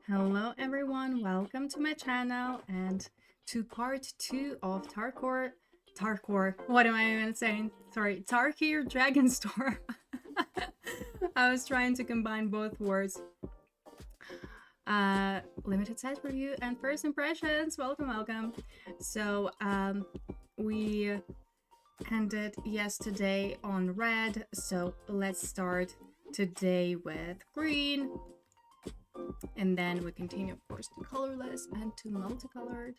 Hello everyone, welcome to my channel and to part 2 of what am I even saying? Sorry, TARKIR DRAGONSTORM. I was trying to combine both words. Limited size review and first impressions. Welcome. So, we ended yesterday on red, so let's start today with green. And then we continue, of course, to colorless and to multicolored.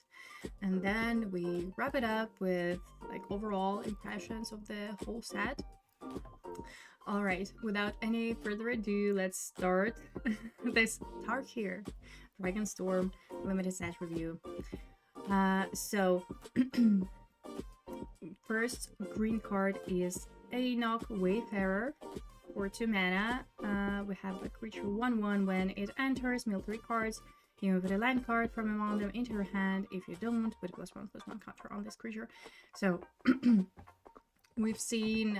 And then we wrap it up with like overall impressions of the whole set. All right, without any further ado, let's start this TARKIR Dragonstorm limited set review. So first green card is Enoch Wayfarer. For 2 mana, we have a creature 1/1. When it enters, mill 3 cards. You may put a land card from among them into your hand. If you don't, put a +1/+1 counter on this creature. So we've seen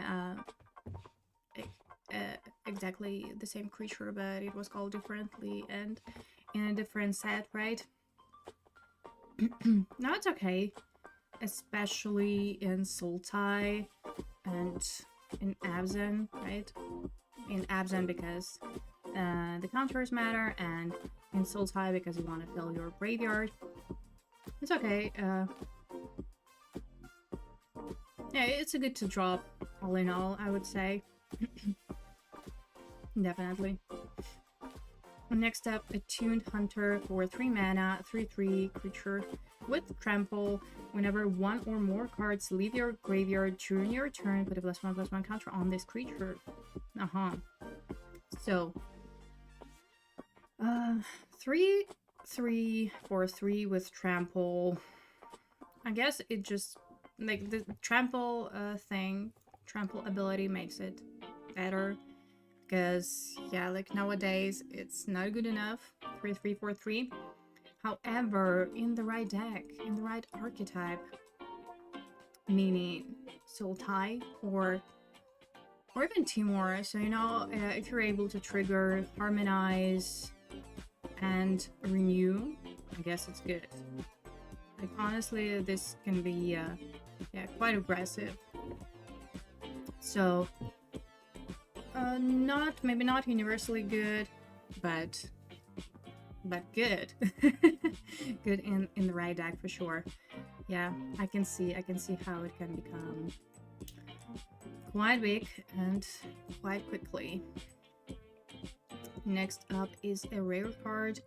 exactly the same creature, but it was called differently and in a different set, right? Now it's okay, especially in Sultai and in Abzan, right? In Abzan because the counters matter, and in Sultai because you want to fill your graveyard. It's okay. Yeah, it's a good to drop, all in all, I would say. Definitely. Next up, Attuned Hunter for 3 mana, 3/3 creature with trample. Whenever one or more cards leave your graveyard during your turn, put a +1/+1 counter on this creature. So 3/3 for 3 with trample. I guess it just like the trample trample ability makes it better. Because, yeah, like nowadays, it's not good enough. 3/3 for 3. However, in the right deck, in the right archetype, meaning Sultai or even Timor, so you know, if you're able to trigger Harmonize and Renew, I guess it's good. Like, honestly, this can be, yeah, quite aggressive. So maybe not universally good, but good. Good in the right deck for sure. Yeah, I can see how it can become quite big and quite quickly. Next up is a rare card,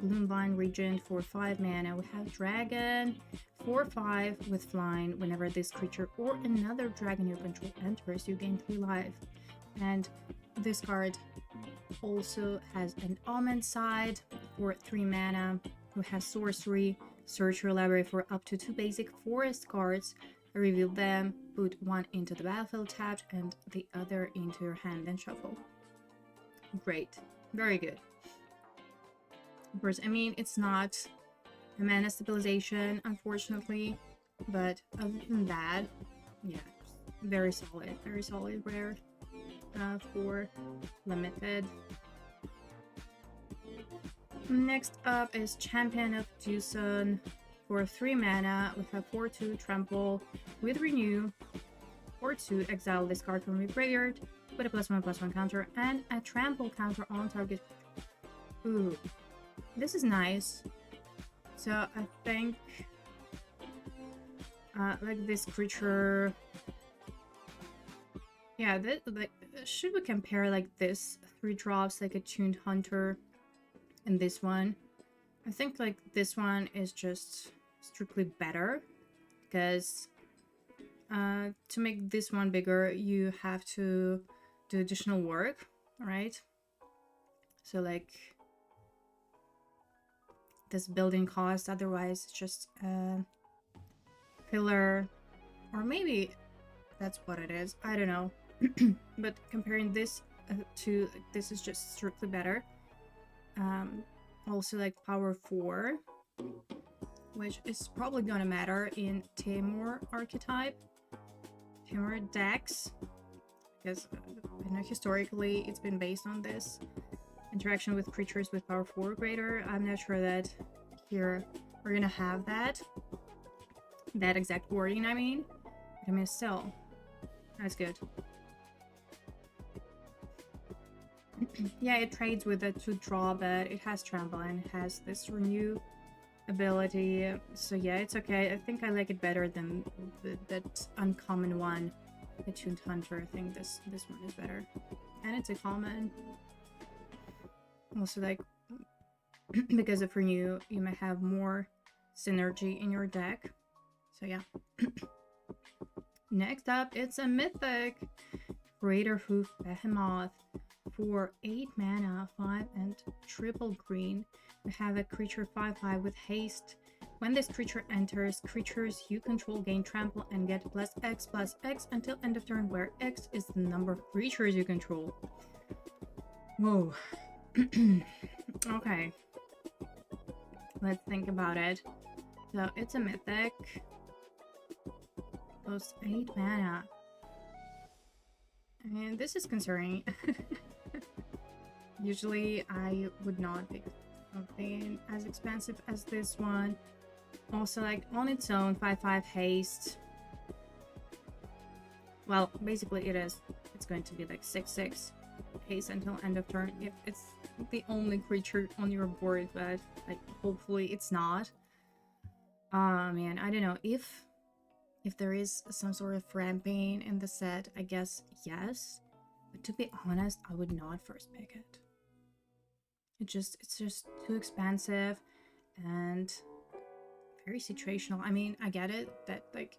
Gloomvine Regent for 5 mana. We have Dragon 4/5 with flying. Whenever this creature or another dragon you control enters, you gain 3 life. And this card also has an Omen side for 3 mana, who has sorcery. Search your library for up to 2 basic forest cards, reveal them, put one into the battlefield tapped and the other into your hand, then shuffle. Great, very good. Of course, I mean, it's not a mana stabilization, unfortunately, but other than that, yeah, very solid rare. For limited. Next up is Champion of Jusun for 3 mana with a 4/2 trample with renew. 4/2 exile this card from your graveyard, put a +1/+1 counter and a trample counter on target. Ooh, this is nice. So I think like this creature. Yeah, like, should we compare like this 3 drops, like Attuned Hunter, and this one? I think like this one is just strictly better, because to make this one bigger, you have to do additional work, right? So like this building cost, otherwise it's just filler, or maybe that's what it is. I don't know. But comparing this to this is just strictly better. Also like power 4, which is probably gonna matter in Timor archetype, Timor decks, because you know, historically it's been based on this. Interaction with creatures with power 4 or greater. I'm not sure that here we're gonna have that exact wording. I mean still, that's good. Yeah, it trades with it to draw, but it has trample and it has this renew ability. So yeah, it's okay. I think I like it better than that uncommon one, the Tuned Hunter. I think this one is better, and it's a common. Also, like, because of renew, you may have more synergy in your deck. So yeah. Next up, it's a mythic Greater Hoof Behemoth for 8 mana, 5 and triple green. We have a creature 5/5 with haste. When this creature enters, creatures you control gain trample and get +X/+X until end of turn, where X is the number of creatures you control. Whoa. Okay. Let's think about it. So it's a mythic. Costs 8 mana. And this is concerning. Usually I would not pick something as expensive as this one. Also, like, on its own, 5/5 haste. Well, basically it's going to be like 6/6 haste until end of turn if it's the only creature on your board, but like hopefully it's not. Man, I don't know. If there is some sort of ramping in the set, I guess yes. But to be honest, I would not first pick it. It's just too expensive and very situational. I mean, I get it that like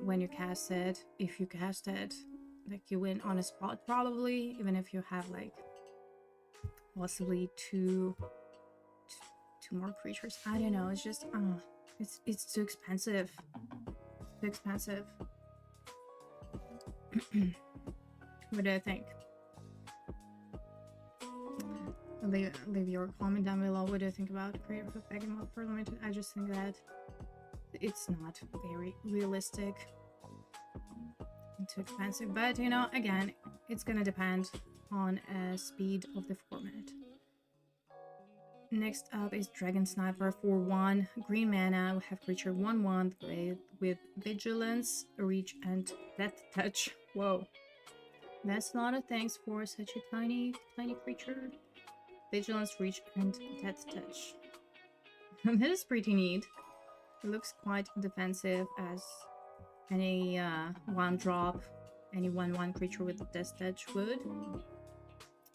when you cast it, if you cast it, like you win on a spot probably, even if you have like possibly two more creatures. I don't know. It's just it's too expensive. Too expensive. What do you think? Leave your comment down below. What do you think about Creative Hook Behemoth for limited? I just think that it's not very realistic and too expensive. But you know, again, it's gonna depend on speed of the format. Next up is Dragon Sniper for 1 green mana. We have creature 1/1 with vigilance, reach, and death touch. Whoa, that's a lot of things for such a tiny creature. Vigilance, reach, and death touch. This is pretty neat. It looks quite defensive as any 1-drop, any 1/1 creature with death touch would.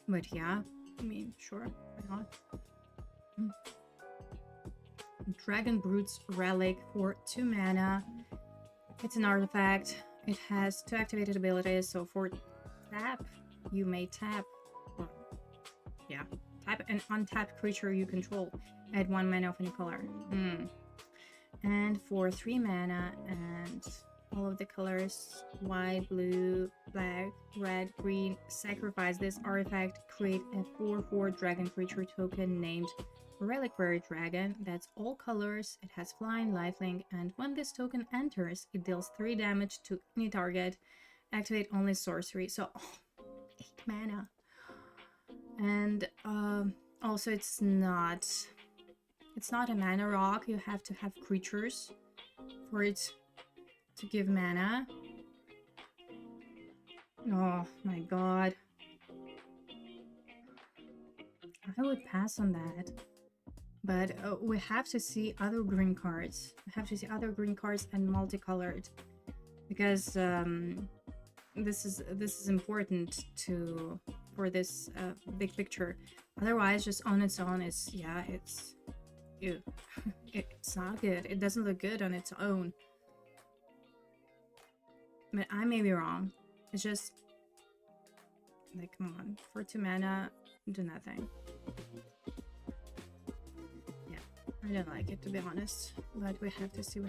But yeah, I mean, sure, why not? Dragon Brute's Relic for 2 mana. It's an artifact. It has 2 activated abilities, so for tap, you may tap. Well, yeah, tap an untapped creature you control. Add 1 mana of any color. And for 3 mana and all of the colors, white, blue, black, red, green, sacrifice this artifact, create a 4/4 dragon creature token named Reliquary Dragon. That's all colors. It has flying, lifelink, and when this token enters, it deals 3 damage to any target. Activate only sorcery. So 8 mana. And also it's not a mana rock. You have to have creatures for it to give mana. Oh my god. I would pass on that. But we have to see other green cards. We have to see other green cards and multicolored, because this is important for this big picture. Otherwise, just on its own is, yeah, it's ew. It's not good. It doesn't look good on its own. But I may be wrong. It's just like, come on, for 2 mana, do nothing. I don't like it, to be honest, but we have to see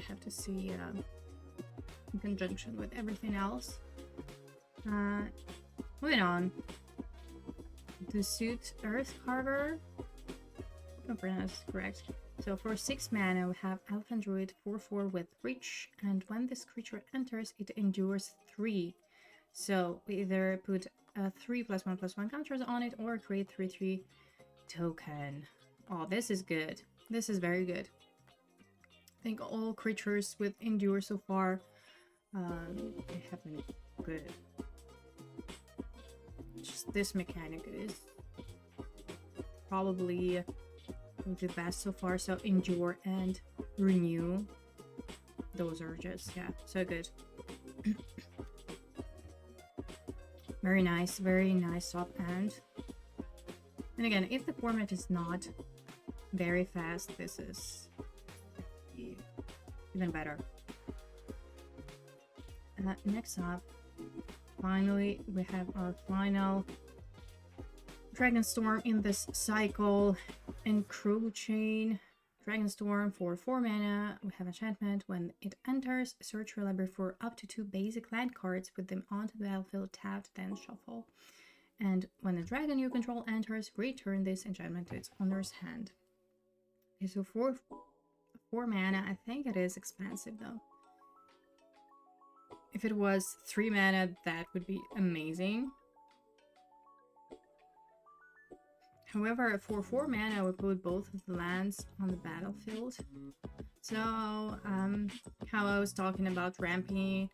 in conjunction with everything else. Moving on. The Suit Earth Carver. I pronounce it correct. So for 6 mana, we have Elfin Druid 4/4 with reach, and when this creature enters, it endures 3. So we either put 3+1/+1 counters on it, or create 3/3 token. Oh, this is good. This is very good. I think all creatures with Endure so far they have been good. Just this mechanic is probably the best so far. So Endure and Renew, those are just, yeah, so good. Very nice top end. And again, if the format is not very fast, this is even better. Next up, finally, we have our final Dragonstorm in this cycle. Encroaching Dragonstorm for 4 mana. We have enchantment. When it enters, search your library for up to 2 basic land cards, put them onto the battlefield, tapped, then shuffle. And when the dragon you control enters, return this enchantment to its owner's hand. Okay, so for 4 mana, I think it is expensive though. If it was 3 mana, that would be amazing. However, for 4 mana, we put both of the lands on the battlefield. So, how I was talking about ramping,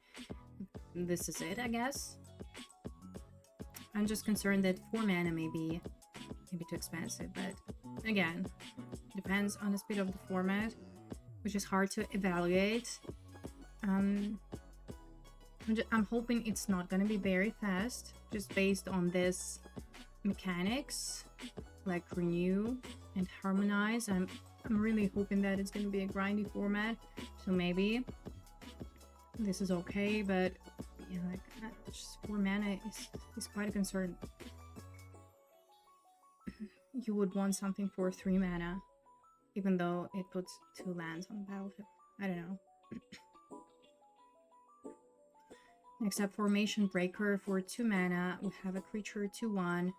this is it, I guess. I'm just concerned that 4 mana may be too expensive, but again, depends on the speed of the format, which is hard to evaluate. I'm hoping it's not gonna be very fast, just based on this mechanics, like Renew and Harmonize. I'm really hoping that it's gonna be a grindy format, so maybe this is okay, but yeah, like just 4 mana is quite a concern. You would want something for 3 mana, even though it puts 2 lands on the battlefield. I don't know. Next up, Formation Breaker for 2 mana. We have a creature 2/1.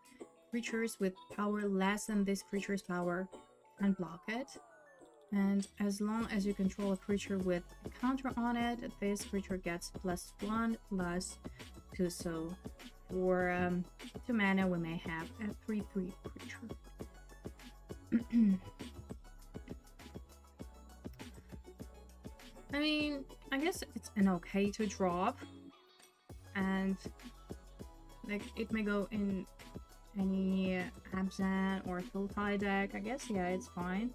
Creatures with power less than this creature's power can block it. And as long as you control a creature with a counter on it, this creature gets +1/+2. So for 2 mana, we may have a 3/3 creature. I mean, I guess it's an okay to drop. And like it may go in any Abzan or Sultai deck. I guess, yeah, it's fine.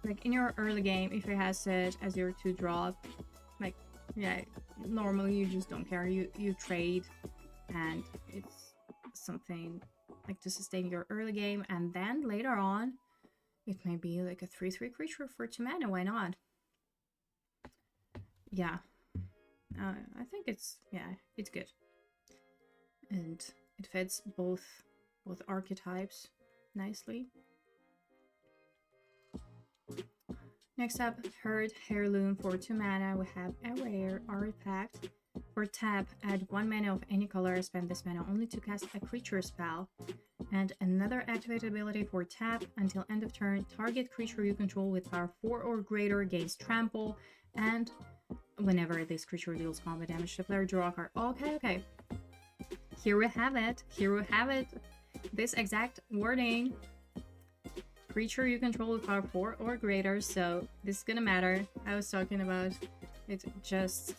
Like in your early game, if it has it as your 2 drop, like, yeah, normally you just don't care. You trade, and it's something like to sustain your early game, and then later on it may be like a 3/3 creature for 2 mana. Why not? Yeah, I think it's, yeah, it's good, and it fits both archetypes nicely. Next up, Herd Heirloom for 2 mana. We have a rare artifact. For tap, add 1 mana of any color. Spend this mana only to cast a creature spell. And another activated ability for tap. Until end of turn, target creature you control with power 4 or greater gains trample. And whenever this creature deals combat damage to player, draw a card. Okay. Here we have it. This exact wording. Creature you control with power 4 or greater, so this is gonna matter. I was talking about it just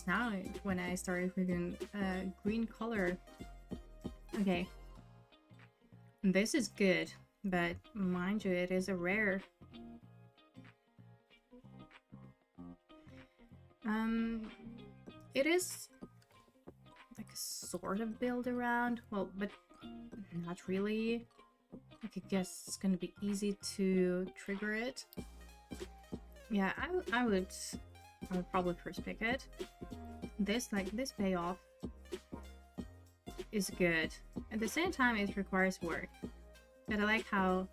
now when I started reading green color. Okay, this is good, but mind you, it is a rare. It is like a sort of build around, well, but not really. Like, I guess it's gonna be easy to trigger it. Yeah, I would probably first pick it. This payoff is good. At the same time, it requires work. But I like how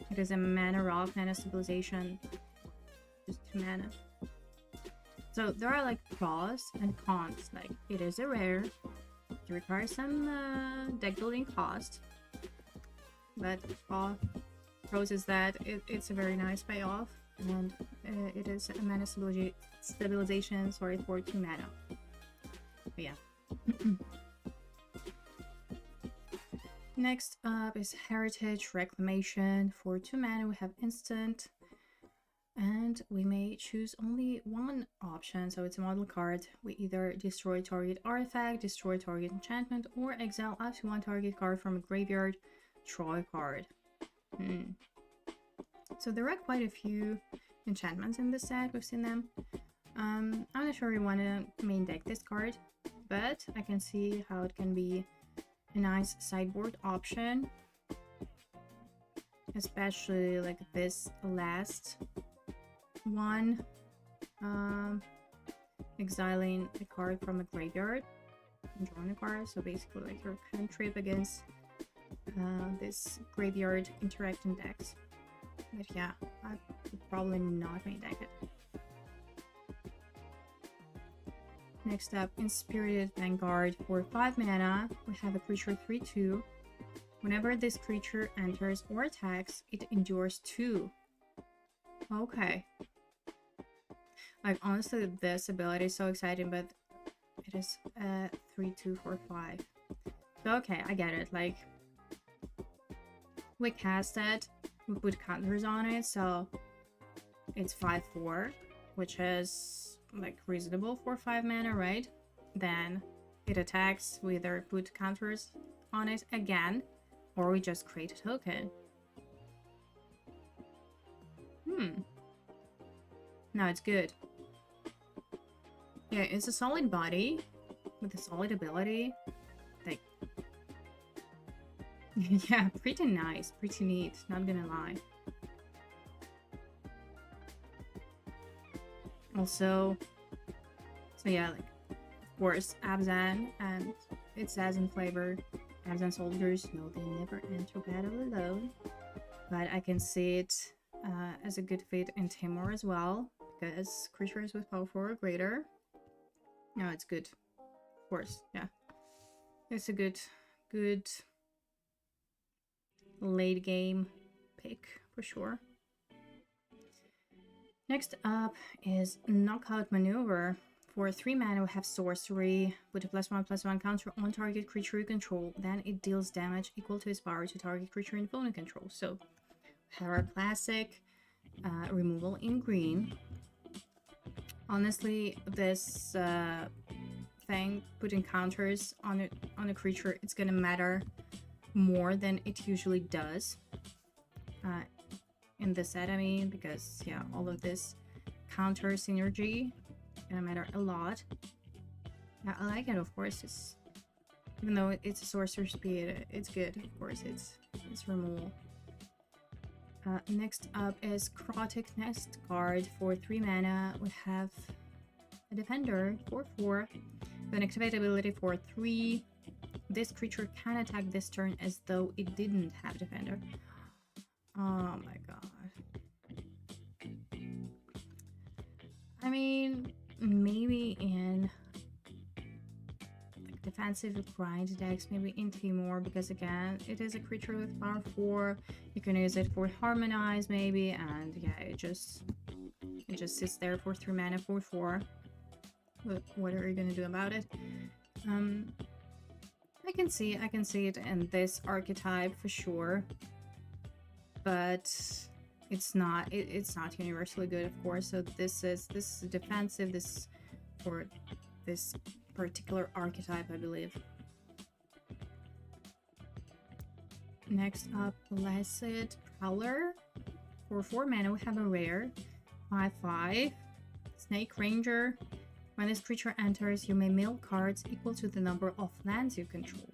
it is a mana rock, mana stabilization, just 2 mana. So there are like pros and cons. Like, it is a rare, it requires some deck building cost. But pros is that it's a very nice payoff, and it is a mana stabilization, for 2 mana. But yeah. Next up is Heritage Reclamation. For 2 mana, we have instant. And we may choose only one option, so it's a model card. We either destroy target artifact, destroy target enchantment, or exile up to 1 target card from a graveyard, draw a card. So there are quite a few enchantments in this set, we've seen them. I'm not sure we want to main deck this card, but I can see how it can be a nice sideboard option. Especially like this last one, exiling a card from a graveyard and drawing a card. So basically like your cantrip against this graveyard interacting decks. But yeah, I would probably not main deck it. Next up, Inspirited Vanguard. For 5 mana, we have a creature 3/2. Whenever this creature enters or attacks, it endures 2. Okay. Like, honestly, this ability is so exciting, but it is 3/2 for 5. So, okay, I get it. Like, we cast it, we put counters on it, so it's 5/4, which is, like, reasonable for 5 mana, right? Then it attacks, we either put counters on it again, or we just create a token. No, it's good. Yeah, it's a solid body with a solid ability. Like, yeah, pretty nice, pretty neat, not gonna lie. Also, so yeah, like, of course, Abzan, and it says in flavor, Abzan soldiers know they never enter battle alone. But I can see it as a good fit in Timor as well, because creatures with power 4 or greater. No, it's good. Of course, yeah. It's a good late game pick for sure. Next up is Knockout Maneuver. For 3 mana, we have Sorcery. Put a +1/+1 counter on target creature you control. Then it deals damage equal to its power to target creature in opponent control. So, we have our classic removal in green. Honestly, this thing, putting counters on a creature, it's gonna matter more than it usually does in this set, I mean, because yeah, all of this counter synergy gonna matter a lot. Yeah, I like it, of course. It's, even though it's a sorcerer speed, it's good, of course. It's removal. Next up is Crotic Nest card. For 3 mana, we have a Defender, 4/4, with an activate ability for 3. This creature can attack this turn as though it didn't have Defender. Oh my god. I mean, maybe in like defensive grind decks, maybe in Timor, because again, it is a creature with power 4. You can use it for Harmonize maybe, and yeah, it just sits there for 3 mana, 4/4. But what are you gonna do about it? I can see it in this archetype for sure, but it's not universally good, of course. So this is defensive, this for this particular archetype, I believe. Next up, Blessed Prowler. For 4 mana, we have a rare 5/5 Snake Ranger. When this creature enters, you may mill cards equal to the number of lands you control.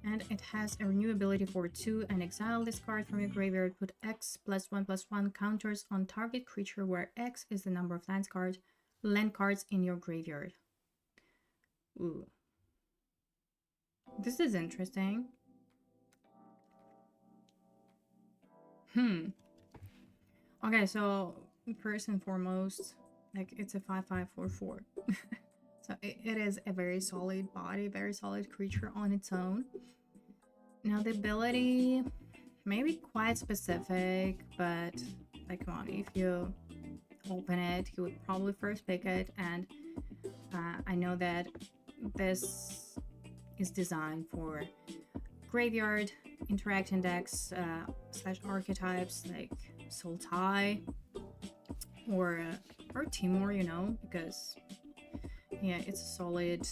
And it has a renew ability for 2 and exile this card from your graveyard. Put X +1/+1 counters on target creature where X is the number of land cards in your graveyard. Ooh. This is interesting. Okay, so first and foremost, like, it's a 5/5/4/4. So it is a very solid body, very solid creature on its own. Now the ability may be quite specific, but like, come on, if you open it, you would probably first pick it, and I know that this is designed for graveyard interacting decks slash archetypes like Sultai or Timur, you know, because yeah, it's a solid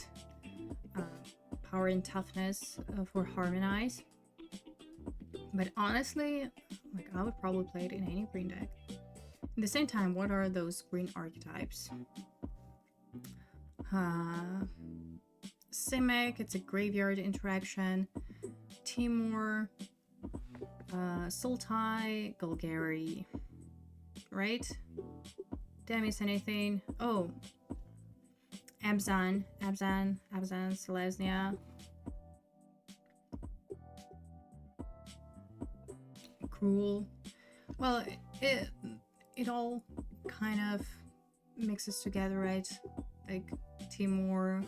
power and toughness for Harmonize. But honestly, like I would probably play it in any green deck. At the same time, what are those green archetypes? Simic, it's a graveyard interaction. Timur, Sultai, Golgari, right? Did I miss anything? Oh, Abzan, Selesnya. Cruel. Well, it all kind of mixes together, right? Like Timur,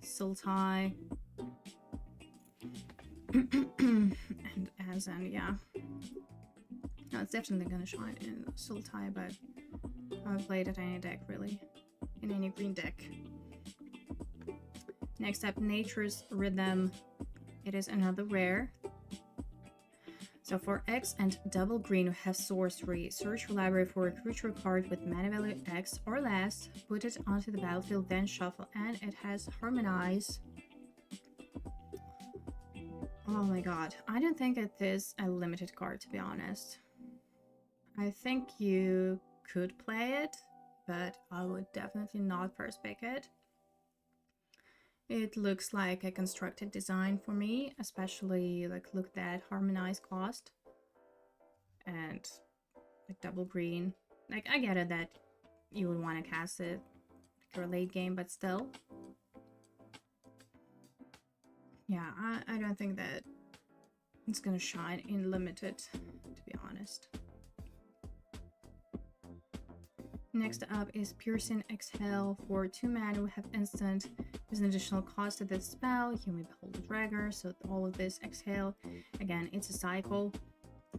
Sultai, and Abzan, yeah. No, it's definitely gonna shine in Sultai, but I would play it at any deck, really. In any green deck. Next up, Nature's Rhythm. It is another rare. So for X and double green, we have sorcery. Search your library for a creature card with mana value X or less, put it onto the battlefield, then shuffle, and it has Harmonize. Oh my god, I don't think it is a limited card, to be honest. I think you could play it, but I would definitely not first pick it. It looks like a constructed design for me, especially like look at that Harmonize cost and like double green. Like I get it that you would want to cast it for late game, but still. Yeah, I don't think that it's gonna shine in limited, to be honest. Next up is Piercing Exhale. For 2 mana, we have instant. There's an additional cost to this spell. You may behold the Dragger, so all of this exhale. Again, it's a cycle.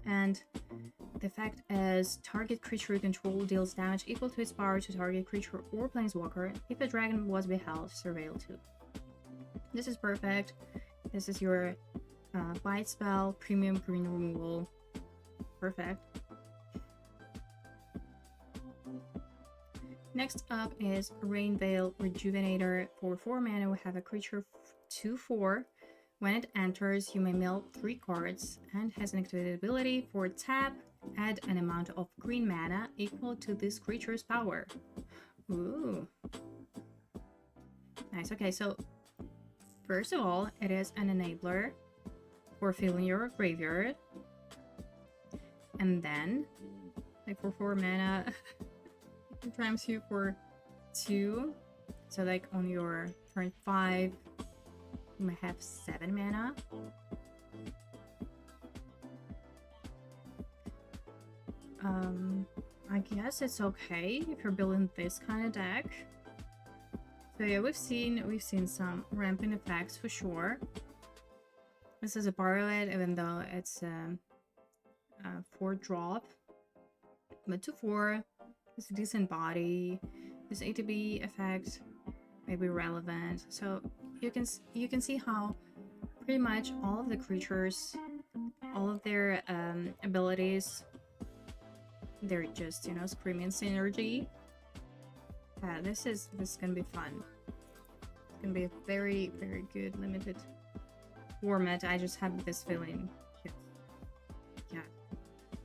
And the effect is target creature you control deals damage equal to its power to target creature or planeswalker. If a dragon was beheld, surveil 2. This is perfect. This is your bite spell, premium green removal. Perfect. Next up is Rainveil Rejuvenator. For 4 mana, we have a creature 2/4. When it enters, you may mill 3 cards and has an activated ability. For tap, add an amount of green mana equal to this creature's power. Ooh. Nice. Okay, so first of all, it is an enabler for filling your graveyard. And then, like for 4 mana, it times you for 2. So like on your turn 5, you might have 7 mana. I guess it's okay if you're building this kind of deck. So yeah, we've seen some rampant effects for sure. This is a borrowed, even though it's a 4-drop, but 2/4 is a decent body. This ATB effect may be relevant. So you can see how pretty much all of the creatures, all of their abilities, they're just, you know, screaming synergy. This is gonna be fun. It's gonna be a very, very good limited format. I just have this feeling, yeah,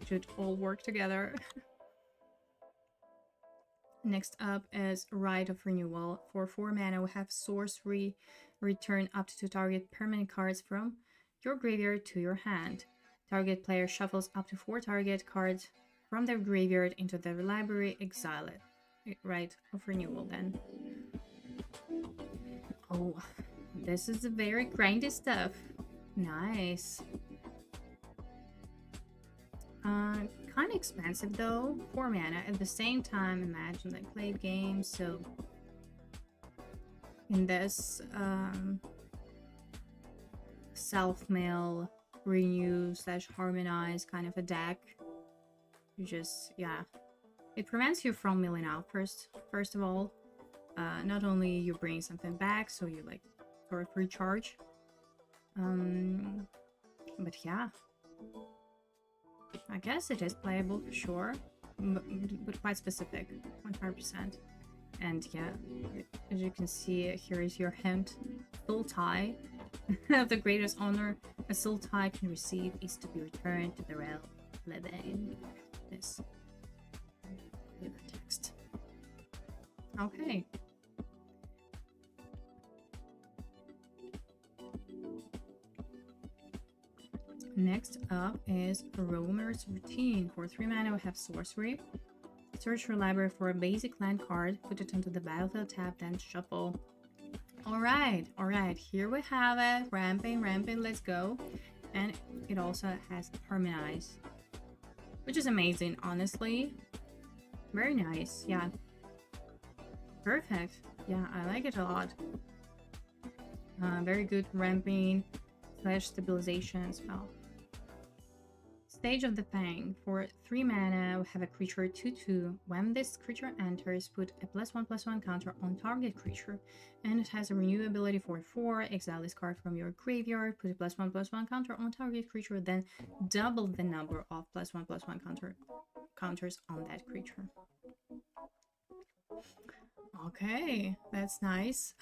it should all work together. Next up is Rite of Renewal. For 4 mana, we have sorcery. Return up to 2 target permanent cards from your graveyard to your hand. Target player shuffles up to 4 target cards from their graveyard into their library. Exile it. Rite of Renewal then. Oh, this is very grindy stuff. Nice. Kind of expensive though. 4 mana. At the same time, imagine like late game. So in this self-mill, renew / harmonize kind of a deck, you just, yeah, it prevents you from milling out first of all. Not only you bring something back, so you like sort of recharge. But yeah, I guess it is playable for sure, but quite specific, 100%. And yeah, as you can see, here is your hint. Soul tie. The greatest honor a soul tie can receive is to be returned to the realm of living. This text. Okay. Next up is Roamer's Routine. For 3 mana, we have Sorcery. Search your library for a basic land card, put it onto the battlefield tab, then shuffle. Alright, here we have it. Ramping, let's go. And it also has Harmonize, which is amazing, honestly. Very nice, yeah. Perfect. Yeah, I like it a lot. Very good ramping / stabilization spell. Stage of the Fang. For 3 mana, we have a creature 2/2. When this creature enters, put a +1/+1 counter on target creature, and it has a renew ability for 4. Exile this card from your graveyard, put a +1/+1 counter on target creature, then double the number of +1/+1 counters on that creature. Okay, that's nice.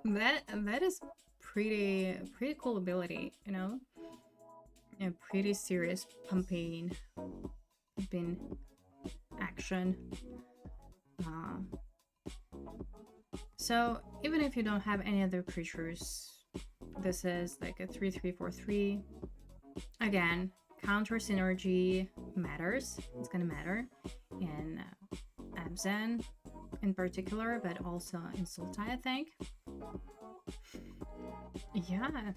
that is pretty cool ability, you know. A pretty serious pumping action. So even if you don't have any other creatures, this is like a 3/3/4/3. Again, counter synergy matters. It's gonna matter in Abzan in particular, but also in Sultai, I think. Yeah,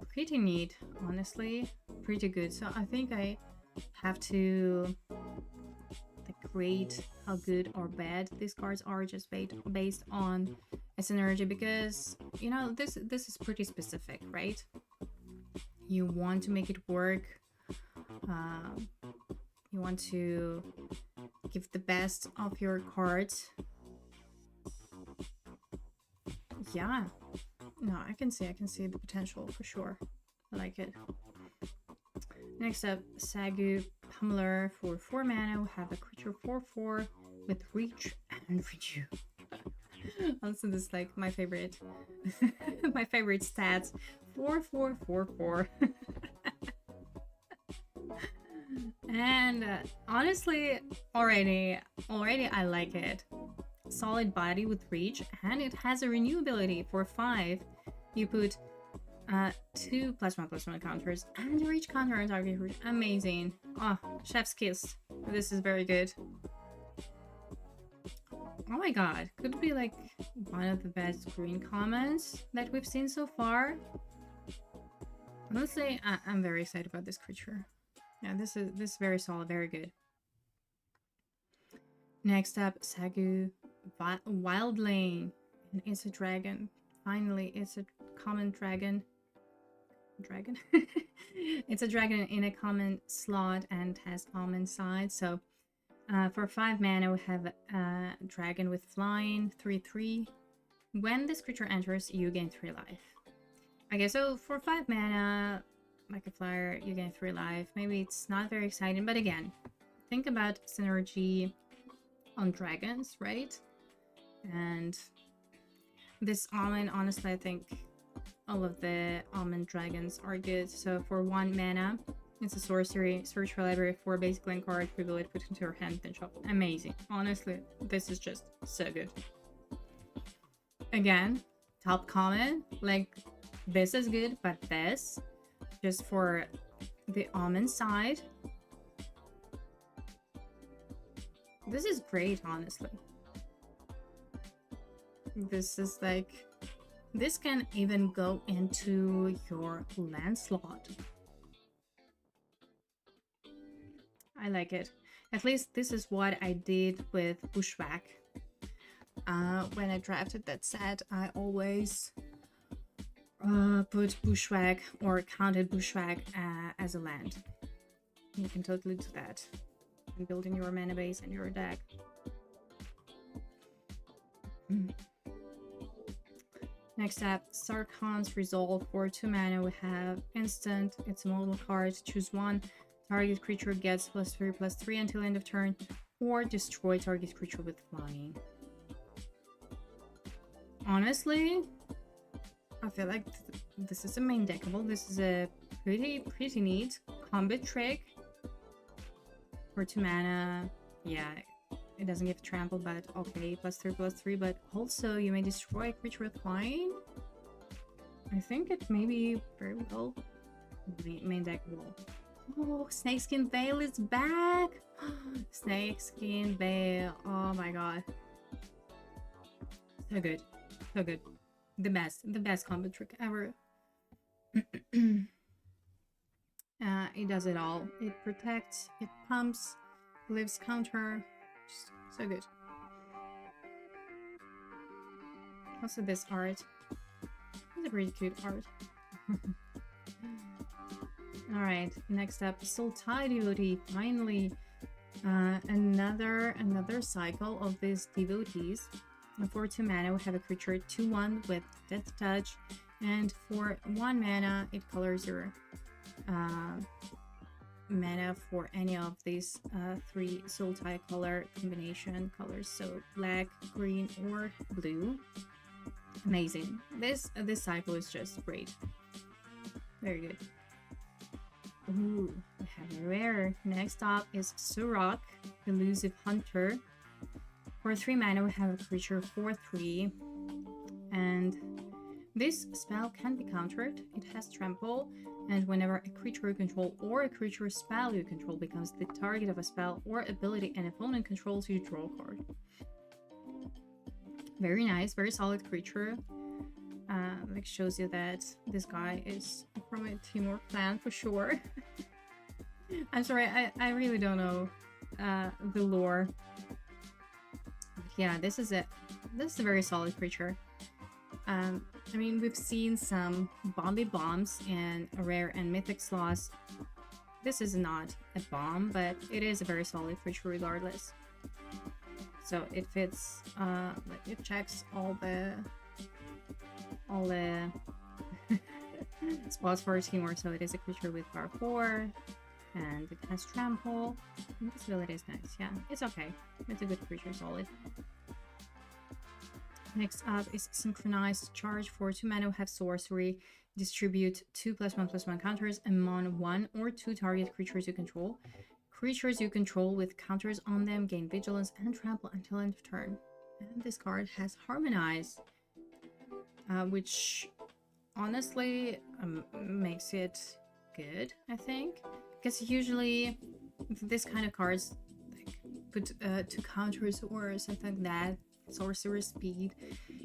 pretty neat, honestly. Pretty good. So I think I have to rate how good or bad these cards are just based on a synergy, because you know this is pretty specific, right? You want to make it work. You want to give the best of your cards. Yeah, no, I can see the potential for sure. I like it. Next up, Sagu Pummeler. For 4 mana, we have a creature 4/4 with reach and renew. Also, this is like my favorite my favorite stats. 4/4/4/4. And honestly, already I like it. Solid body with reach, and it has a renew ability. For 5, you put 2 +1/+1 counters and a reach counter on target creature. Amazing. Oh, chef's kiss. This is very good. Oh my god, could be like one of the best green commons that we've seen so far. Honestly, I'm very excited about this creature. Yeah, this is very solid, very good. Next up, Sagu Wildling. And it's a dragon. Finally, it's a common dragon. It's a dragon in a common slot and has almond side. So for 5 mana, we have a dragon with flying, 3/3. When this creature enters, you gain 3 life. Okay, so for 5 mana, like a flyer, you gain 3 life. Maybe it's not very exciting, but again, think about synergy on dragons, right? And this almond, honestly, I think all of the almond dragons are good. So for 1 mana, it's a sorcery. Search for library for a basic land card, reveal it, put it into your hand, then shuffle. Amazing. Honestly, this is just so good. Again, top comment, like this is good, but this, just for the almond side, this is great, honestly. This is like, this can even go into your land slot. I like it. At least this is what I did with Bushwhack. When I drafted that set, I always put Bushwhack or counted Bushwhack as a land. You can totally do that and building your mana base and your deck. Next up, Sarkhan's Resolve. For 2 mana, we have instant. It's a model card. Choose one. Target creature gets +3/+3 until end of turn, or destroy target creature with flying. Honestly, I feel like this is a main deckable. This is a pretty neat combat trick. For 2 mana, yeah, it doesn't give trample, but okay, +3/+3. But also, you may destroy a creature with flying. I think it may be very well main deckable. Oh, Snakeskin Veil is back! Snakeskin Veil, oh my god. So good, so good. The best combat trick ever. It does it all. It protects, it pumps, lives counter. Just so good. Also this art. It's a pretty cute art. Alright, next up, Sultai Devotee. Finally, another cycle of these devotees. For 2 mana, we have a creature 2/1 with Death Touch, and for 1 mana, it colors your mana for any of these 3 Sultai color combination colors, so black, green, or blue. Amazing. This cycle is just great. Very good. Ooh, we have a rare. Next up is Surok, Elusive Hunter. For 3 mana, we have a creature 4/3, and this spell can be countered. It has trample, and whenever a creature you control or a creature spell you control becomes the target of a spell or ability an opponent controls, you draw a card. Very nice, very solid creature. Like shows you that this guy is from a Timor clan for sure. I'm sorry, I really don't know the lore. Yeah, this is a very solid creature. I mean, we've seen some Bombay Bombs in rare and mythic slots. This is not a bomb, but it is a very solid creature regardless. So it fits, it checks all the spots for Timor. So it is a creature with power 4, and it has trample. Invisibility is nice, yeah, it's okay. It's a good creature, solid. Next up is Synchronized Charge. For 2 mana, we have sorcery. Distribute 2 +1/+1 counters among 1 or 2 target creatures you control. Creatures you control with counters on them gain vigilance and trample until end of turn. And this card has Harmonize, which honestly makes it good, I think. Because usually this kind of cards like put 2 counters or something like that. Sorcerer speed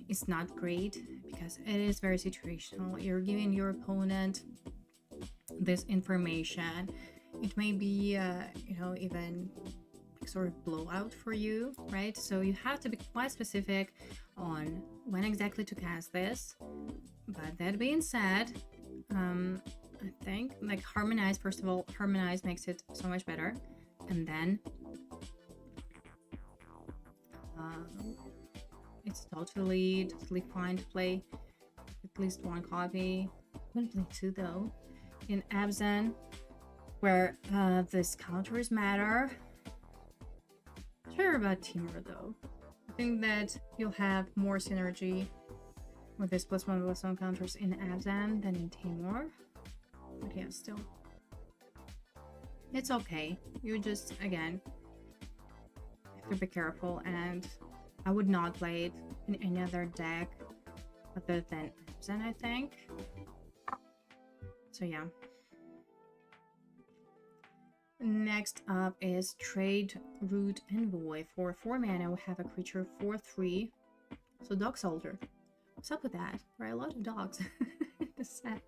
is not great because it is very situational. You're giving your opponent this information. It may be, you know, even sort of blowout for you, right? So you have to be quite specific on when exactly to cast this. But that being said, I think like Harmonize, first of all, Harmonize makes it so much better. And then it's totally fine to play at least 1 copy. I'm gonna play 2 though. In Abzan, where this counters matter. Sure about Timor though. I think that you'll have more synergy with this +1/+1 counters in Abzan than in Timor. But yeah, still. It's okay. You just, again, have to be careful, and I would not play it in any other deck other than Abzan, I think. So yeah. Next up is Trade Route Envoy. For 4 mana, we have a creature 4/3. So Dog Soldier. What's up with that? There are a lot of dogs in the set.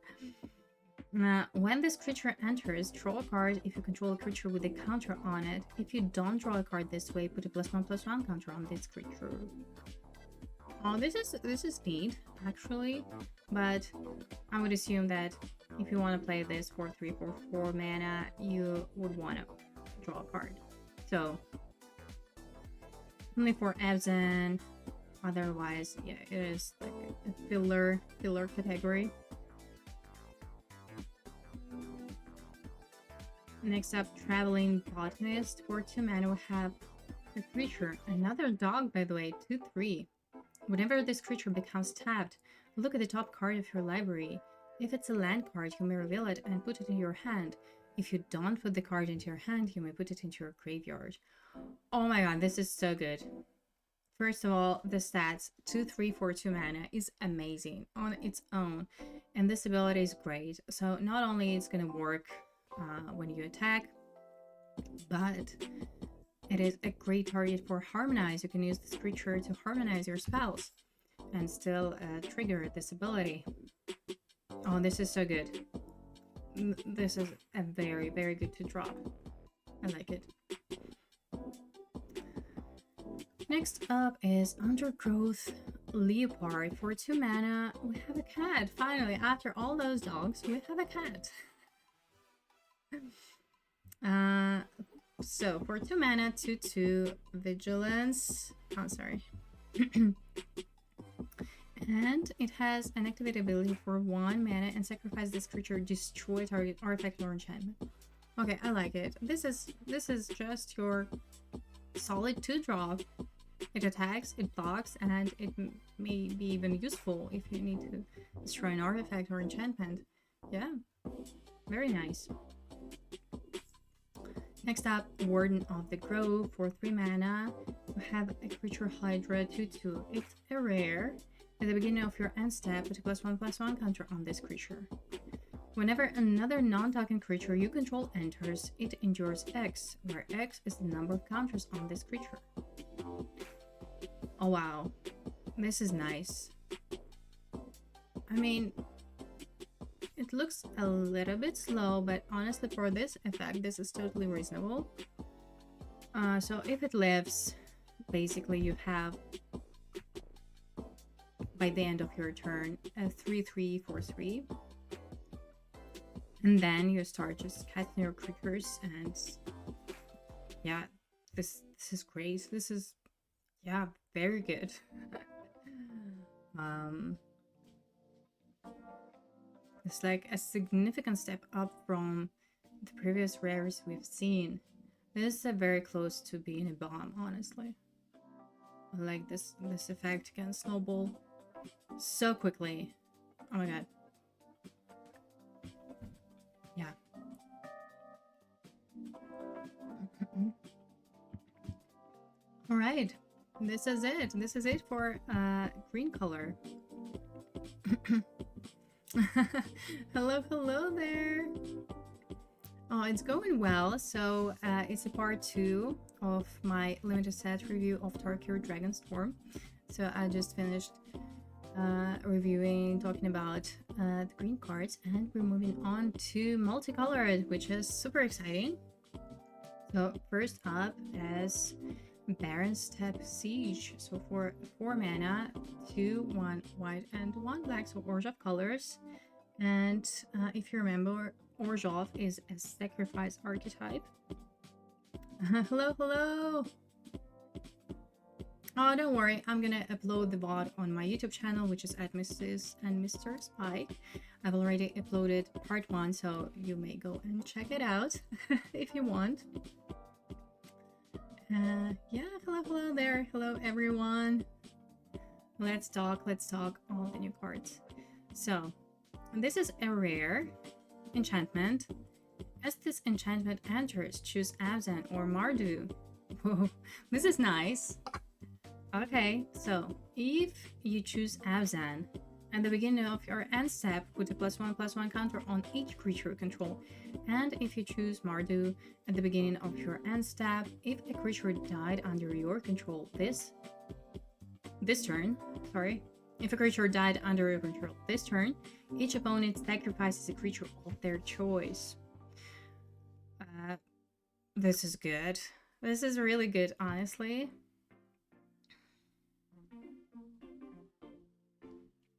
When this creature enters, draw a card if you control a creature with a counter on it. If you don't draw a card this way, put a +1/+1 counter on this creature. Oh, this is neat, actually. But I would assume that if you want to play this 4/3 for 4 mana, you would want to draw a card. So only for Abzan, Otherwise, yeah, it is like a filler category. Next up, Traveling Botanist. For 2 mana, we have a creature. Another dog, by the way, 2/3. Whenever this creature becomes tapped, look at the top card of your library. If it's a land card, you may reveal it and put it in your hand. If you don't put the card into your hand, you may put it into your graveyard. Oh my god, this is so good. First of all, the stats, 2/3 for 2 mana is amazing on its own. And this ability is great. So not only it's going to work when you attack, but it is a great target for Harmonize. You can use this creature to harmonize your spells and still trigger this ability. Oh, this is so good. This is a very, very good to drop. I like it. Next up is Undergrowth Leopard. For 2 mana, we have a cat. Finally, after all those dogs, we have a cat. So for 2 mana, 2/2 Vigilance. Oh, sorry. And it has an activate ability for 1 mana and sacrifice this creature, destroy target artifact or enchantment. Okay, I like it. This is just your solid 2-drop. It attacks, it blocks, and it may be even useful if you need to destroy an artifact or enchantment. Yeah, very nice. Next up, Warden of the Grove. For 3 mana, we have a creature Hydra 2/2. It's a rare. At the beginning of your end step, put a +1/+1 counter on this creature. Whenever another non-token creature you control enters, it endures X, where X is the number of counters on this creature. Oh wow, this is nice. I mean, it looks a little bit slow, but honestly for this effect, this is totally reasonable. So if it lives, basically you have, by the end of your turn, a 3/3 for 3. And then you start just casting your creatures, and yeah, this is great. This is, yeah, very good. It's like a significant step up from the previous rares we've seen. This is very close to being a bomb, honestly. Like this effect can snowball so quickly. Oh my god. Yeah. All right. This is it. This is it for green color. Hello there. Oh, it's going well. So it's a part 2 of my limited set review of TARKIR Dragonstorm. So I just finished reviewing, talking about the green cards, and we're moving on to Multicolored, which is super exciting. So first up is Baron Step Siege. So for 4 mana, 2/1 white and 1 black, so Orzhov colors. And if you remember, Orzhov is a sacrifice archetype. hello. Oh, don't worry, I'm gonna upload the VOD on my YouTube channel, which is at Mrs. and Mr. Spike. I've already uploaded part 1, so you may go and check it out if you want. Yeah, hello there. Hello, everyone. Let's talk all the new cards. So, this is a rare enchantment. As this enchantment enters, choose Abzan or Mardu. Whoa, this is nice. Okay, so if you choose Abzan at the beginning of your end step, put a +1/+1 counter on each creature you control. And if you choose Mardu at the beginning of your end step, if a creature died under your control this turn, if a creature died under your control this turn, each opponent sacrifices a creature of their choice. This is good. This is really good, honestly.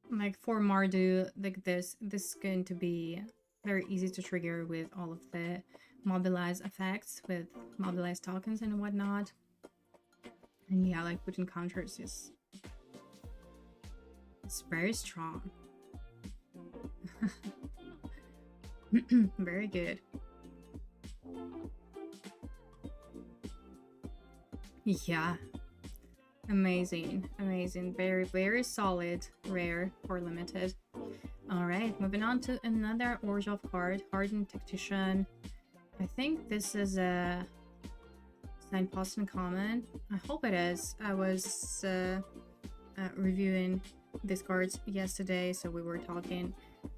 Like for Mardu, like this is going to be very easy to trigger with all of the mobilize effects, with mobilize tokens and whatnot. And yeah, like putting counters is It's very strong. Very good. Yeah. Amazing. Amazing. Very, very solid. Rare or limited. Alright, moving on to another Orzhov card. Hardened Tactician. I think this is a signpost uncommon. I hope it is. I was reviewing these cards yesterday, so we were talking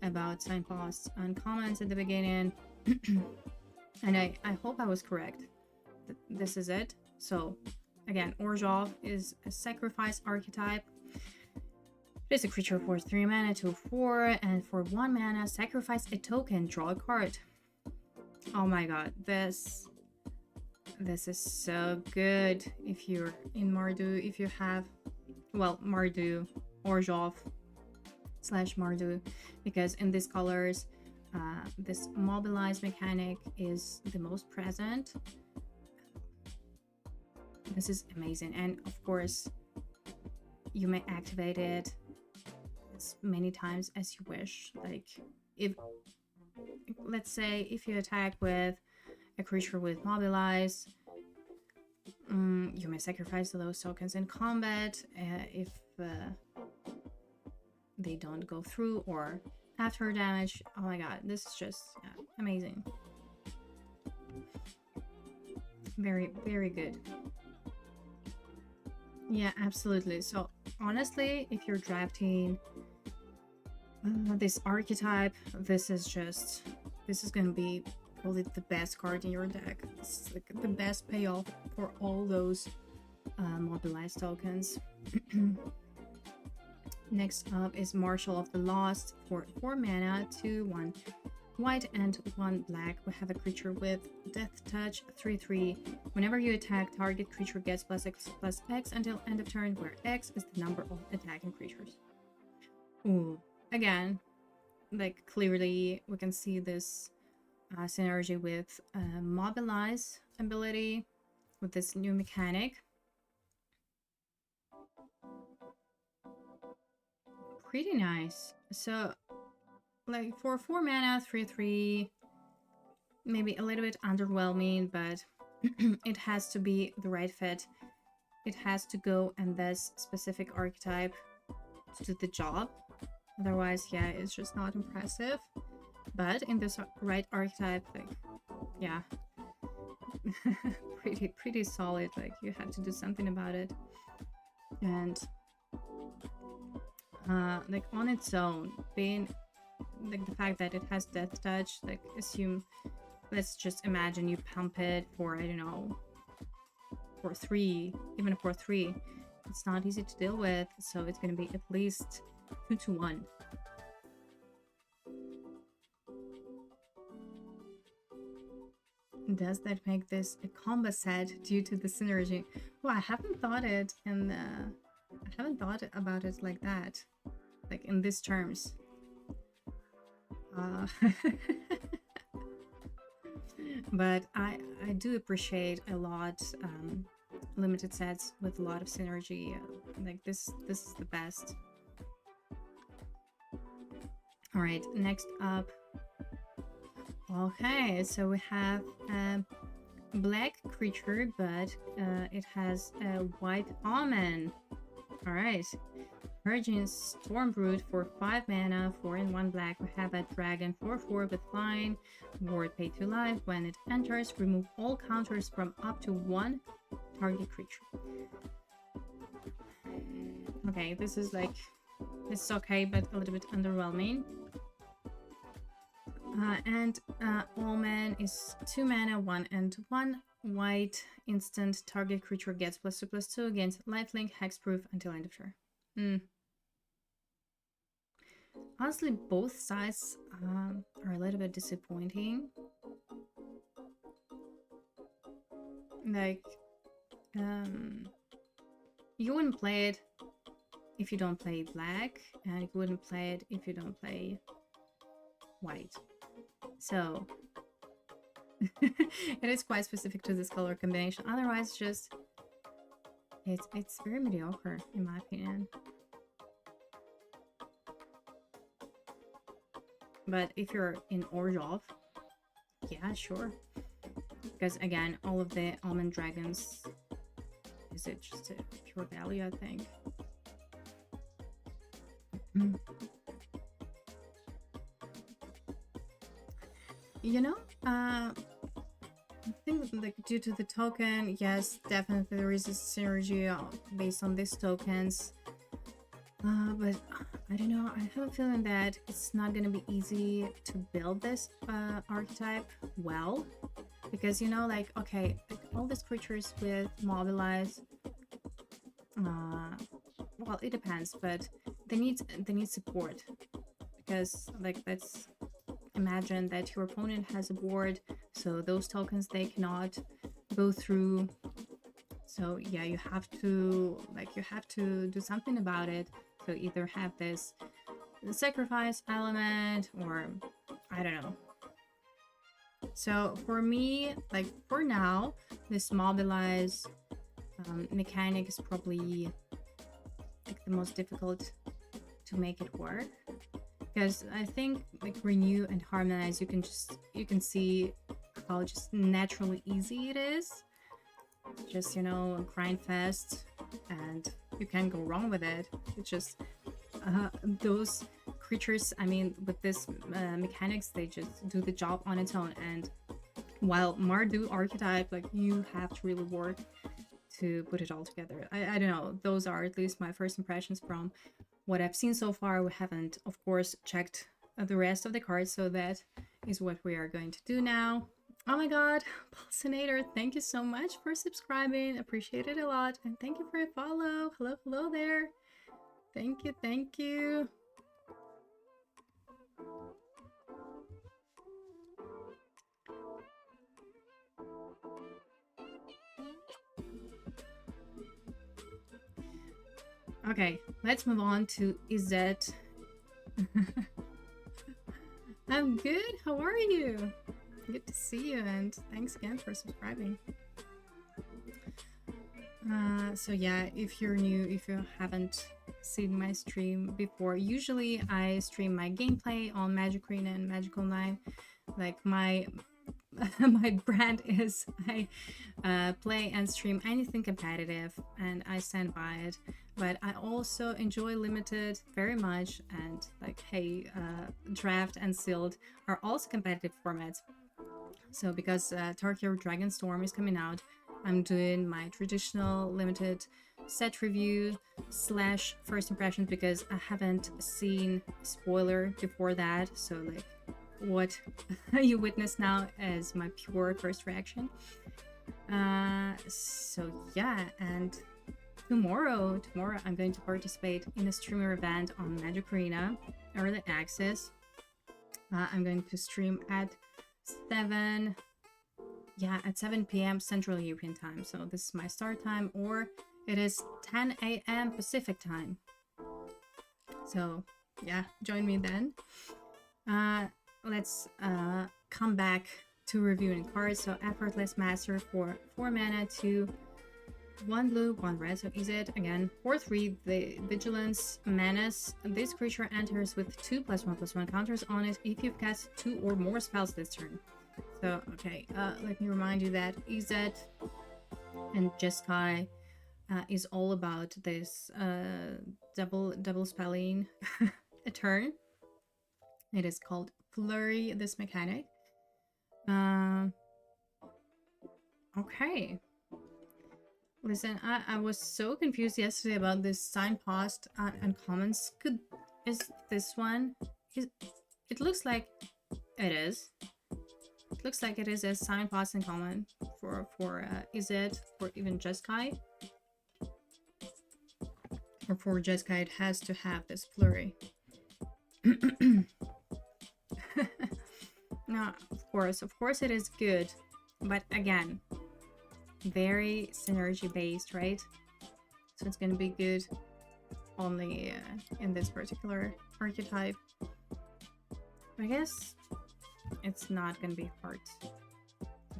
about signposts uncommons at the beginning. And I hope I was correct. This is it. So again, Orzhov is a sacrifice archetype. It is a creature for 3 mana, 2/4, and for 1 mana, sacrifice a token, draw a card. Oh my god, this is so good if you're in Mardu, if you have, well, Mardu, Orzhov / Mardu, because in these colors, this mobilize mechanic is the most present. This is amazing, and of course, you may activate it as many times as you wish. Like, if, let's say, if you attack with a creature with mobilize, you may sacrifice those tokens in combat if they don't go through or after damage. Oh my god, this is just amazing. Very, very good. Yeah, absolutely. So honestly, if you're drafting this archetype, this is gonna be probably the best card in your deck. It's like the best payoff for all those mobilized tokens. Next up is Marshal of the Lost for 4 mana, 2/1 white and 1 black. We have a creature with Death Touch, 3/3. Whenever you attack, target creature gets +X until end of turn, where X is the number of attacking creatures. Ooh, again, like clearly we can see this synergy with Mobilize ability with this new mechanic. Pretty nice. So like for 4 mana, 3/3, maybe a little bit underwhelming, but it has to be the right fit. It has to go in this specific archetype to do the job. Otherwise, yeah, it's just not impressive. But in this right archetype, like, yeah, pretty solid. Like, you have to do something about it. And like on its own, being like the fact that it has Death Touch, like let's just imagine you pump it for, I don't know, for 3, even for 3, it's not easy to deal with, so it's going to be at least 2/1. Does that make this a combo set due to the synergy? Well, I haven't thought about it like that, like in these terms. But I do appreciate a lot limited sets with a lot of synergy. Like this is the best. All right, next up. Okay, so we have a black creature, but it has a white almond. All right. Purging Stormbrood for 5 mana, 4/1 black. We have a dragon 4/4 with flying. Ward pay 2 life. When it enters, remove all counters from up to 1 target creature. Okay, this is okay, but a little bit underwhelming. And Omen is 2 mana, 1/1 white. Instant target creature gets +2/+2 against lifelink, hexproof until end of turn. Honestly, both sides are a little bit disappointing. Like, you wouldn't play it if you don't play black, and you wouldn't play it if you don't play white. So it is quite specific to this color combination. Otherwise, just it's very mediocre in my opinion. But if you're in Orzhov, yeah, sure. Because again, all of the almond dragons, is it just a pure value, I think. You know, I think like due to the token, yes, definitely there is a synergy based on these tokens. But I don't know, I have a feeling that it's not gonna be easy to build this archetype well. Because, you know, like, okay, like all these creatures with mobilize, well, it depends, but they need support. Because, like, let's imagine that your opponent has a board, so those tokens, they cannot go through. So yeah, you have to do something about it. So either have this sacrifice element, or I don't know. So for me, like for now, this mobilize mechanic is probably like the most difficult to make it work, because I think like renew and harmonize, you can see how just naturally easy it is. Just, you know, grind fast and you can't go wrong with it. It's just those creatures, I mean, with this mechanics, they just do the job on its own. And while Mardu archetype, like you have to really work to put it all together. I don't know, those are at least my first impressions from what I've seen so far. We haven't, of course, checked the rest of the cards, so that is what we are going to do now. Oh my god, Pulsinator, thank you so much for subscribing. Appreciate it a lot. And thank you for a follow. Hello, hello there. Thank you, thank you. Okay, let's move on to Izet. I'm good. How are you? Good to see you, and thanks again for subscribing. So yeah, if you're new, if you haven't seen my stream before, usually I stream my gameplay on Magic Arena and Magic Online. Like my my brand is I play and stream anything competitive, and I stand by it. But I also enjoy limited very much, and like, hey, draft and sealed are also competitive formats. So because TARKIR Dragonstorm is coming out, I'm doing my traditional limited set review / first impressions, because I haven't seen spoiler before that. So like what you witness now is my pure first reaction. So yeah, and tomorrow I'm going to participate in a streamer event on Magic Arena Early Access. I'm going to stream at 7 p.m. Central European time. So this is my start time, or it is 10 a.m. Pacific time. So yeah, join me then. Let's come back to reviewing cards. So Effortless Master for 4 mana to 1 blue, 1 red. So is it again 4/3, the Vigilance Menace. This creature enters with 2+1/+1 counters on it if you've cast 2 or more spells this turn. So okay, let me remind you that Izet and Jeskai is all about this double spelling a turn. It is called Flurry, this mechanic. Okay. Listen, I was so confused yesterday about this signpost uncommons. Is this one? It looks like it is. It looks like it is a signpost uncommon for is it for even Jeskai? Or for Jeskai it has to have this flurry. No, of course it is good, but again, very synergy based, right? So it's gonna be good only in this particular archetype. I guess it's not gonna be hard to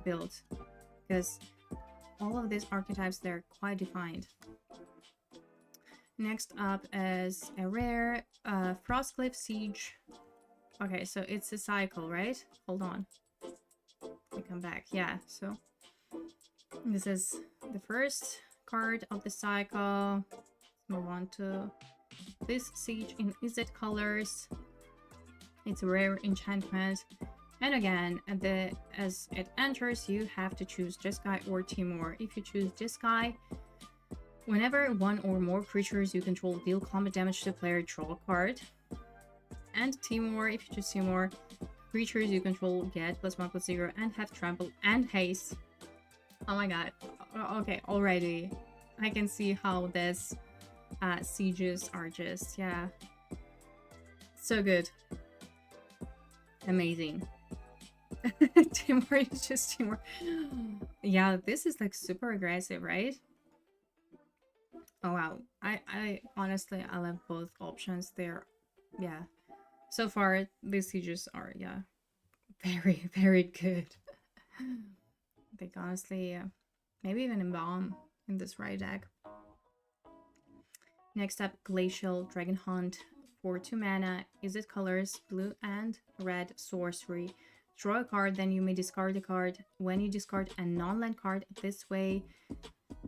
build, because all of these archetypes, they're quite defined. Next up is a rare Frostcliff Siege. Okay, so it's a cycle, right? Hold on. I come back. Yeah, so this is the first card of the cycle. Move on to this Siege in Izzet colors. It's a rare enchantment. And again, as it enters, you have to choose Jeskai or Timur. If you choose Jeskai, whenever one or more creatures you control deal combat damage to the player, draw a card. And Timur, if you choose Timur, creatures you control get +1/+0 and have trample and haste. Oh my god. Okay, already I can see how this sieges are just, yeah, so good. Amazing. Timur is just Timur. Yeah, this is like super aggressive, right? Oh wow. I honestly, I love both options. They're, yeah, so far these sieges are, yeah, very, very good. Like honestly, maybe even Embalm in this right deck. Next up, Glacial Dragon Hunt for 2 mana. Izzet colors, blue and red sorcery. Draw a card, then you may discard a card. When you discard a non-land card this way,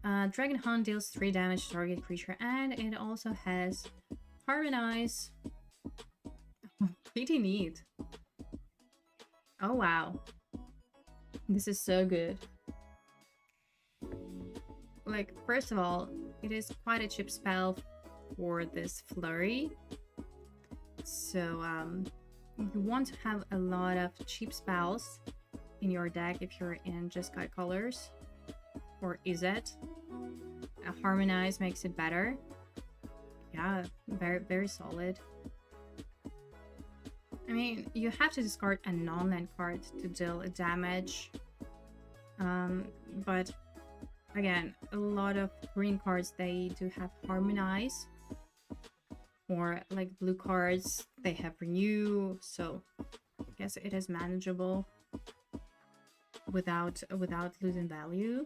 Dragon Hunt deals 3 damage to target creature, and it also has Harmonize. Pretty neat. Oh wow. This is so good. Like, first of all, it is quite a cheap spell for this flurry. So, you want to have a lot of cheap spells in your deck if you're in Jeskai colors or Izzet. Harmonize makes it better. Yeah, very, very solid. I mean, you have to discard a non-land card to deal damage. But again, a lot of green cards, they do have Harmonize. Or like blue cards, they have Renew. So I guess it is manageable without losing value.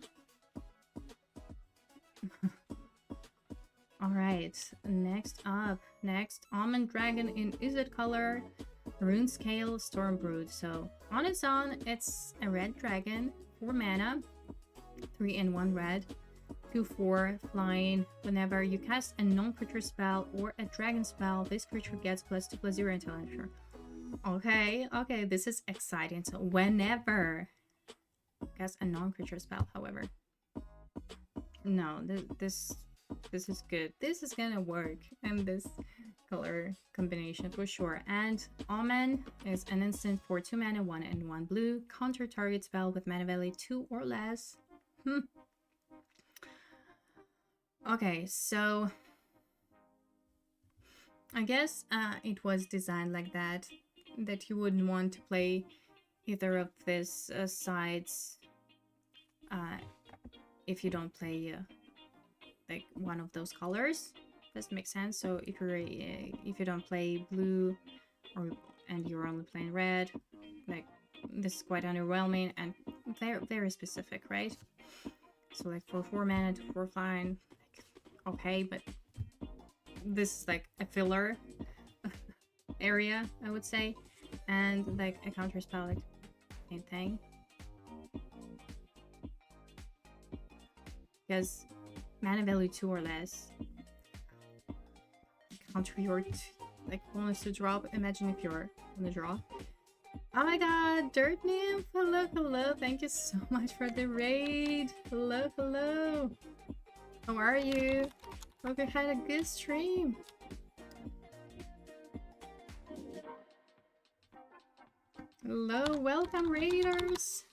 Alright, next up. Next, Almond Dragon in Izzet color. Rune Scale Stormbrood. So on its own, it's a red dragon, 4 mana, 3 and 1 red, 2/4 flying. Whenever you cast a non-creature spell or a dragon spell, this creature gets +2/+0 until end of turn. Okay, okay, this is exciting. So whenever you cast a non-creature spell, however, no, this is good. This is gonna work in this color combination for sure. And Omen is an instant for 2 mana, 1 and 1 blue. Counter target spell with mana value 2 or less. Okay, so I guess it was designed like that you wouldn't want to play either of these sides if you don't play like one of those colors. Does make sense. So if you don't play blue and you're only playing red, like this is quite underwhelming and very specific, right? So like for 4 mana to 4 flying, like, okay, but this is like a filler area, I would say, and like a counter spell, like same thing, because mana value 2 or less. Counter your like bonus to drop. Imagine if you're on the draw. Oh my god, Dirt Nymph! Hello, hello. Thank you so much for the raid. Hello, hello. How are you? Hope you had a good stream. Hello, welcome raiders.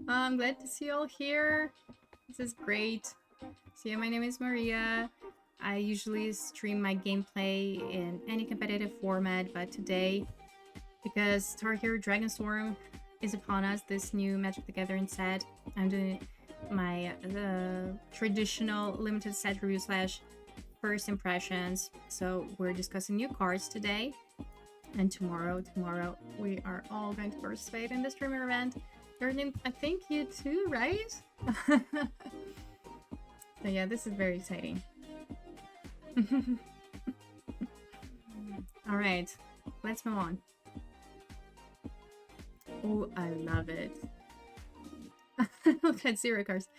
I'm glad to see you all here. This is great. So yeah, my name is Maria. I usually stream my gameplay in any competitive format, but today, because TARKIR DRAGONSTORM is upon us, this new Magic the Gathering set, I'm doing my traditional limited set review / first impressions. So we're discussing new cards today, and tomorrow we are all going to participate in the streamer event. I think you too, right? So yeah, this is very exciting. All right, let's move on. Oh, I love it. Look at zero cards.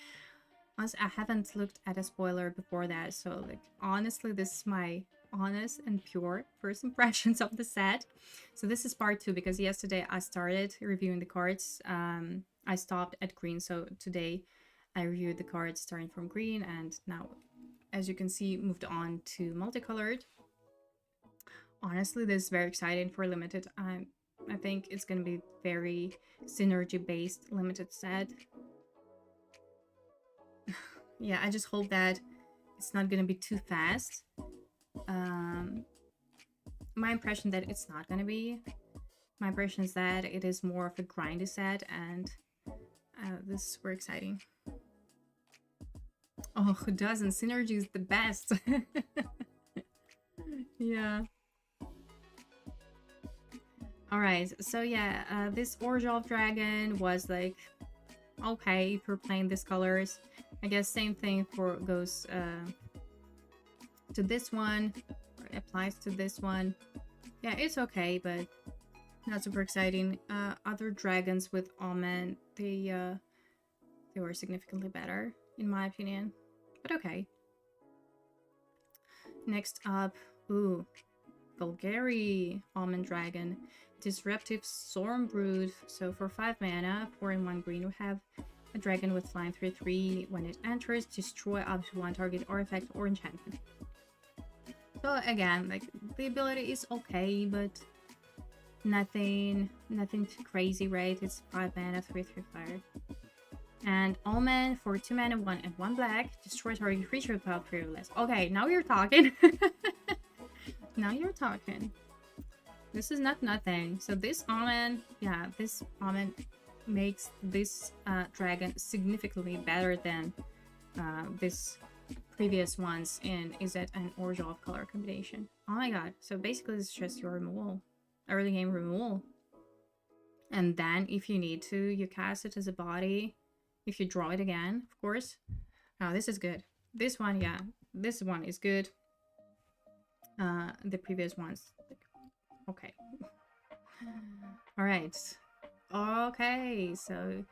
Honestly, I haven't looked at a spoiler before that, so like honestly, this is my honest and pure first impressions of the set. So this is part 2 because yesterday I started reviewing the cards. I stopped at green, so today I reviewed the cards starting from green, and now, as you can see, moved on to multicolored. Honestly, this is very exciting for limited. I think it's gonna be very synergy based limited set. Yeah, I just hope that it's not gonna be too fast. My impression that it's not gonna be. My impression is that it is more of a grindy set, and this is super exciting. Oh, who doesn't? Synergy is the best. Yeah. Alright, so yeah, this Orjov dragon was like, okay, if you're playing these colors. I guess same thing goes to this one, or applies to this one. Yeah, it's okay, but not super exciting. Other dragons with Omen, they were significantly better, in my opinion. But okay. Next up, ooh, Golgari Almond Dragon, Disruptive Storm Brood. So for 5 mana, 4 and 1 green, we have a dragon with flying 3/3. When it enters, destroy up to 1 target artifact or enchantment. So again, like the ability is okay, but nothing too crazy, right? It's 5 mana, 3/3 fire. And Omen for 2 mana, 1 and 1 black, destroy target creature without Coloreless. Okay, now you're talking. Now you're talking. This is not nothing. So this Omen, yeah, this Omen makes this dragon significantly better than this previous ones in Izzet and Orzhov color combination. Oh my god. So basically it's just your removal. Early game removal. And then if you need to, you cast it as a body. If you draw it again, of course. Oh, this is good. This one, yeah. This one is good. The previous ones. Okay. Alright. Okay, so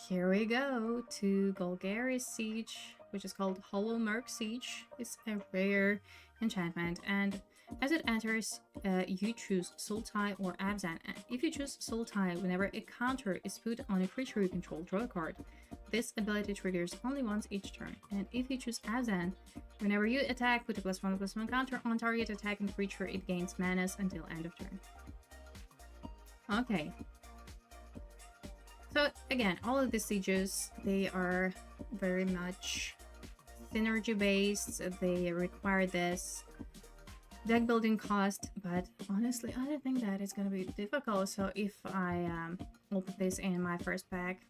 here we go to Golgari Siege, which is called Hollow Merc Siege. It's a rare enchantment, and as it enters, you choose Sultai or Abzan. If you choose Sultai, whenever a counter is put on a creature you control, draw a card. This ability triggers only once each turn. And if you choose Abzan, whenever you attack, put a +1/+1 counter on target attacking creature, it gains manas until end of turn. Okay. So again, all of the sieges, they are very much synergy based. They require this deck building cost, but honestly, I don't think that it's gonna be difficult. So if I open this in my first pack,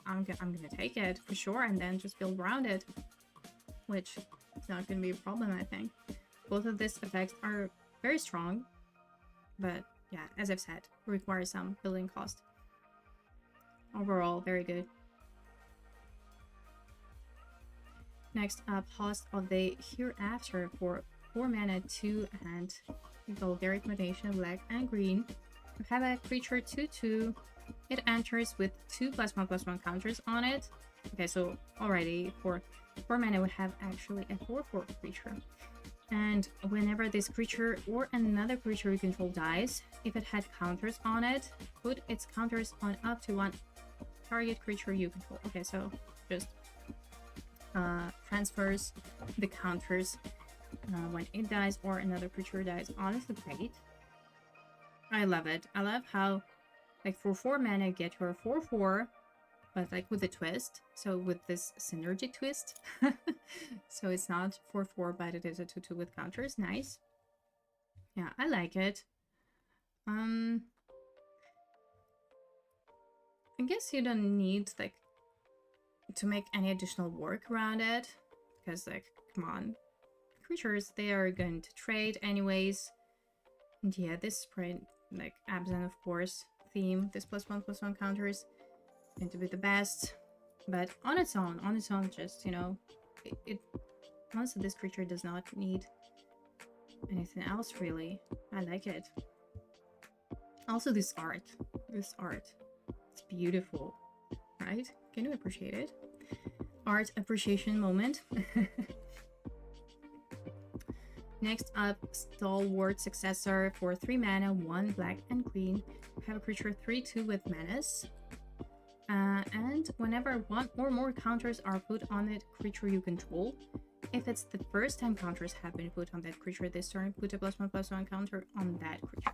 I'm gonna take it for sure, and then just build around it, which is not gonna be a problem, I think. Both of these effects are very strong, but yeah, as I've said, require some building cost. Overall, very good. Next up, Host of the Hereafter for 4 mana, 2 and Golgari combination, black and green. We have a creature 2/2. It enters with 2 +1/+1 counters on it. Okay, so already for 4 mana we have actually a 4/4 creature. And whenever this creature or another creature you control dies, if it had counters on it, put its counters on up to 1 target creature you control. Okay, so just transfers the counters when it dies or another creature dies. Honestly, great. I love it. I love how, like, for 4 mana, you get your 4/4, but like with a twist. So with this synergy twist. So it's not 4/4, but it is a 2/2 with counters. Nice. Yeah, I like it. I guess you don't need, like, to make any additional work around it, because, like, come on, creatures, they are going to trade anyways. And yeah, this sprint, like Abzan, of course, theme, this +1/+1 counters going to be the best, but on its own, just, you know, it honestly, this creature does not need anything else really. I like it. Also this art. This art. It's beautiful, right? Can you appreciate it? Art appreciation moment. Next up, Stalwart Successor for 3 mana, 1 black and green. Have a creature 3/2 with menace. And whenever 1 or more counters are put on it creature you control, if it's the first time counters have been put on that creature this turn, put a +1/+1 counter on that creature.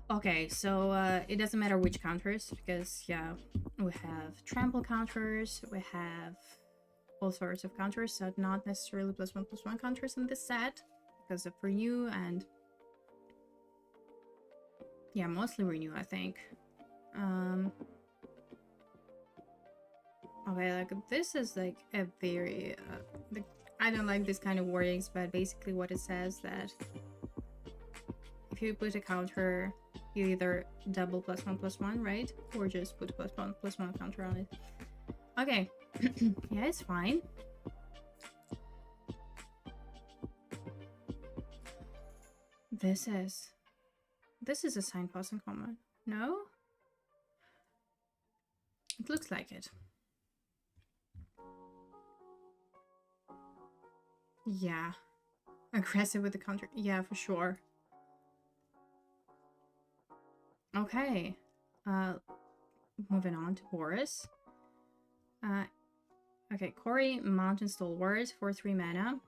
Okay, so it doesn't matter which counters, because yeah, we have trample counters, we have all sorts of counters, so not necessarily +1/+1 counters in this set because of renew and yeah, mostly renew, I think. Okay, like this is like a very I don't like this kind of wordings, but basically what it says that if you put a counter, you either double +1/+1, right? Or just put +1/+1 counter on it. Okay. Yeah, it's fine. This is a sign pass in common. No? It looks like it. Yeah. Aggressive with the counter. Yeah, for sure. Okay. Moving on to Boris. Okay, Corey, Mountain Stalwart for 3 mana.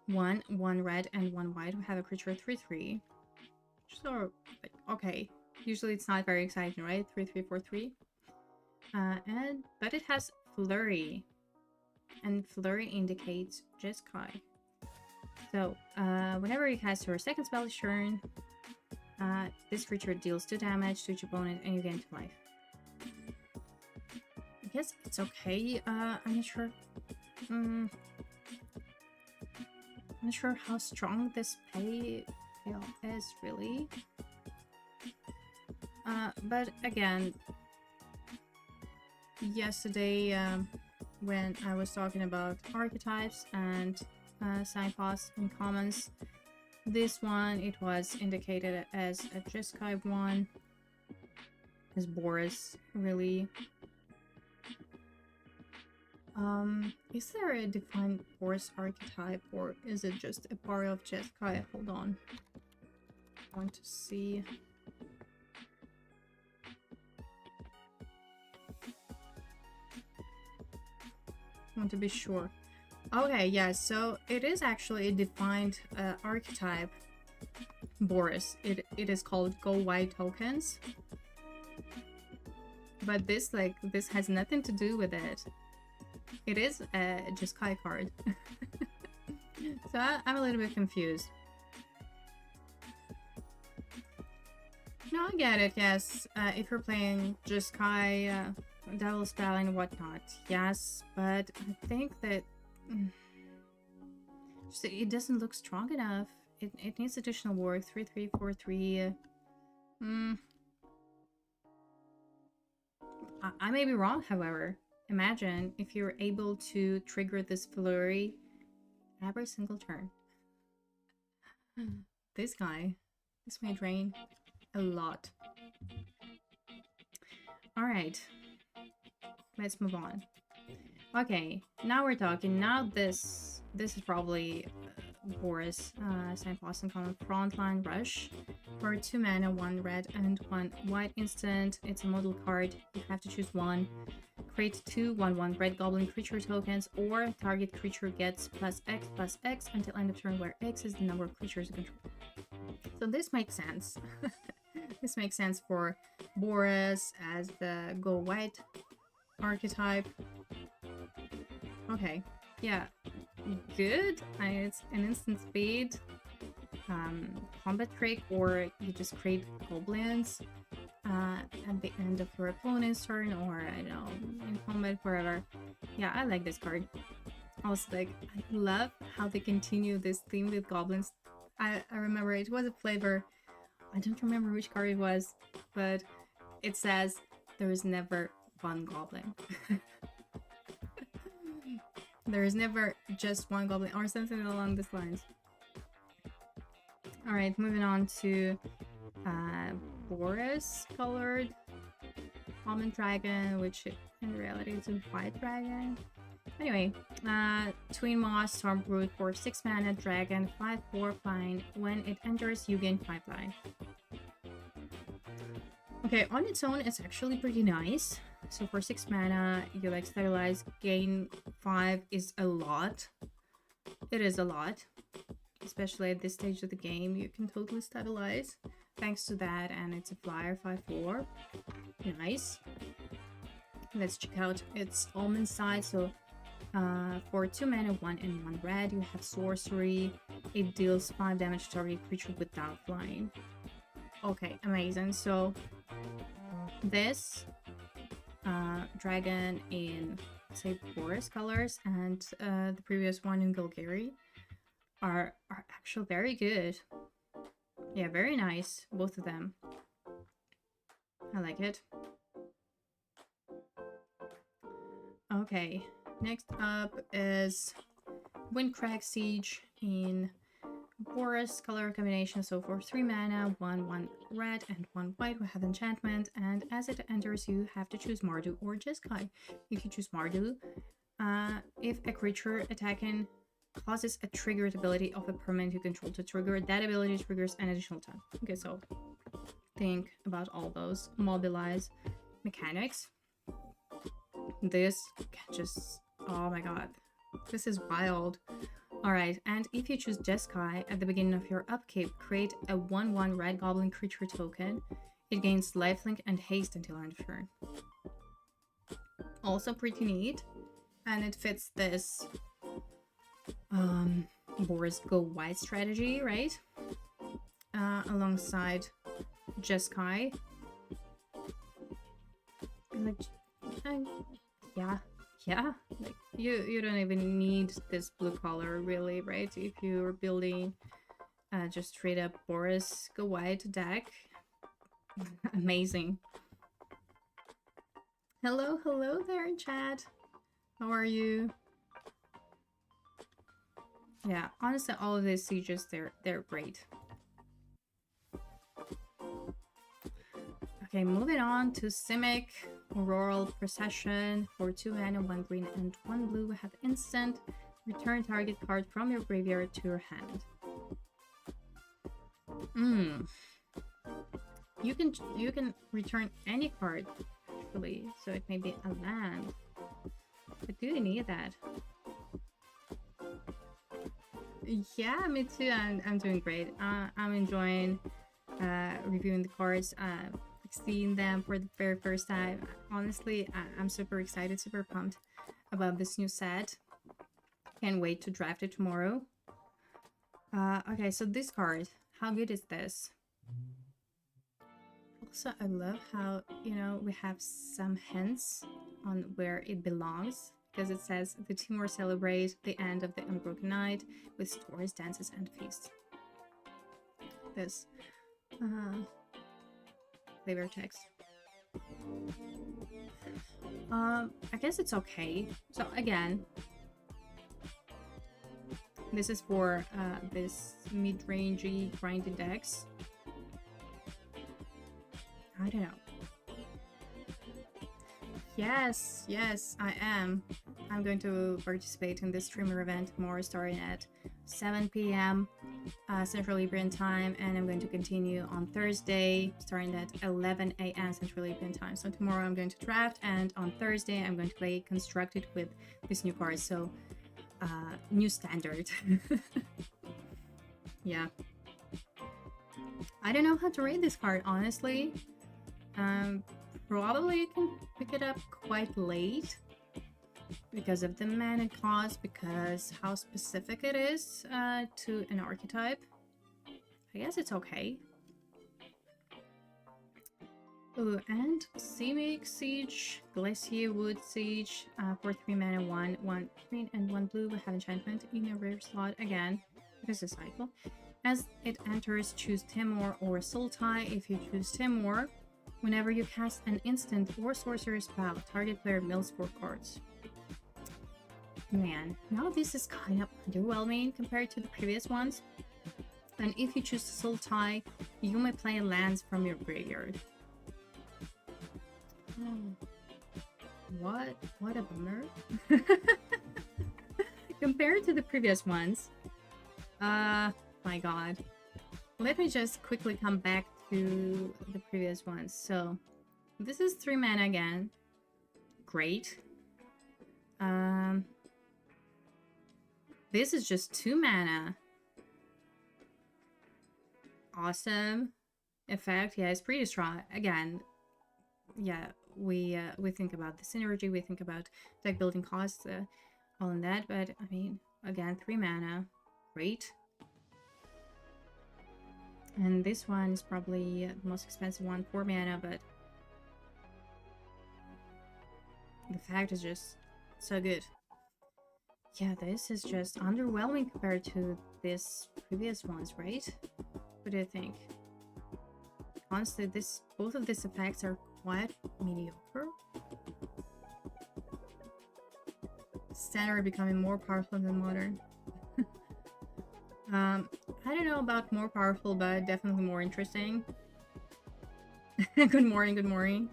1 red and 1 white. We have a creature 3/3. So, okay. Usually it's not very exciting, right? 3/3 for 3. But it has Flurry. And Flurry indicates Jeskai. So, whenever you cast your second spell this turn, this creature deals 2 damage to each opponent and you gain 2 life. I guess it's okay. I'm not sure. I'm not sure how strong this payoff is, really. But again, yesterday, when I was talking about archetypes and sign pass and commons, this one, it was indicated as a Jeskai one, as Boris, really. Is there a defined Boris archetype, or is it just a part of Jeskai? Hold on. I want to see. I want to be sure. Okay, yeah, so it is actually a defined archetype, Boris. It is called Go White Tokens. But this has nothing to do with it. It is a Jeskai card. So I'm a little bit confused. No, I get it, yes. If you're playing Jeskai, Devil Spell and whatnot, yes. But I think that it doesn't look strong enough. It needs additional work. 3/3 4/3. I may be wrong, however. Imagine if you're able to trigger this Flurry every single turn. This may drain a lot. Alright. Let's move on. Okay, now we're talking. Now this is probably Boris, sign pass and common Frontline Rush for 2 mana, 1 red and 1 white instant. It's a model card. You have to choose one. Create 2 1/1 red goblin creature tokens, or target creature gets +X until end of turn, where X is the number of creatures you control. So this makes sense. This makes sense for Boris as the Go White archetype. Okay, yeah, good. It's an instant speed combat trick, or you just create goblins at the end of your opponent's turn, or I don't know, in combat, wherever. Yeah, I like this card. Also, like, I love how they continue this theme with goblins. I remember it was a flavor. I don't remember which card it was, but it says there is never one goblin. There is never just one goblin or something along these lines. All right, moving on to Multicolored Almond Dragon, which in reality is a white dragon. Anyway, Twin Moss Stormbrood for 6 mana dragon, 5/4 flying. When it enters, you gain 5 life. Okay, on its own, it's actually pretty nice. So for 6 mana, you like stabilize, gain 5 is a lot. It is a lot. Especially at this stage of the game, you can totally stabilize. Thanks to that, and it's a flyer 5/4. Nice. Let's check out its almond side. So for 2 mana, 1 and 1 red, you have sorcery. It deals 5 damage to target creature without flying. Okay, amazing. So this dragon in, say, forest colors and the previous one in Golgari are actually very good. Yeah, very nice, both of them. I like it. Okay, next up is Windcrag Siege in Boris color combination. So for 3 mana, 1 red and 1 white, we have enchantment, and as it enters, you have to choose Mardu or Jeskai. If you choose Mardu, if a creature attacking causes a triggered ability of a permanent you control to trigger, that ability triggers an additional time. Okay, so think about all those mobilize mechanics. This can just, oh my god, this is wild. Alright, and if you choose Jeskai at the beginning of your upkeep, create a 1/1 red goblin creature token. It gains lifelink and haste until end of turn. Also pretty neat, and it fits this Boris go white strategy, right? Alongside Jeskai. Like, yeah, like you don't even need this blue color really, right? If you're building just straight up Boris go white deck. Amazing. Hello there in chat. How are you? Yeah, honestly, all of these sieges, they're great. Okay, moving on to Simic Auroral Procession. For 2 mana, 1 green and 1 blue, we have instant. Return target card from your graveyard to your hand. You can return any card, actually, so it may be a land. But do you need that? Yeah, me too. I'm doing great. I'm enjoying reviewing the cards, seeing them for the very first time. Honestly, I'm super excited, super pumped about this new set. Can't wait to draft it tomorrow. Okay, so this card, how good is this? Also, I love how, you know, we have some hints on where it belongs. Because it says the team will celebrate the end of the Unbroken Night with stories, dances, and feasts. This flavor text. I guess it's okay. So again, this is for this mid-rangey grinded decks. I don't know. Yes, I am. I'm going to participate in this streamer event tomorrow starting at 7 p.m. Central European time, and I'm going to continue on Thursday starting at 11 a.m. Central European time. So tomorrow I'm going to draft, and on Thursday I'm going to play Constructed with this new card. So new standard. Yeah. I don't know how to rate this card, honestly. Probably you can pick it up quite late because of the mana cost, because how specific it is to an archetype. I guess it's okay. Oh, and Simic Siege, Glacier Wood Siege, for 3 mana, 1 green and 1 blue. We have enchantment in a rare slot again, because it's a cycle. As it enters, choose Timor or Sultai. If you choose Timor, Whenever you cast an instant or sorcerer spell, target player mills 4 cards. Man, now this is kind of underwhelming compared to the previous ones. And if you choose Soul Tie, you may play lands from your graveyard. What a bummer. Compared to the previous ones. My god. Let me just quickly come back to the previous ones. So, this is 3 mana again. Great. This is just 2 mana. Awesome. Effect, yeah, it's pretty strong. Again, yeah, we think about the synergy, we think about deck building costs, all in that, but I mean, again, 3 mana. Great. And this one is probably the most expensive one, 4 mana, but the fact is just so good. Yeah, this is just underwhelming compared to these previous ones, right? What do you think? Honestly, both of these effects are quite mediocre. Standard becoming more powerful than modern. I don't know about more powerful, but definitely more interesting. Good morning, good morning.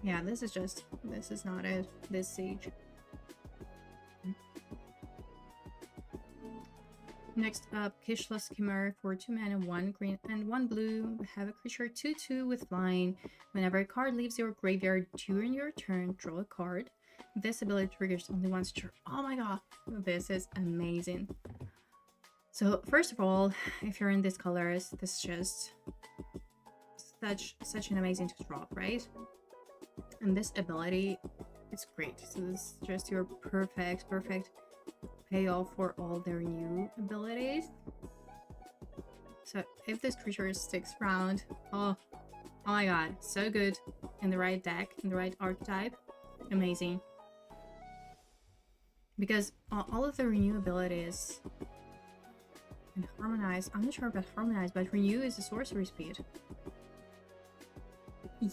Yeah, this is not it. This siege. Next up, Kishless Chimera for 2 mana, 1 green and 1 blue. We have a creature 2/2 with flying. Whenever a card leaves your graveyard during your turn, draw a card. This ability triggers only once per turn. Oh my god, this is amazing. So first of all, if you're in these colors, this is just such an amazing to drop, right? And this ability, it's great. So this is just your perfect payoff for all their new abilities. So if this creature sticks around, oh my god, so good in the right deck, in the right archetype, amazing. Because all of the renew abilities and harmonize, I'm not sure about harmonize, but renew is a sorcery speed.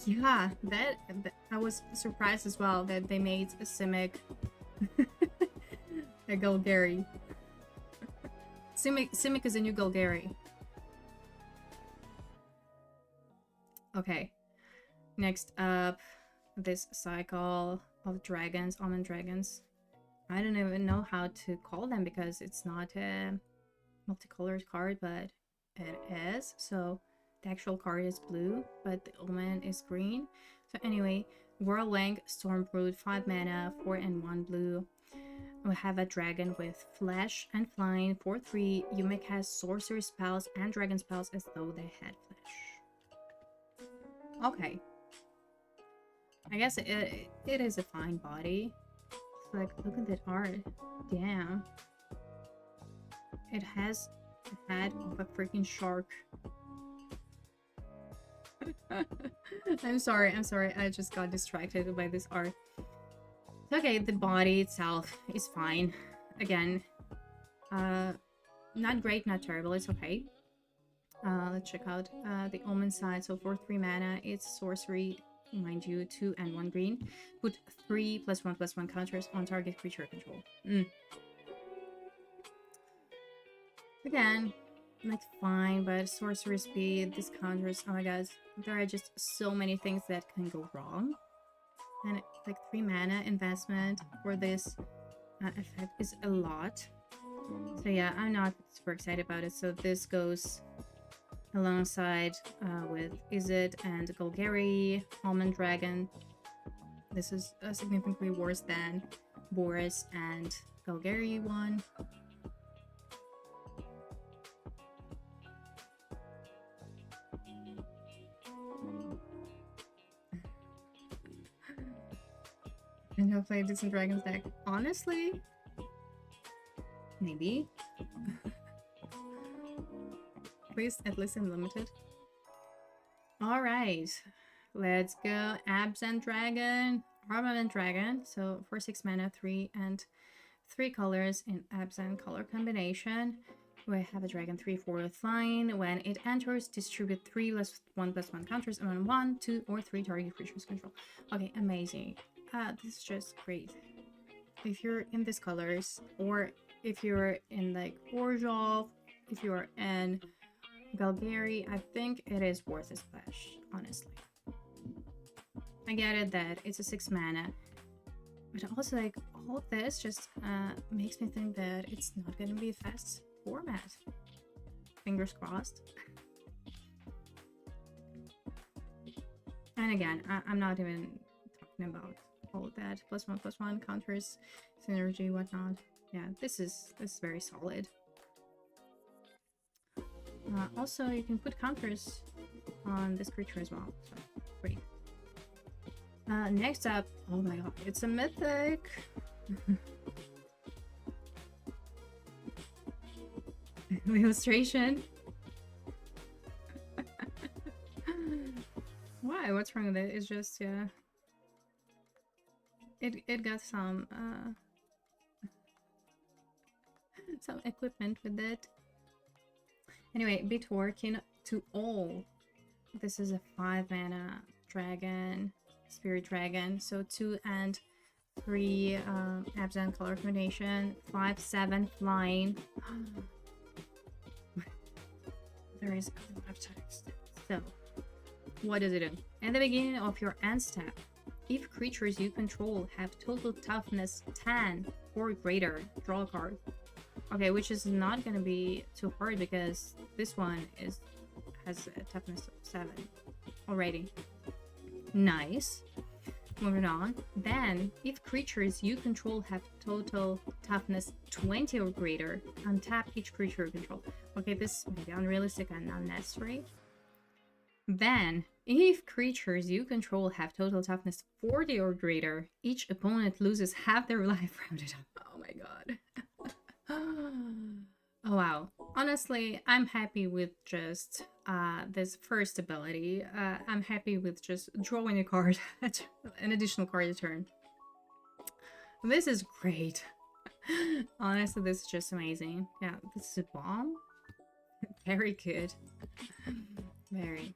Yeah, that I was surprised as well that they made a Simic a Golgari. Simic is a new Golgari. Okay. Next up, this cycle of dragons, almond dragons. I don't even know how to call them because it's not a multicolored card, but it is. So the actual card is blue, but the almond is green. So anyway, Whirlwind Stormbrood, 5 mana, 4 and 1 blue. We have a dragon with flesh and flying, 4/3. You may cast sorcery spells and dragon spells as though they had flesh. Okay. I guess it is a fine body. It's like, look at that art. Damn. It has the head of a freaking shark. I'm sorry, I just got distracted by this art. Okay, the body itself is fine. Again, not great, not terrible, it's okay. Let's check out the Omen side. So for 3 mana, it's sorcery, mind you, 2 and 1 green. Put 3 +1/+1 counters on target creature control. Again, like fine, but sorcery speed, this counters, oh my god, there are just so many things that can go wrong. And like 3 mana investment for this effect is a lot. So yeah, I'm not super excited about it. So this goes alongside with Izzet and Golgari, Almond Dragon. This is significantly worse than Boris and Golgari one. And I'll play Distant Dragons deck. Honestly, maybe. Please, at least unlimited. Alright, let's go. Absent Dragon, Armament Dragon. So for 6 mana, 3 and 3 colors in absent color combination. We have a dragon 3/4 flying. When it enters, distribute 3+1/+1 counters among 1, 2, or 3 target creatures control. Okay, amazing. This is just great. If you're in these colors, or if you're in like Orzhov, if you're in Galgari, I think it is worth a splash, honestly. I get it that it's a 6 mana, but also like all this just makes me think that it's not gonna be a fast format. Fingers crossed. And again, I'm not even talking about all of that. +1/+1 counters, synergy, whatnot. Yeah, this is very solid. Also, you can put counters on this creature as well. So great. Next up, oh my god, it's a mythic. Illustration. Why? What's wrong with it? It's just, yeah. It got some equipment with it. Anyway, be working to all. This is a 5 mana dragon, spirit dragon. So 2 and 3 absent color combination, 5/7 flying. There is a lot of text. So, what does it do? At the beginning of your end step, if creatures you control have total toughness 10 or greater, draw a card. Okay, which is not gonna be too hard because this one has a toughness of 7 already. Nice. Moving on. Then, if creatures you control have total toughness 20 or greater, untap each creature you control. Okay, this may be unrealistic and unnecessary. Then, if creatures you control have total toughness 40 or greater, each opponent loses half their life rounded up. Oh my god. Oh wow. Honestly, I'm happy with just this first ability. I'm happy with just drawing a card, an additional card a turn. This is great. Honestly, this is just amazing. Yeah, this is a bomb. Very good. Very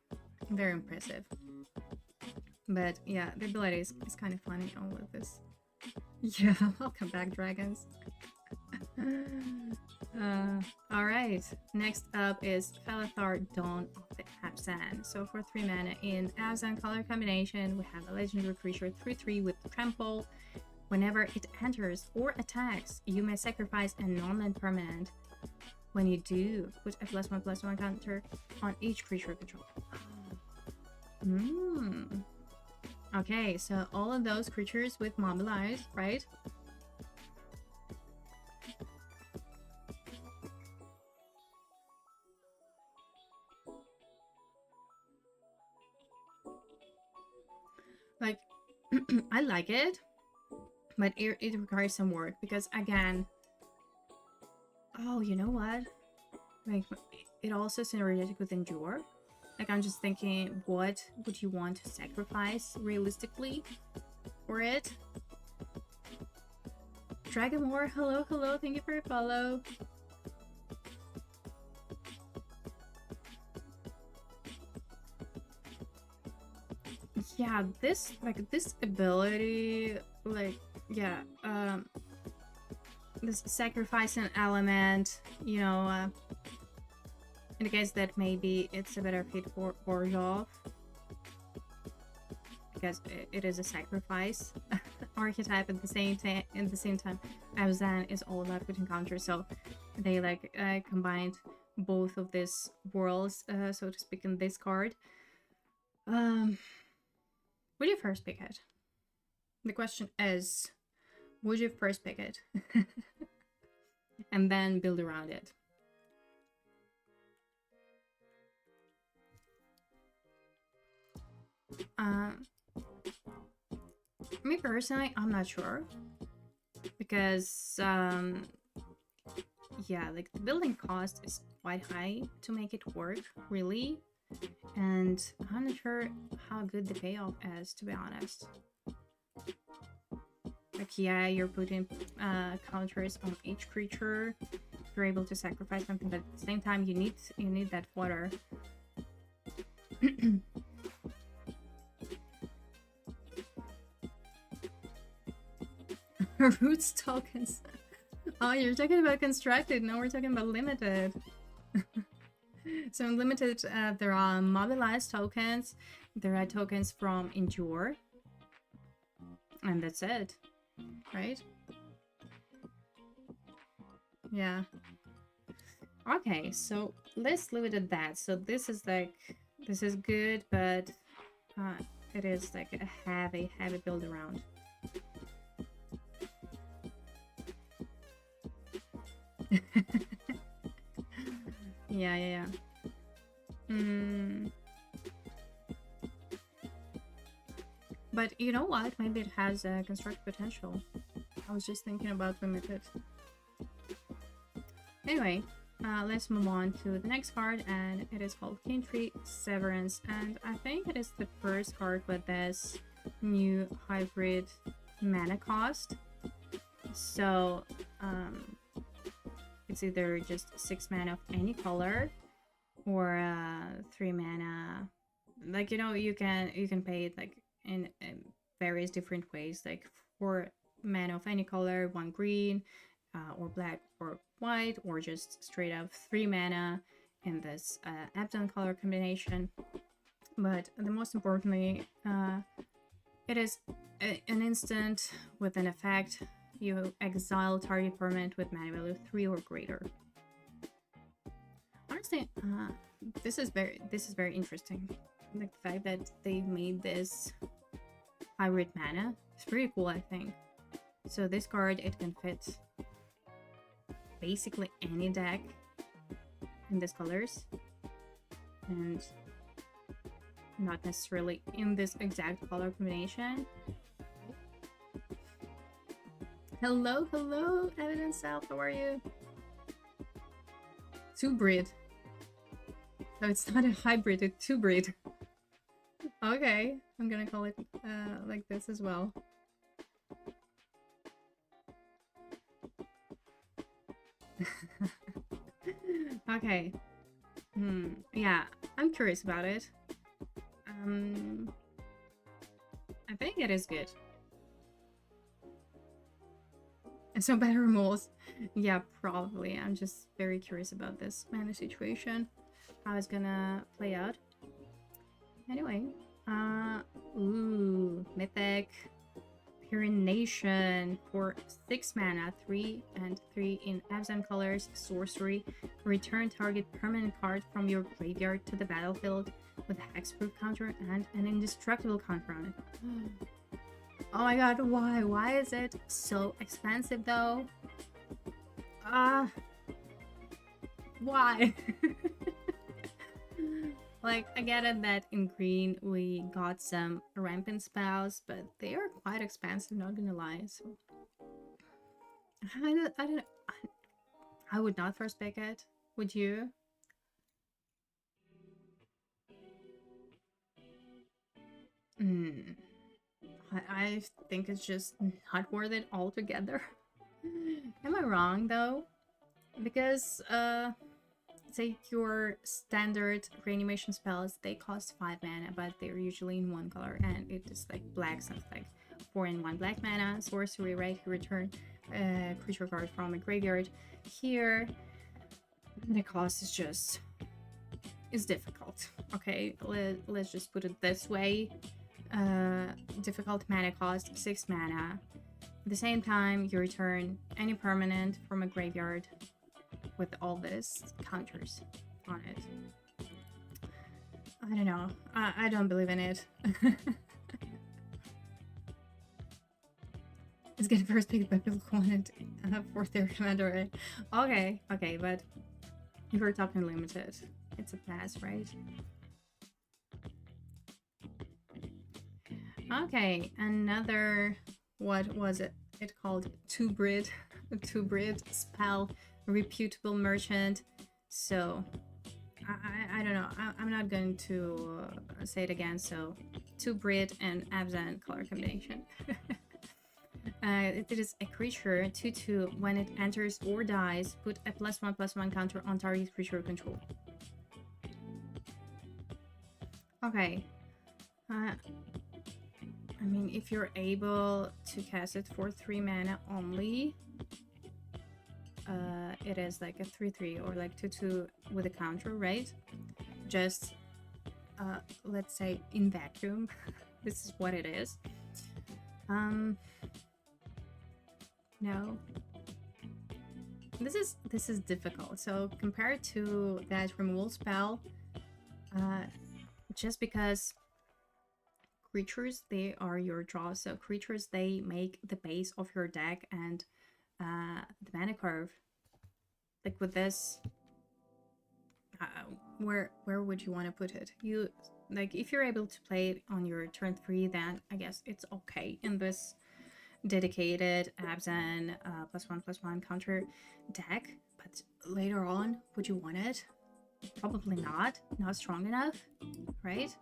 impressive. But yeah, the ability is kind of funny, all of this. Yeah, welcome back, dragons. Alright, next up is Felethar, Dawn of the Abzan. So for 3 mana in Abzan color combination, we have a legendary creature 3/3 with trample. Whenever it enters or attacks, you may sacrifice a non-land permanent. When you do, put a +1/+1 counter on each creature control. Okay, so all of those creatures with mobilize, right? Like, I like it, but it requires some work because, again, oh, you know what? Like, it also is synergetic with Endure. Like, I'm just thinking, what would you want to sacrifice realistically for it? Dragon War, hello, thank you for your follow. Yeah, this ability, like, yeah, this sacrificing element, you know, in the case that maybe it's a better fit for Orzhov, because it is a sacrifice archetype at the same time. Abzan is all about putting counters, so they like combined both of these worlds, so to speak, in this card. Would you first pick it? The question is, would you first pick it? And then build around it? Me personally, I'm not sure. Because, yeah, like the building cost is quite high to make it work, really. And I'm not sure how good the payoff is, to be honest. Like, yeah, you're putting counters on each creature. You're able to sacrifice something, but at the same time, you need that water. Roots tokens. Oh, you're talking about constructed. Now we're talking about limited. So in limited, there are mobilized tokens. There are tokens from endure, and that's it, right? Yeah. Okay, so let's leave it at that. So this is good, but it is like a heavy build around. Yeah. But you know what? Maybe it has a construct potential. I was just thinking about limited. Anyway, let's move on to the next card, and it is called King Tree Severance, and I think it is the first card with this new hybrid mana cost. So it's either just 6 mana of any color, or 3 mana. Like, you know, you can pay it like in various different ways, like 4 mana of any color, 1 green, or black or white, or just straight up 3 mana in this Abzan color combination. But the most importantly, it is an instant with an effect. You exile target permanent with mana value 3 or greater. Honestly, this is very interesting. Like the fact that they made this hybrid mana is pretty cool, I think. So this card, it can fit basically any deck in these colors, and not necessarily in this exact color combination. Hello, Evidence Self, how are you? 2-breed. So it's not a hybrid, it's 2-breed. Okay, I'm gonna call it like this as well. Okay. Yeah, I'm curious about it. I think it is good. And so better removals. Yeah, probably. I'm just very curious about this mana situation. How it's gonna play out. Anyway, ooh, Mythic Pyrenation for 6 mana, 3 and 3 in Abzan colors, sorcery. Return target permanent card from your graveyard to the battlefield with a hexproof counter and an indestructible counter on it. Oh my god, why? Why is it so expensive though? Why? Like, I get it that in green we got some rampant spells, but they are quite expensive, not gonna lie. So I would not first pick it. Would you? I think it's just not worth it altogether. Am I wrong though? Because say your standard reanimation spells, they cost 5 mana, but they're usually in 1 color, and it is like black, sounds like 4 in 1 black mana. Sorcery, right? You return a creature card from a graveyard. Here the cost is just difficult. Okay, let's just put it this way. Difficult mana cost, 6 mana. At the same time, you return any permanent from a graveyard with all this counters on it. I don't know. I don't believe in it. It's getting first picked by people who wanted for their commander. Okay, but if we're talking limited, it's a pass, right? Okay, another, what was it? It called 2-breed, 2-breed spell, reputable merchant. So I don't know. I'm not going to say it again. So 2-breed and Abzan color combination. It is a creature 2/2. When it enters or dies, put a +1/+1 counter on target creature you control. Okay. I mean, if you're able to cast it for 3 mana only, it is like a 3/3 or like 2/2 with a counter, right? Just, let's say in vacuum, this is what it is. No. This is difficult. So compared to that removal spell, just because creatures, they are your draw, so creatures, they make the base of your deck and the mana curve. Like with this, where would you want to put it? You, like, if you're able to play it on your turn 3, then I guess it's okay in this dedicated Abzan +1/+1 counter deck. But later on, would you want it? Probably not strong enough, right?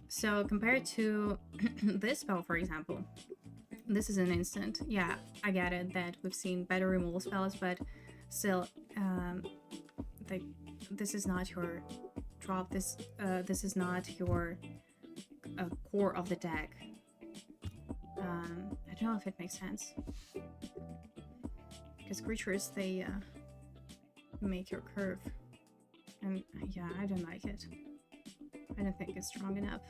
So compared to this spell, for example, this is an instant. Yeah, I get it that we've seen better removal spells, but still, like, this is not your drop. This is not your core of the deck. I don't know if it makes sense, because creatures, they make your curve, and yeah, I don't like it. I don't think it's strong enough.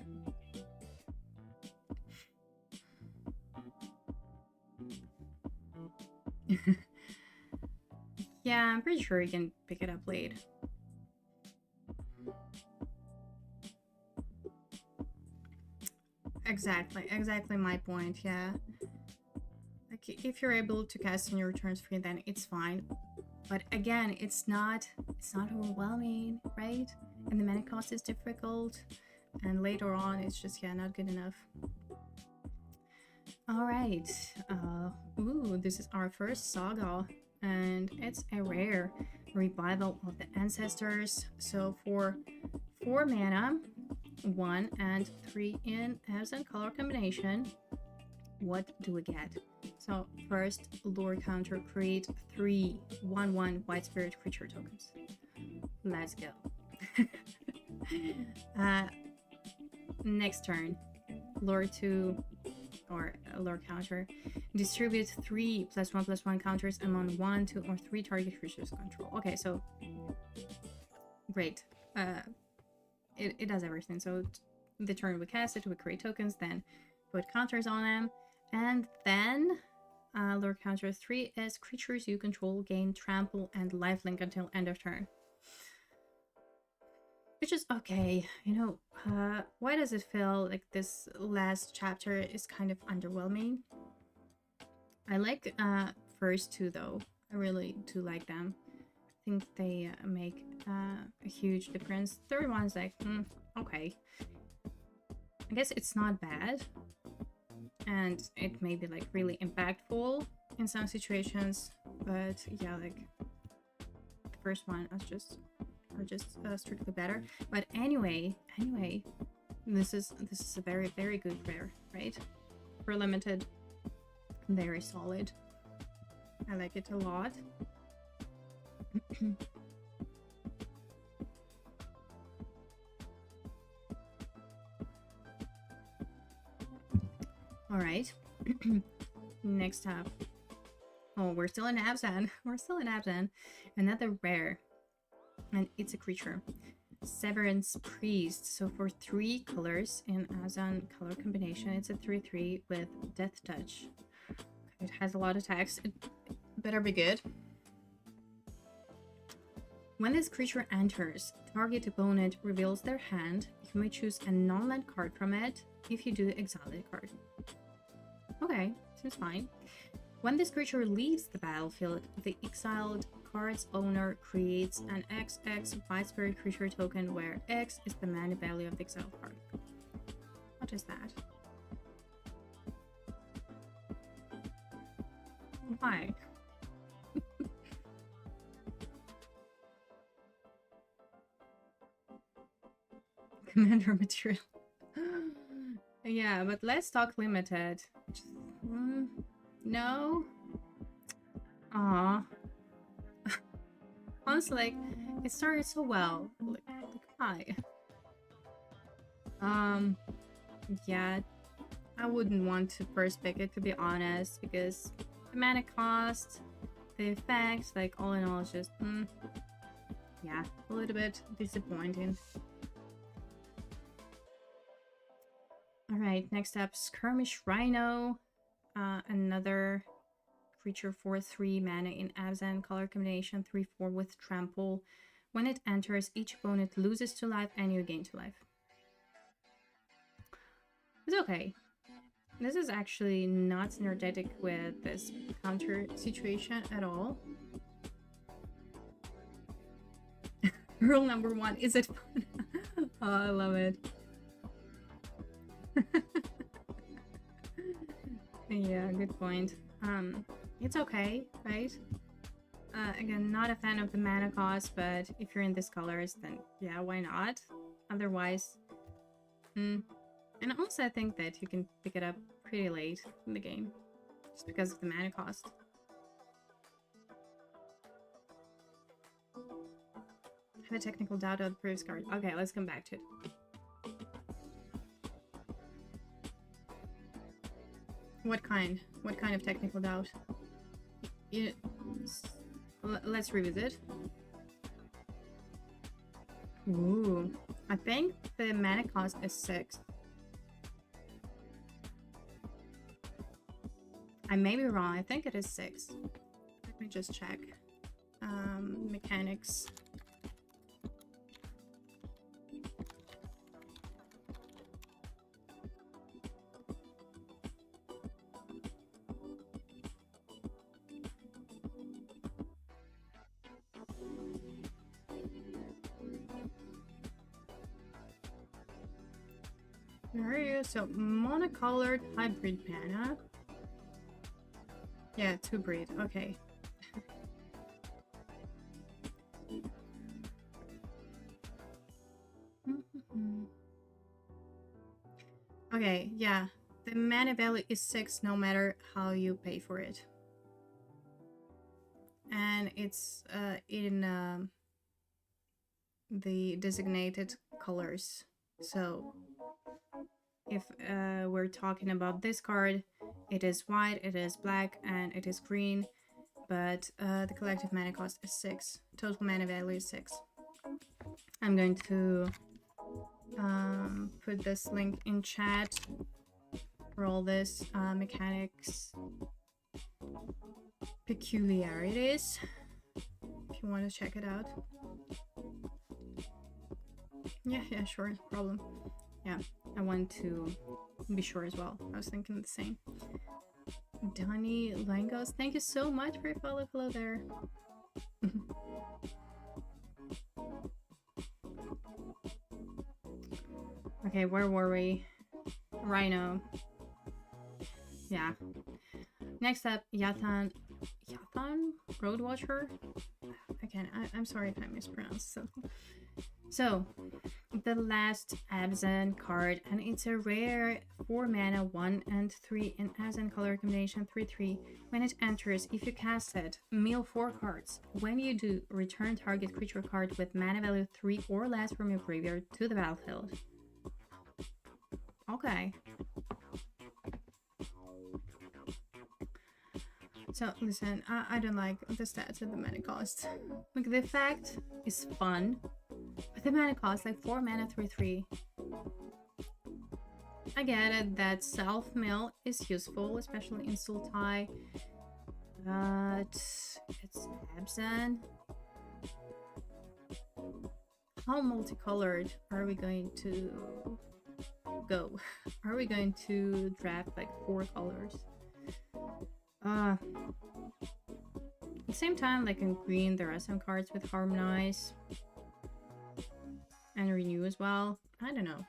Yeah, I'm pretty sure you can pick it up late. Exactly my point, yeah. Like, if you're able to cast on your turns 3, then it's fine. But again, it's not overwhelming, right? And the mana cost is difficult, and later on it's just, yeah, not good enough. All right. Ooh, this is our first saga, and it's a rare Revival of the Ancestors. So for 4 mana, 1 and 3 in Absent color combination, what do we get? So first, lure counter, create 3 1/1 white spirit creature tokens. Let's go. Next turn, lure 2 or lure counter, distribute 3 +1/+1 counters among 1, 2, or 3 target creatures control. Okay, so great. It does everything. So the turn we cast it, we create tokens, then put counters on them, and then lure counter 3 is creatures you control gain trample and lifelink until end of turn. Which is okay. You know, why does it feel like this last chapter is kind of underwhelming? I like first 2 though. I really do like them. I think they make a huge difference. Third one's like, okay. I guess it's not bad, and it may be like really impactful in some situations, but yeah, like the first one are just strictly better. But anyway, this is a very, very good rare, right? For limited, very solid. I like it a lot. All right. Next up. Oh, we're still in Abzan. Another rare. And it's a creature. Severance Priest. So for 3 colors in Abzan color combination, it's a 3/3 with Death Touch. It has a lot of text. It better be good. When this creature enters, target opponent reveals their hand. You may choose a non-land card from it. If you do, exile the card. Okay, seems fine. When this creature leaves the battlefield, the exiled card's owner creates an XX white spirit creature token where X is the mana value of the exiled card. What is that? Why? Commander material. Yeah, but let's talk limited. No? Aw. Honestly, like, it started so well. Like why? Yeah, I wouldn't want to first pick it, to be honest, because the mana cost, the effects, like, all in all, it's just, yeah, a little bit disappointing. Alright, next up, Skirmish Rhino. Another creature for 3 mana in Abzan, color combination 3/4 with trample. When it enters, each opponent loses 2 life and you gain 2 life. It's okay. This is actually not synergetic with this counter situation at all. Rule number 1, is it fun? Oh, I love it. Yeah, good point. It's okay, right? Again, not a fan of the mana cost, but if you're in these colors, then yeah, why not? Otherwise, and also I think that you can pick it up pretty late in the game, just because of the mana cost. I have a technical doubt on the previous card. Okay, let's come back to it. What kind? What kind of technical doubt? Let's revisit. Ooh, I think the mana cost is 6. I may be wrong. I think it is 6. Let me just check. Mechanics. There you go. So, monocolored hybrid mana. Yeah, 2 breed. Okay. Okay, yeah. The mana value is 6 no matter how you pay for it. And it's in the designated colors. So if we're talking about this card, it is white, it is black, and it is green, but the collective mana cost is 6. Total mana value is 6. I'm going to put this link in chat for all this mechanics peculiarities if you want to check it out. Yeah, sure, no problem. Yeah, I want to be sure as well. I was thinking the same. Donnie Langos, thank you so much for your follow. Hello there. Okay, where were we? Rhino. Yeah. Next up, Yathan Roadwatcher. Again, I'm sorry if I mispronounced. So, the last Abzan card, and it's a rare 4 mana 1 and 3 in Abzan color combination 3/3. When it enters, if you cast it, mill 4 cards. When you do, return target creature card with mana value 3 or less from your graveyard to the battlefield. Okay. So listen, I don't like the stats of the mana cost. Like, the effect is fun, but the mana cost, like 4 mana 3/3. I get it that self-mill is useful, especially in Sultai, but it's Abzan. How multicolored are we going to go? Are we going to draft like 4 colors? At the same time, like in green, there are some cards with Harmonize and Renew as well. I don't know.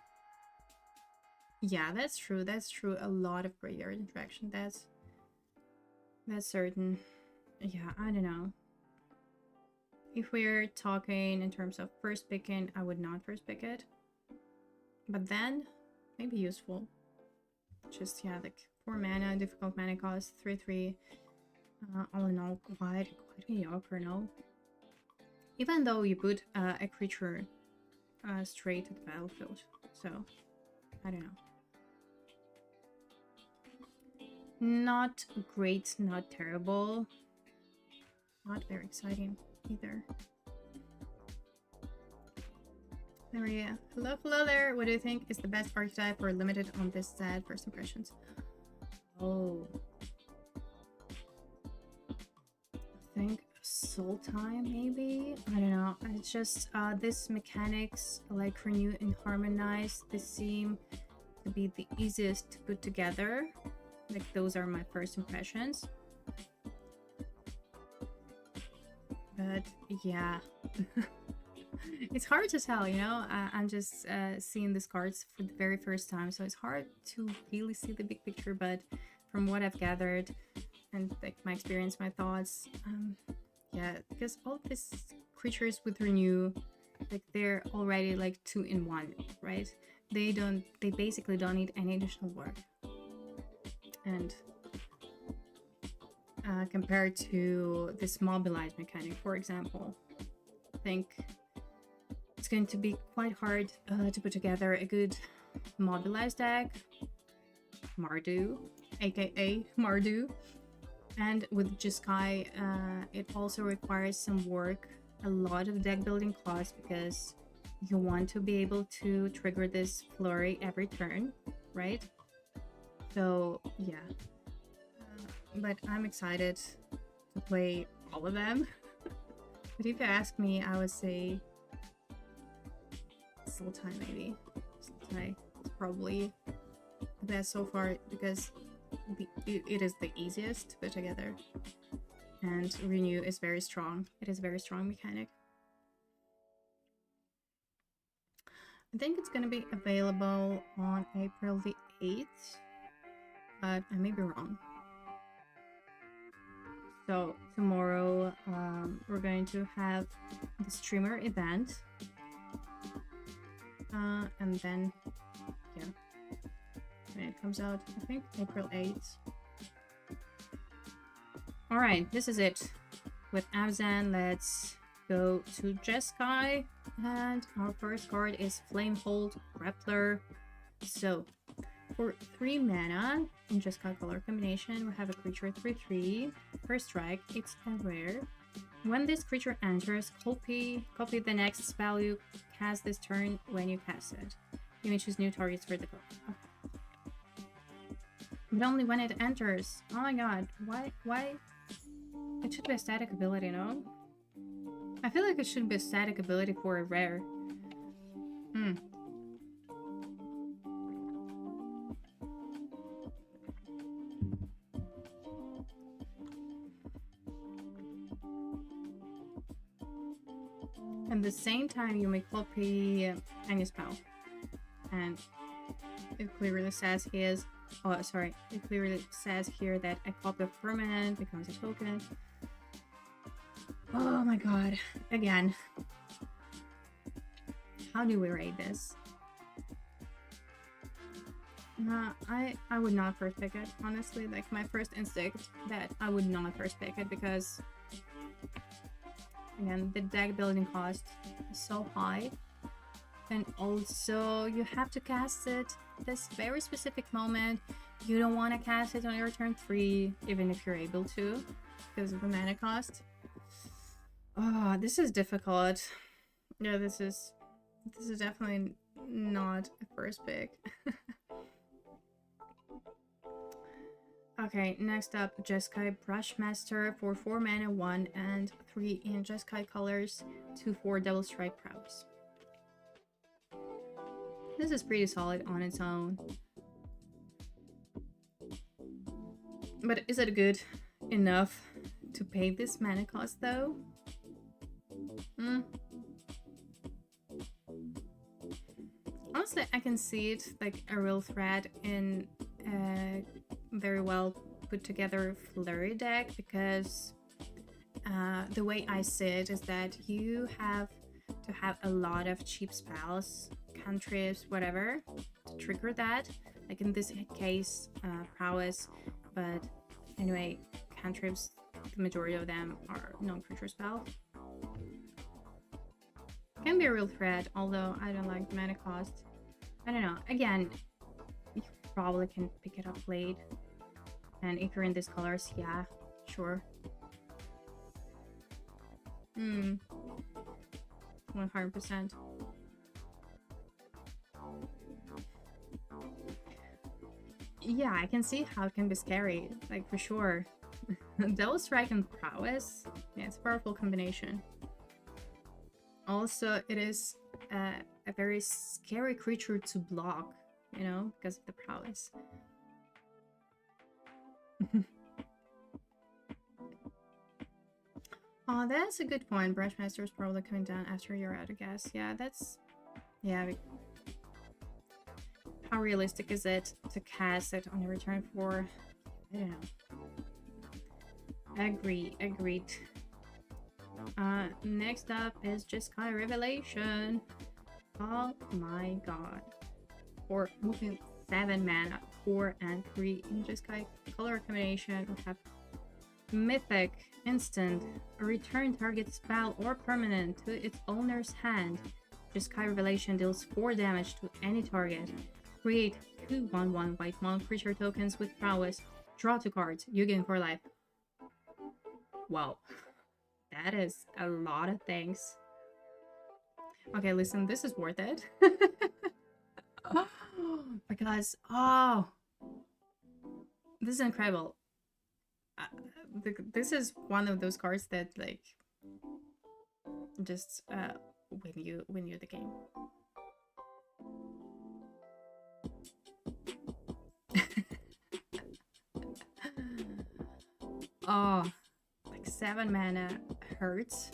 Yeah, that's true. That's true. A lot of graveyard interaction. That's certain. Yeah, I don't know. If we're talking in terms of first picking, I would not first pick it. But then, maybe useful. Just, yeah, like 4 mana, difficult mana cost, 3/3. All in all, quite mediocre, no? Even though you put a creature straight to the battlefield, so I don't know. Not great, not terrible, not very exciting either. Maria, hello there. What do you think is the best archetype or limited on this set? First impressions. Oh, I think Soul Time maybe. I don't know. It's just this mechanics like renew and harmonize. They seem to be the easiest to put together. Like those are my first impressions. But yeah. It's hard to tell, you know. I'm just seeing these cards for the very first time, so it's hard to really see the big picture. But from what I've gathered and like my experience, my thoughts, yeah, because all these creatures with renew, like they're already like 2-in-1, right? They basically don't need any additional work, and compared to this mobilize mechanic, for example, I think it's going to be quite hard to put together a good mobilized deck. Mardu, aka Mardu. And with Jeskai, it also requires some work, a lot of deck building costs, because you want to be able to trigger this flurry every turn, right? So yeah, but I'm excited to play all of them. But if you ask me, I would say Soul Time maybe. Soul Time is probably the best so far because it is the easiest to put together, and renew is very strong. It is a very strong mechanic. I think it's gonna be available on April the 8th, but I may be wrong. So tomorrow we're going to have the streamer event, and then yeah, when it comes out, I think April 8th. All right, this is it with Abzan. Let's go to Jeskai, and our first card is Flamehold Grappler. So for 3 mana in Jeskai color combination, we have a creature 3/3. First strike, it's a rare. When this creature enters, copy the next spell you cast this turn when you cast it. You may choose new targets for the card. Okay. But only when it enters. Oh my god, why? It should be a static ability, no? I feel like it should be a static ability for a rare. At the same time, you may copy any spell. And it clearly says here is... Oh, sorry. It clearly says here that a copy of permanent becomes a token. Oh my god. Again. How do we rate this? I would not first pick it, honestly. Like, my first instinct that I would not first pick it because... Again, the deck building cost is so high. And also, you have to cast it this very specific moment. You don't want to cast it on your turn 3, even if you're able to, because of the mana cost. Oh, this is difficult. Yeah, this is definitely not a first pick. Okay, next up, Jeskai Brushmaster for 4 mana, 1 and 3 in Jeskai colors, 2/4 double strike prowess. This is pretty solid on its own. But is it good enough to pay this mana cost though? Honestly, I can see it like a real threat in very well put together flurry deck, because the way I see it is that you have to have a lot of cheap spells, cantrips, whatever, to trigger that. like in this case, prowess. But anyway, cantrips, the majority of them are non-creature spell. Can be a real threat, although I don't like the mana cost. I don't know. Again, you probably can pick it up late. And if you're in these colors, yeah, sure. 100%. Yeah, I can see how it can be scary, like for sure. Devil Strike and Prowess, yeah, it's a powerful combination. Also, it is a very scary creature to block, you know, because of the prowess. Oh, that's a good point. Brushmaster is probably coming down after you're out, I guess. Yeah, that's... Yeah. How realistic is it to cast it on a return for... I don't know. Agreed. Next up is Jeskai Revelation. Oh my god. For moving 7 mana, 4 and 3 in Jeskai color combination, we have Mythic instant, return target spell or permanent to its owner's hand. Jeskai Revelation deals 4 damage to any target. Create 2 1/1 white mon creature tokens with prowess. Draw 2 cards. You gain 4 life. Wow. That is a lot of things. Okay, listen, this is worth it. Because, oh, this is incredible. This is one of those cards that, like, just win you the game. Oh, like 7 mana hurts,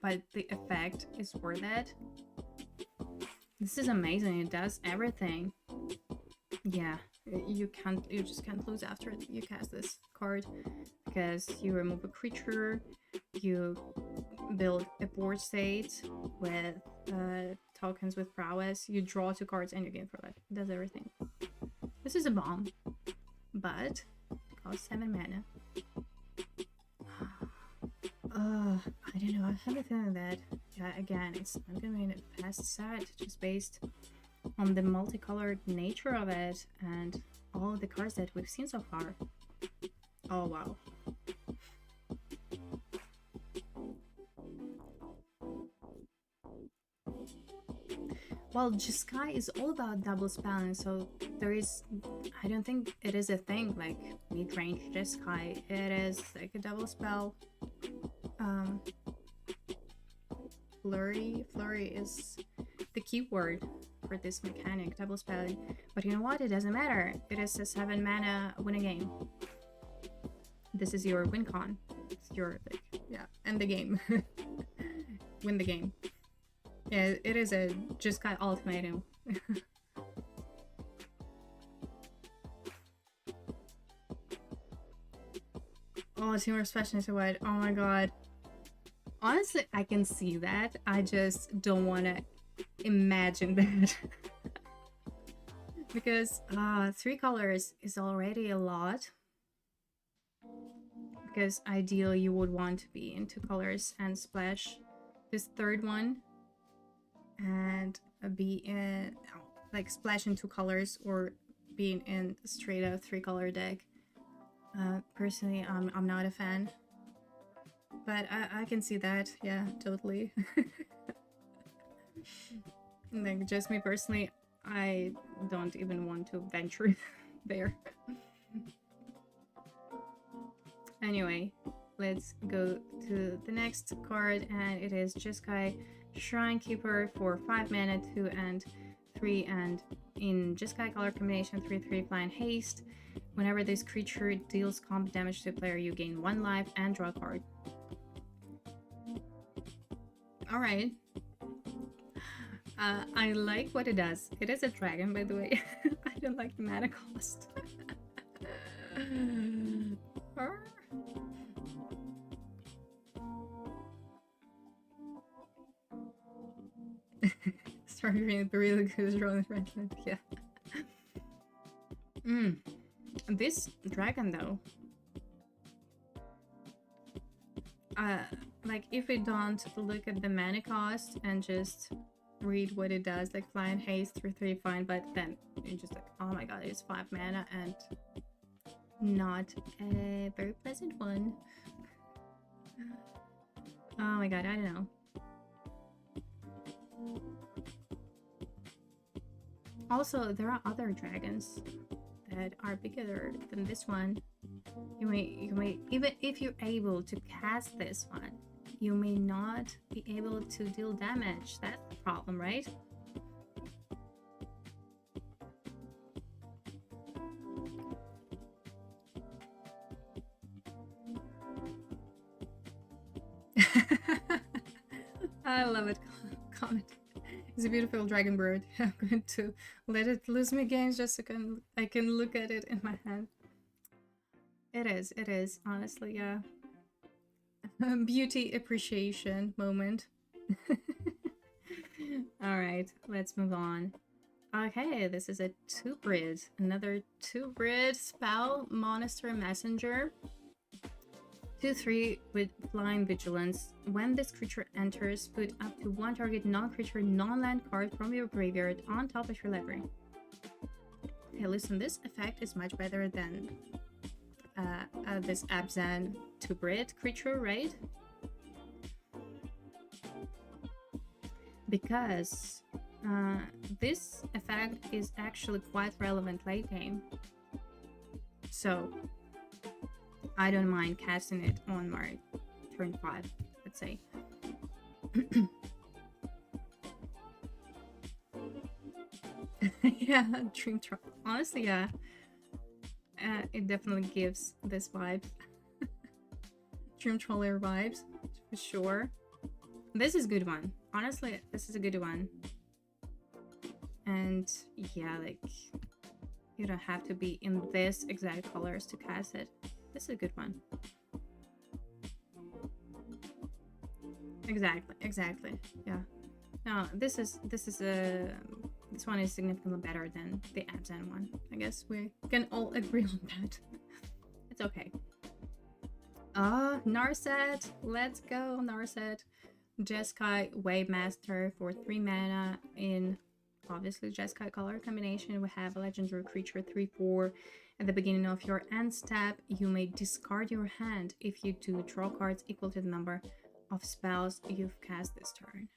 but the effect is worth it. This is amazing. It does everything. Yeah, you just can't lose after you cast this card, because you remove a creature, you build a board state with tokens with prowess, you draw 2 cards, and you gain 4 life. It does everything. This is a bomb, but it costs 7 mana. I don't know, I have a feeling that, yeah, again, it's not gonna be a fast set, just based on the multicolored nature of it and all the cards that we've seen so far. Oh, wow. Well, Jeskai is all about double spelling, so there is... I don't think it is a thing like mid-range Jeskai. It is like a double spell. Flurry is the keyword for this mechanic, double spelling. But you know what? It doesn't matter. It is a 7 mana win a game. This is your win con. It's your, like, yeah, end the game. Win the game. Yeah, it is a Jeskai ultimatum. Oh, Teamwork Specialist White. Oh my god. Honestly, I can see that. I just don't want to imagine that. Because 3 colors is already a lot. Because ideally you would want to be in 2 colors and splash this 3rd one. And be in, like, splash in 2 colors or being in straight up 3 color deck. Personally, I'm not a fan. But I can see that, yeah, totally. Like, just me personally, I don't even want to venture there. Anyway, let's go to the next card, and it is Jeskai Shrine Keeper for 5 mana, 2 and 3, and in Jeskai color combination 3/3 flying haste. Whenever this creature deals combat damage to a player, you gain 1 life and draw a card. Alright. I like what it does. It is a dragon, by the way. I don't like the mana cost. Start reading the really good rolling friendly. Yeah. This dragon though, like if we don't look at the mana cost and just read what it does, like fly and haste 3/3 fine, but then it's just like, oh my god, it's 5 mana and not a very pleasant one. Oh my god, I don't know. Also, there are other dragons that are bigger than this one. You may even if you're able to cast this one, you may not be able to deal damage. That's the problem, right? I love it. Comment. It's a beautiful dragon bird. I'm going to let it lose me games just so I can look at it in my hand. It is, honestly, yeah. Beauty appreciation moment. Alright, let's move on. Okay, this is a 2-brid. Another 2-brid spell, Monastery Messenger. 2/3 with Blind Vigilance. When this creature enters, put up to 1 target non-creature non-land card from your graveyard on top of your library. Okay, listen, this effect is much better than this Abzan 2-brid creature, right? Because this effect is actually quite relevant late game. So I don't mind casting it on my turn 5, let's say. Yeah, Dream Troll. Honestly, yeah. It definitely gives this vibe. Dream Troller vibes, for sure. This is a good one. Honestly, this is a good one. And yeah, like, you don't have to be in this exact colors to cast it. This is a good one. Exactly. Yeah. No, this one is significantly better than the Abzan one. I guess we can all agree on that. It's okay. Narset. Let's go, Narset. Jeskai Wavemaster for 3 mana in obviously Jeskai color combination. We have a legendary creature 3/4. At the beginning of your end step, you may discard your hand. If you do, draw cards equal to the number of spells you've cast this turn.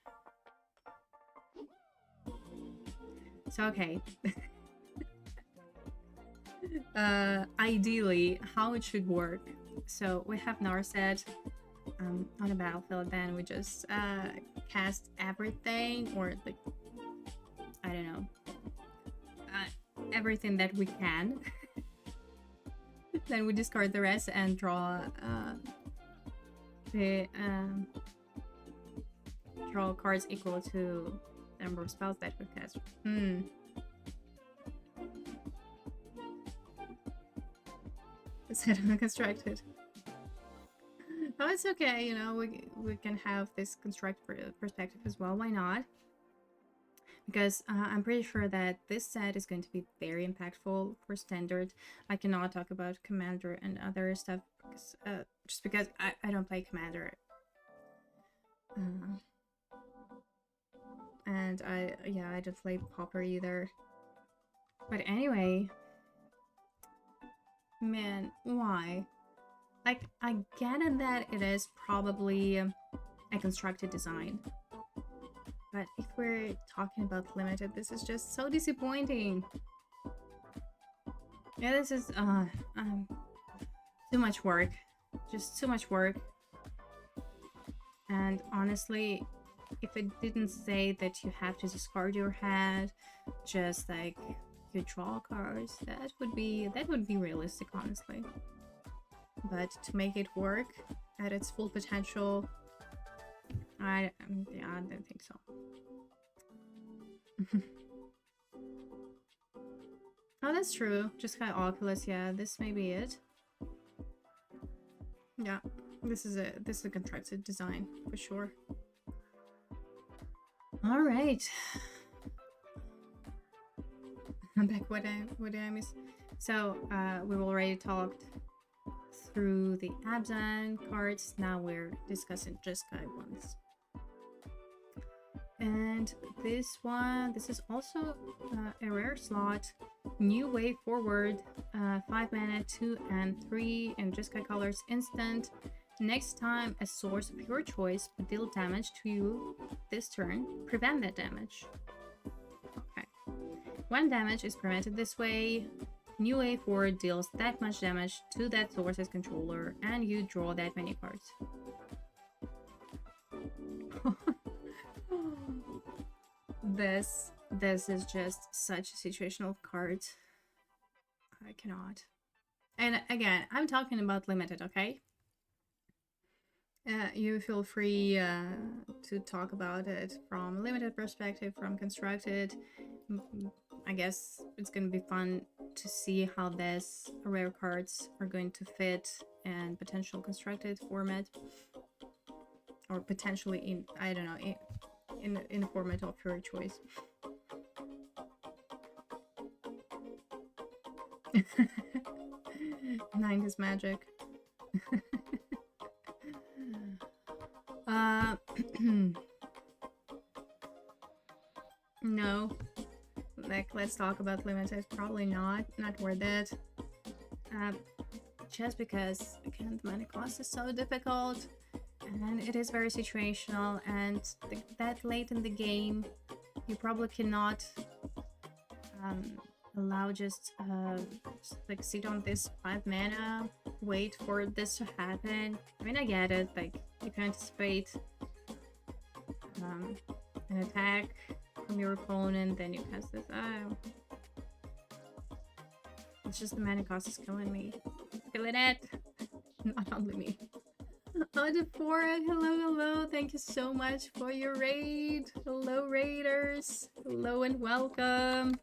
So, okay. Ideally, how it should work. So, we have Narset on the battlefield, then we just cast everything, or like, I don't know, everything that we can. Then we discard the rest and draw draw cards equal to the number of spells that we cast. It's constructed. Oh, it's okay, you know, we can have this constructed perspective as well. Why not? Because I'm pretty sure that this set is going to be very impactful for standard. I cannot talk about Commander and other stuff because, just because I don't play Commander. And I don't play Pauper either. But anyway, man, why? Like, I get it that it is probably a constructed design. But if we're talking about limited, this is just so disappointing. Yeah, this is too much work. Just too much work. And honestly, if it didn't say that you have to discard your hand, just like you draw cards, that would be realistic, honestly. But to make it work at its full potential, I don't think so. Oh, that's true. Just got Oculus. Yeah, this may be it. Yeah, this is a contracted design for sure. All right. I'm back. What did I miss? So we've already talked through the Abzan cards. Now we're discussing Jeskai ones. And this is also a rare slot. New Way Forward, 5 mana, 2 and 3, and Jeskai colors instant. Next time a source of your choice would deal damage to you this turn, prevent that damage. Okay. When damage is prevented this way, New Way Forward deals that much damage to that source's controller, and you draw that many cards. This is just such a situational card. I cannot. And again, I'm talking about limited, okay? You feel free to talk about it from a limited perspective, from constructed. I guess it's gonna be fun to see how these rare cards are going to fit in potential constructed format, or potentially in, I don't know, in a format of your choice. Nine is magic. No. Like, let's talk about limited. Probably not worth it. Just because, again, the mana cost is so difficult, and it is very situational, and that late in the game, you probably cannot allow just like sit on this 5 mana, wait for this to happen. I mean, I get it, like you can anticipate an attack from your opponent, then you cast this. Oh, it's just the mana cost is killing me. Killing it. Not only me. Oh, Dephora, hello. Thank you so much for your raid. Hello, raiders. Hello and welcome.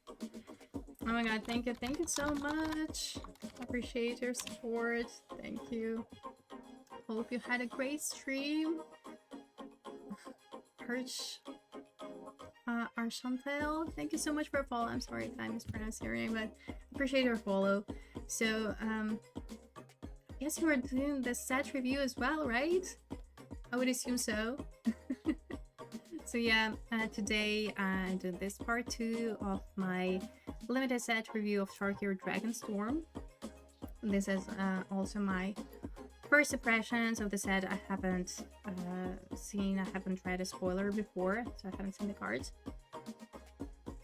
Oh my god, thank you so much. Appreciate your support. Thank you. Hope you had a great stream. Archantel, thank you so much for a follow. I'm sorry if I mispronounced your name, but appreciate your follow. So, I guess you were doing the set review as well, right? I would assume so. So yeah, today I'm doing this part 2 of my limited set review of TARKIR DRAGONSTORM. This is also my first impressions of the set. I haven't read a spoiler before, so I haven't seen the cards.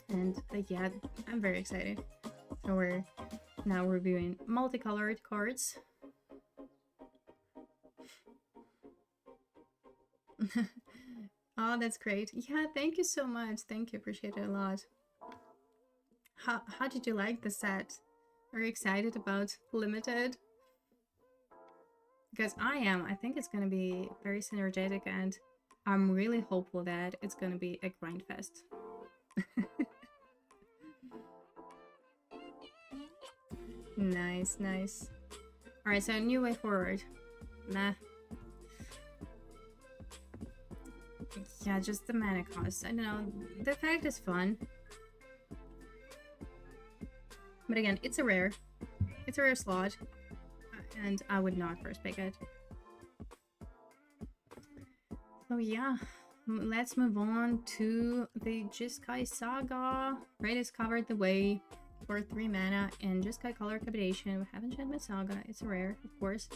And yeah, I'm very excited. So we're now reviewing multicolored cards. Oh, that's great. Yeah, thank you so much. Thank you, appreciate it a lot. How did you like the set? Are you excited about limited? Because I am. I think it's gonna be very synergetic, and I'm really hopeful that it's gonna be a grind fest. Nice. Alright, so New Way Forward. Nah. Yeah, just the mana cost. I don't know. The effect is fun. But again, it's a rare. It's a rare slot. And I would not first pick it. So yeah, let's move on to the Jeskai Saga. Red has covered the way for 3 mana and Jeskai color combination. We haven't read my Saga. It's a rare, of course.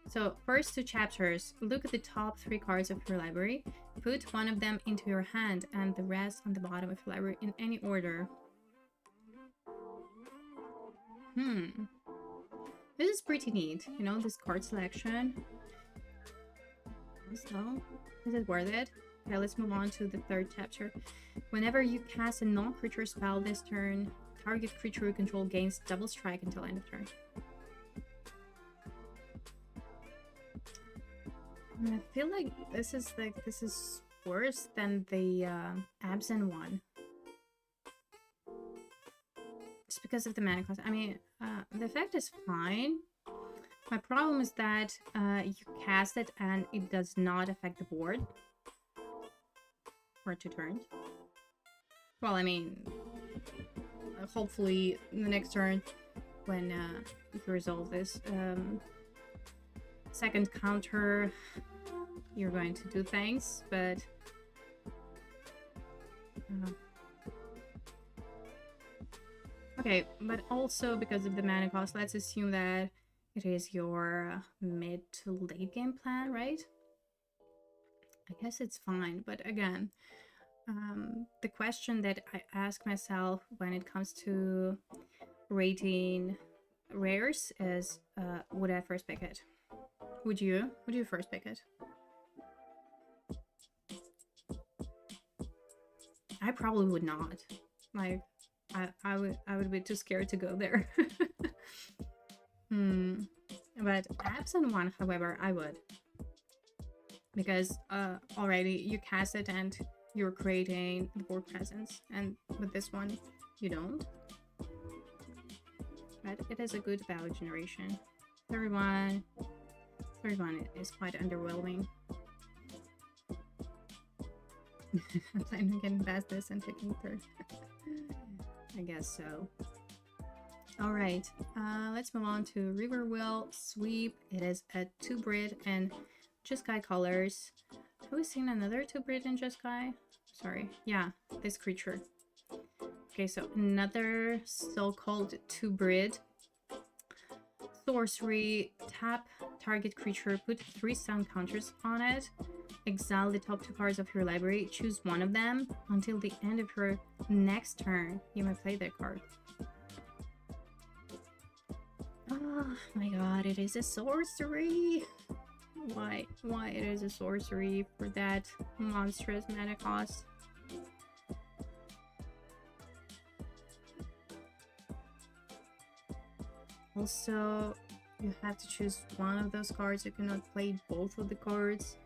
So first 2 chapters, look at the top 3 cards of your library, put one of them into your hand and the rest on the bottom of your library in any order. This is pretty neat, you know, this card selection. So, is it worth it? Okay, let's move on to the 3rd chapter. Whenever you cast a non-creature spell this turn, target creature you control gains double strike until end of turn. I feel like this is worse than the Absent one. Just because of the mana cost. I mean, the effect is fine. My problem is that you cast it and it does not affect the board for 2 turns. Well, I mean, hopefully in the next turn when you resolve this second counter, you're going to do things, but okay, but also because of the mana cost, let's assume that it is your mid to late game plan, right? I guess it's fine, but again, the question that I ask myself when it comes to rating rares is, would I first pick it? Would you first pick it? I probably would not. Like, I would be too scared to go there. But absent one, however, I would. Because already you cast it and you're creating the board presence, and with this one, you don't. But it is a good value generation. 31 is quite underwhelming. I'm planning on getting past this and taking third. I guess so. Alright, let's move on to Riverwheel Sweep. It is a 2-Brit and Jeskai colors. Have we seen another 2-Brit in Jeskai? Sorry, yeah, this creature. Okay, so another so-called 2-Brit. Sorcery, tap target creature, put 3 sound counters on it, exile the top 2 cards of your library, choose one of them. Until the end of your next turn, you may play that card. Oh my god, it is a sorcery! Why it is a sorcery for that monstrous mana cost? Also, you have to choose one of those cards. You cannot play both of the cards.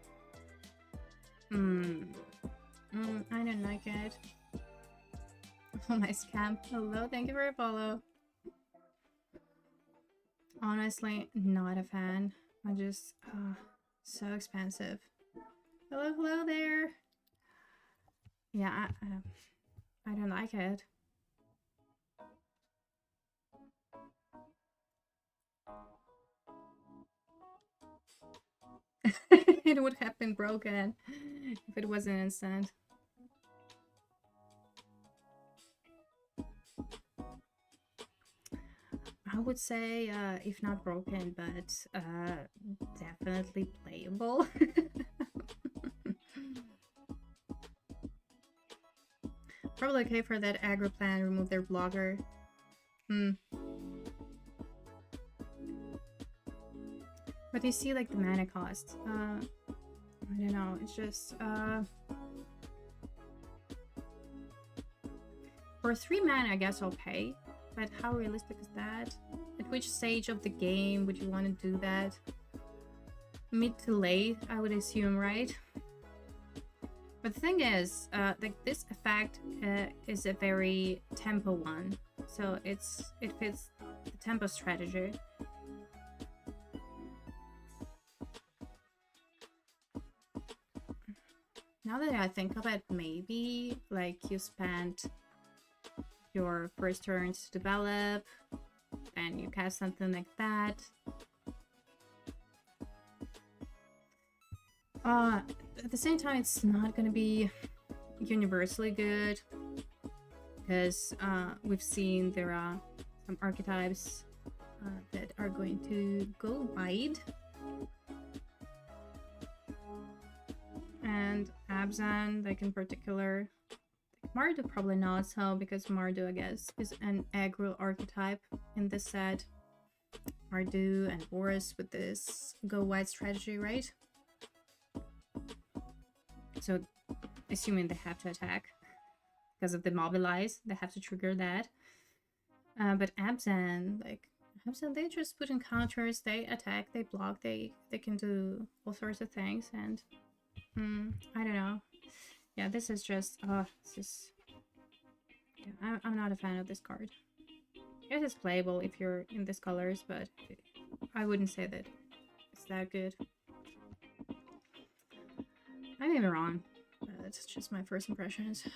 I don't like it. Oh, my scam. Hello, thank you for your follow. Honestly, not a fan. I just, so expensive. Hello there. Yeah, I don't like it. It would have been broken if it wasn't instant. I would say, if not broken, but definitely playable. Probably okay for that aggro plan, remove their blocker. But you see, like, the mana cost. I don't know, it's just, for 3 mana, I guess I'll pay. But how realistic is that? At which stage of the game would you want to do that? Mid to late, I would assume, right? But the thing is, like, this effect is a very tempo one. So it fits the tempo strategy. Now that I think of it, maybe, like, you spent your first turn to develop, and you cast something like that. At the same time, it's not gonna be universally good, because we've seen there are some archetypes that are going to go wide. And Abzan, like, in particular. Mardu probably not so, because Mardu, I guess, is an aggro archetype in this set. Mardu and Boris with this go wide strategy, right? So, assuming they have to attack because of the mobilize, they have to trigger that. But Abzan, like, Abzan, they just put in counters, they attack, they block, they can do all sorts of things, and I don't know. Yeah, this is just, it's just, yeah, I'm not a fan of this card. I guess it's playable if you're in these colors, but I wouldn't say that it's that good. I may be wrong, but it's just my first impressions.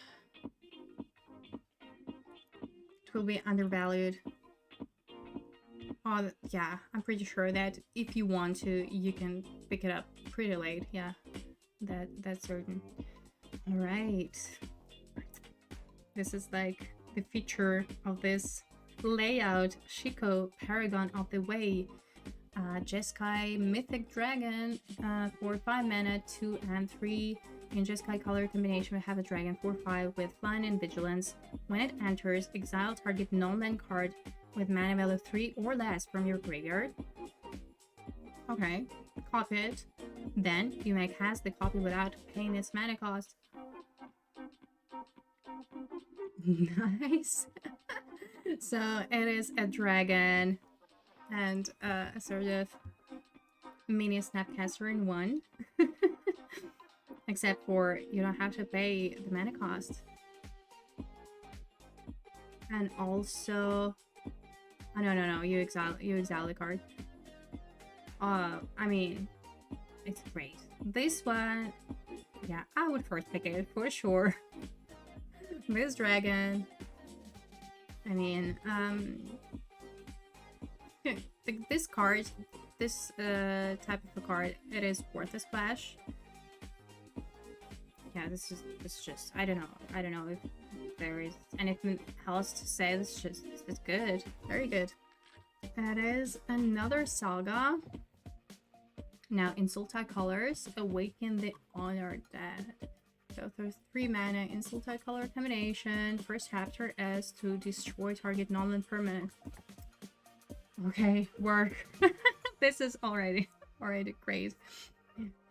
it will be undervalued. Oh, yeah, I'm pretty sure that if you want to, you can pick it up pretty late. Yeah, that's certain. All right. This is like the feature of this layout. Shiko, Paragon of the Way. Jeskai Mythic Dragon for 5 mana, 2 and 3. In Jeskai color combination, we have a dragon 4/5 with flying and vigilance. When it enters, exile target non-land card with mana value 3 or less from your graveyard. Okay, copy it. Then you may cast the copy without paying its mana cost. Nice. So it is a dragon and a sort of mini Snapcaster in one. Except for you don't have to pay the mana cost. And also, oh, no, you exile the card. I mean, it's great. This one, yeah, I would first pick it for sure. This dragon, I mean, this card, this type of a card, it is worth a splash. Yeah, this is just I don't know if there is anything else to say. It's good, very good. That is another saga. Now in Multicolored, Awaken the Honored Dead. So there's 3 mana in Multicolored combination. First chapter is to destroy target non-land permanent. Okay, work. This is already great.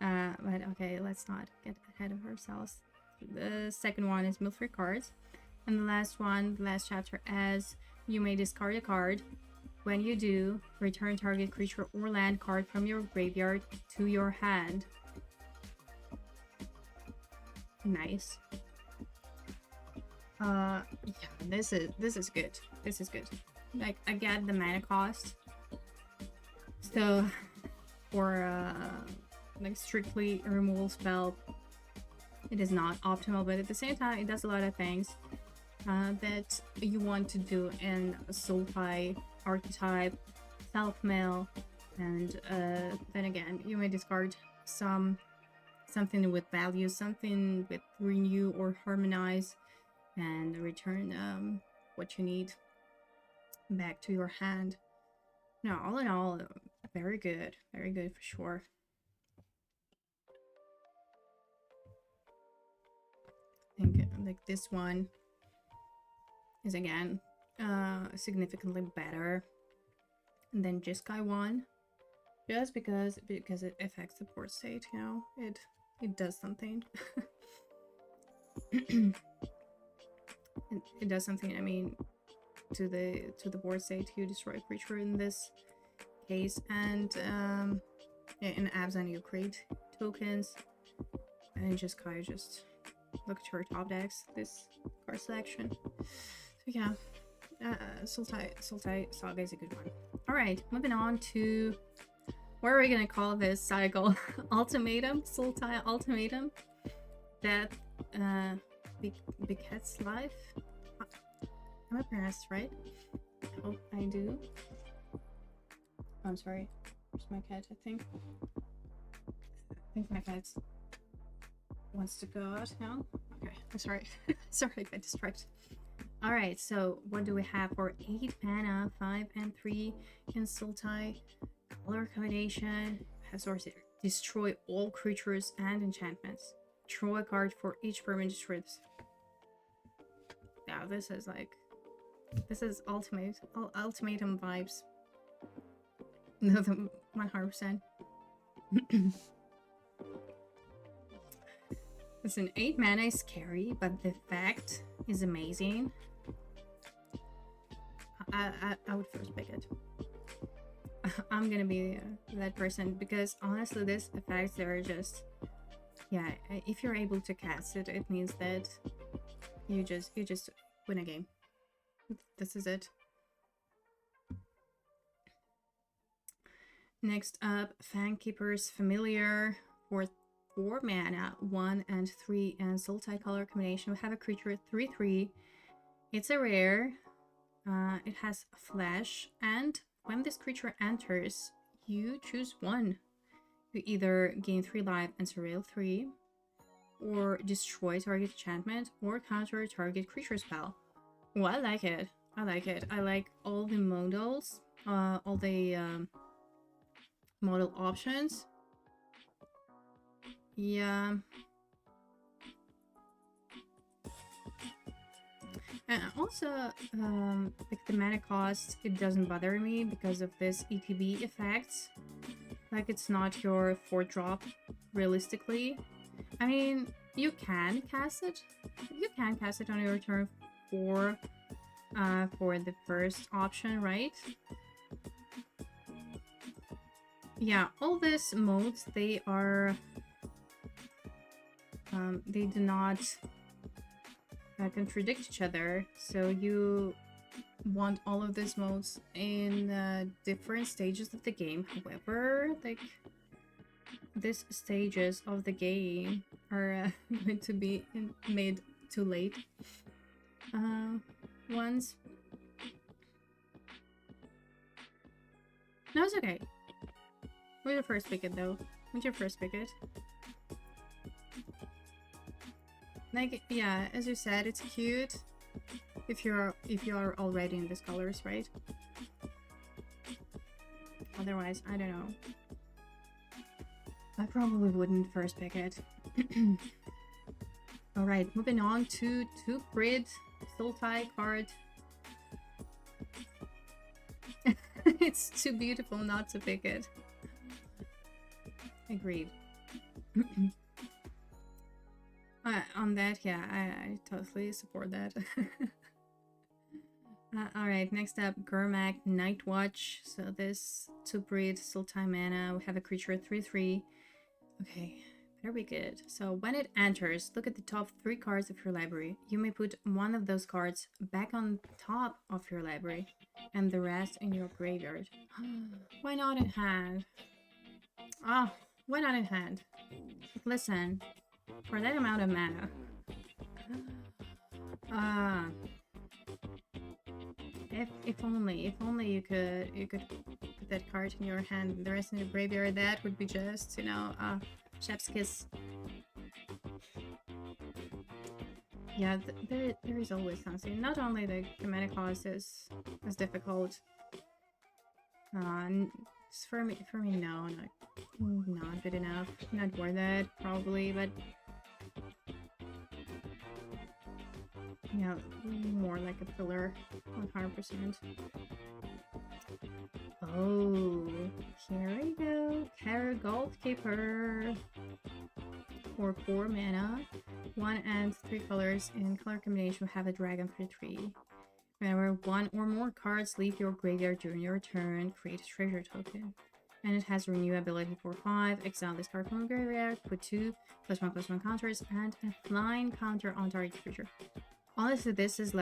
But okay, let's not get ahead of ourselves. The second one is mill 3 cards. And the last chapter is you may discard a card. When you do, return target creature or land card from your graveyard to your hand. Nice. Yeah, this is good. This is good. Like, I get the mana cost. So for like strictly a removal spell, it is not optimal, but at the same time it does a lot of things that you want to do in Sultai archetype, self-mill, and then again you may discard something with value, something with renew or harmonize, and return what you need back to your hand. No, all in all, very good for sure. I think like this one is again significantly better than Jeskai one, just because it affects the board state. You know, it does something. it does something. I mean, to the board state, you destroy a creature in this case, and in Abzan you create tokens, and Jeskai just look at your top decks, this card selection. So yeah, Sultai Saga is a good one. Alright, moving on to, what are we gonna call this cycle? Ultimatum? Sultai Ultimatum? Death begets life? Am I pronounced right? I hope I do. Oh, I'm sorry. Where's my cat, I think my cat wants to go out now. Okay, I'm sorry. Sorry, I got distracted. Alright, so what do we have for 8 mana, 5 and 3 in Sultai? Color combination has sorcery. Destroy all creatures and enchantments. Draw a card for each permanent destroyed. Yeah, this is ultimatum vibes. No, the 100%. Listen, 8 mana is scary, but the effect is amazing. I would first pick it. I'm gonna be that person, because honestly this effects are just, yeah, if you're able to cast it, it means that you just win a game. This is it. Next up, Fangkeeper's Familiar for 4 mana, 1 and 3 and Sultai color combination. We have a creature 3/3. It's a rare. It has flash, and when this creature enters, you choose one. You either gain 3 life and surveil 3, or destroy target enchantment, or counter target creature spell. Oh, I like it. I like it. I like all the modals, all the model options. Yeah. And also, like the mana cost, it doesn't bother me because of this ETB effects. Like, it's not your 4-drop, realistically. I mean, you can cast it. You can cast it on your turn for the first option, right? Yeah, all these modes, they are... they do not contradict each other, so you want all of these modes in different stages of the game. However, like, these stages of the game are going to be made too late once. No, it's okay. Where's your first picket though? What's your first picket? Like, yeah, as you said, it's cute if you are already in these colors, right? Otherwise, I don't know. I probably wouldn't first pick it. Alright, moving on to 2-grid Sultai card. It's too beautiful not to pick it. Agreed. On that, yeah, I totally support that. Alright, next up, Gurmak Nightwatch. So this 2-breed Sultai mana, we have a creature 3/3. Okay, better be good. So when it enters, look at the top 3 cards of your library. You may put one of those cards back on top of your library and the rest in your graveyard. Why not in hand? Oh, why not in hand? Listen, for that amount of mana. If only you could put that card in your hand and the rest in your graveyard. That would be just, you know, chef's kiss. Yeah, there is always something. Not only the mana cost is difficult. For me, no, not good enough. Not worth it, probably, but yeah, more like a filler, 100%. Oh, here we go. TARKIR Goldkeeper. For 4 mana, 1 and 3 colors in color combination, have a dragon for 3. Whenever 1 or more cards leave your graveyard during your turn, create a treasure token. And it has renew ability for 5. Exile this card from the graveyard, put 2 +1/+1 counters and a flying counter on target creature. Honestly, this is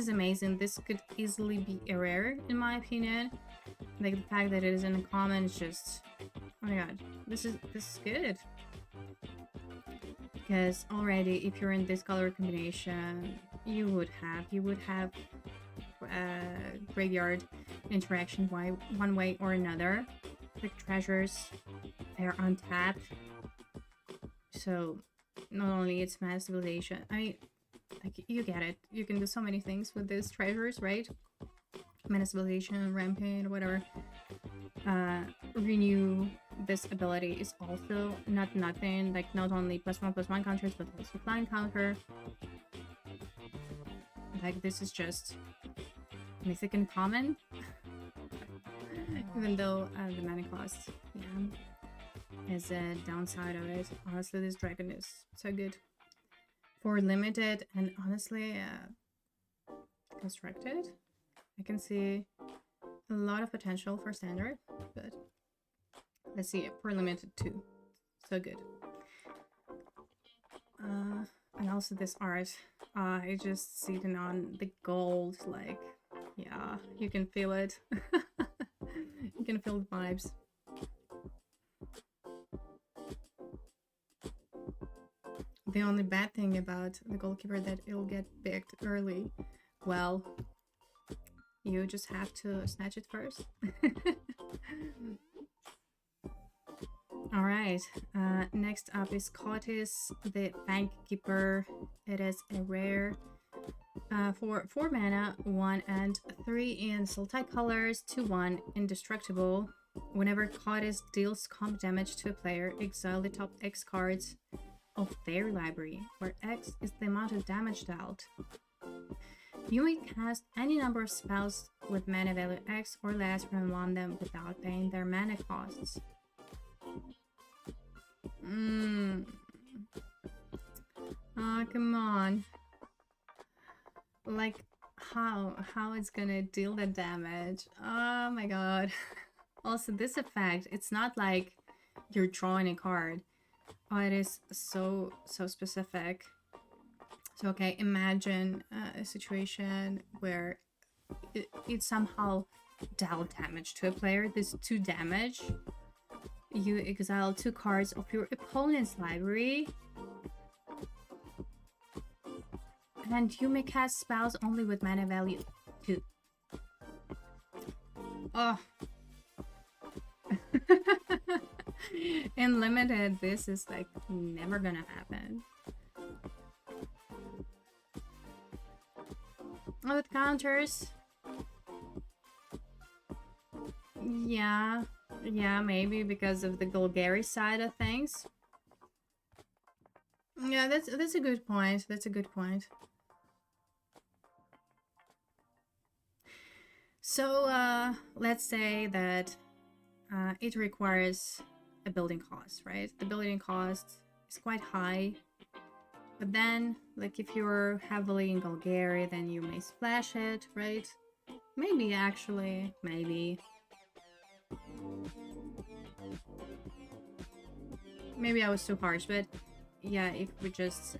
amazing. This could easily be a rare, in my opinion. Like, the fact that it is in a common is just, oh my god, this is good. Because already, if you're in this color combination, you would have graveyard interaction one way or another. Like treasures, they're untapped. So not only it's mana stabilization, I mean, like, you get it. You can do so many things with these treasures, right? Mana stabilization, rampant, whatever. Renew, this ability is also nothing. Like, not only +1/+1 counters, but also flying counter. Like, this is just mythic and common. Even though the mana cost, yeah, is a downside of it. Honestly, this dragon is so good. For limited and honestly constructed, I can see a lot of potential for standard, but let's see it for limited too. So good. And also this art, I just see it on the gold, like, yeah, you can feel it. You can feel the vibes. The only bad thing about the goalkeeper that it'll get picked early. Well, You just have to snatch it first. Alright, next up is Cottis, the Bank Keeper. It is a rare for 4 mana, 1 and 3 in multicolors, 2/1, indestructible. Whenever Cottis deals comp damage to a player, exile the top X cards of their library, where X is the amount of damage dealt. You may cast any number of spells with mana value X or less from among them without paying their mana costs. Oh, come on. Like, how it's gonna deal the damage? Oh my god. Also, this effect, it's not like you're drawing a card. Oh, it is so specific. So, okay, imagine a situation where it somehow dealt damage to a player. This 2 damage. You exile 2 cards of your opponent's library. And you may cast spells only with mana value 2. Oh. In limited, this is like never gonna happen. Oh, with counters. Yeah, maybe because of the Golgari side of things. Yeah, that's a good point. That's a good point. So, let's say that it requires a building cost, right? The building cost is quite high. But then, like, if you're heavily in Golgari, then you may splash it, right? Maybe, actually. Maybe. Maybe I was too harsh, but yeah, if we just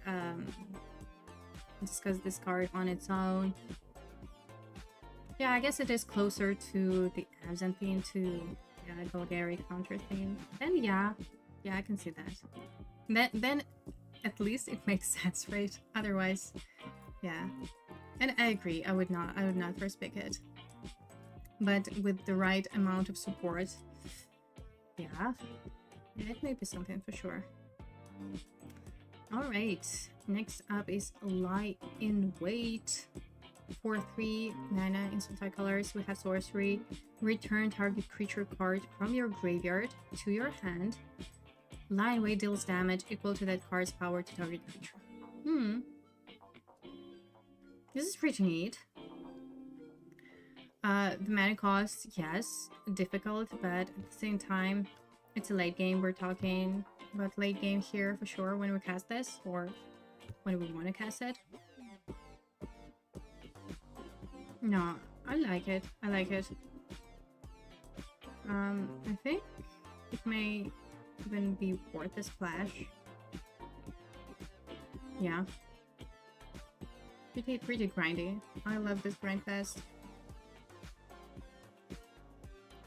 discuss this card on its own. Yeah, I guess it is closer to the Absent theme, to Golgari counter theme. Then yeah, I can see that. Then at least it makes sense, right? Otherwise, yeah. And I agree, I would not first pick it. But with the right amount of support, yeah, it may be something for sure. Alright, next up is Lie in Wait. For 3 mana in multicolors, we have sorcery. Return target creature card from your graveyard to your hand. Lie in Wait deals damage equal to that card's power to target creature. This is pretty neat. The mana cost, yes, difficult, but at the same time, it's a late game. We're talking about late game here for sure when we cast this, or when we want to cast it. No, I like it. I like it. I think it may even be worth a splash. Yeah. Pretty grindy. I love this grind fest.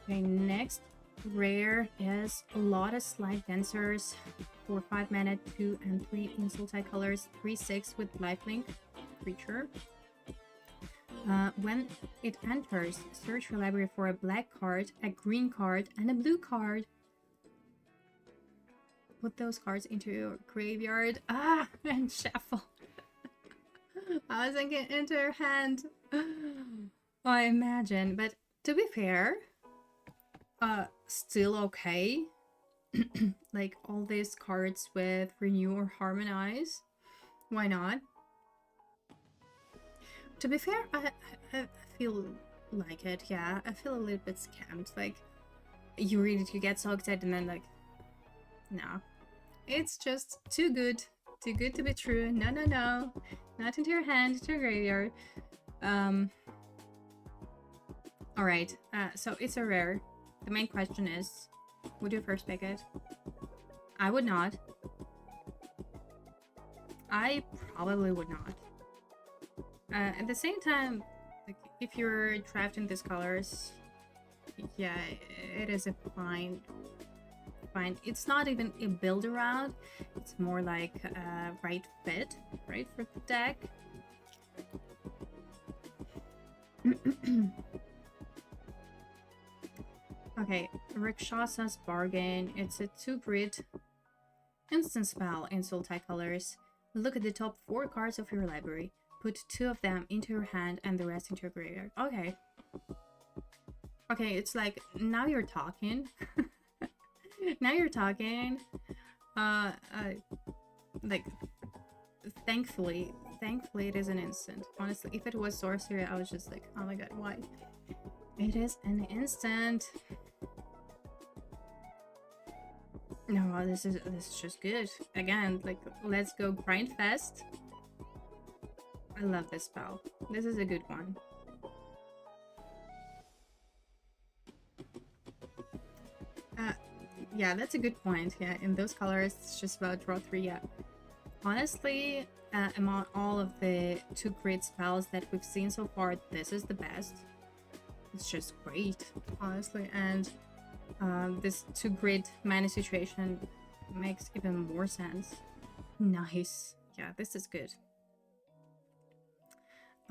Okay, next rare is Lotus Light Dancers for 5 mana, 2 and 3 in multicolors, 3/6 with lifelink creature. When it enters, search your library for a black card, a green card, and a blue card. Put those cards into your graveyard. And shuffle. I was thinking into your hand. I imagine, but to be fair, still okay. Like all these cards with Renew or Harmonize. Why not? To be fair, I feel like it, yeah. I feel a little bit scammed. Like, you read it, you get so excited, and then like, no. It's just too good to be true. No. Not into your hand, into your graveyard. Alright, so it's a rare. The main question is, would you first pick it? I would not. I probably would not. At the same time, like, if you're drafting these colors, yeah, it is a fine. It's not even a build around. It's more like a right fit, right, for the deck. Okay, Rikshasa's Bargain. It's a 2-grid instant spell in Multicolors. Look at the top 4 cards of your library. Put 2 of them into your hand and the rest into your graveyard. Okay. Okay, it's like, now you're talking. Now you're talking. Like, thankfully it is an instant. Honestly, if it was sorcery, I was just like, oh my god, why? It is an instant. No, this is just good. Again, like, let's go grind fest. I love this spell. This is a good one. Yeah, that's a good point. Yeah, in those colors, it's just about draw 3. Yeah, honestly, among all of the 2-grid spells that we've seen so far, this is the best. It's just great, honestly, and this 2-grid mana situation makes even more sense. Nice. Yeah, this is good.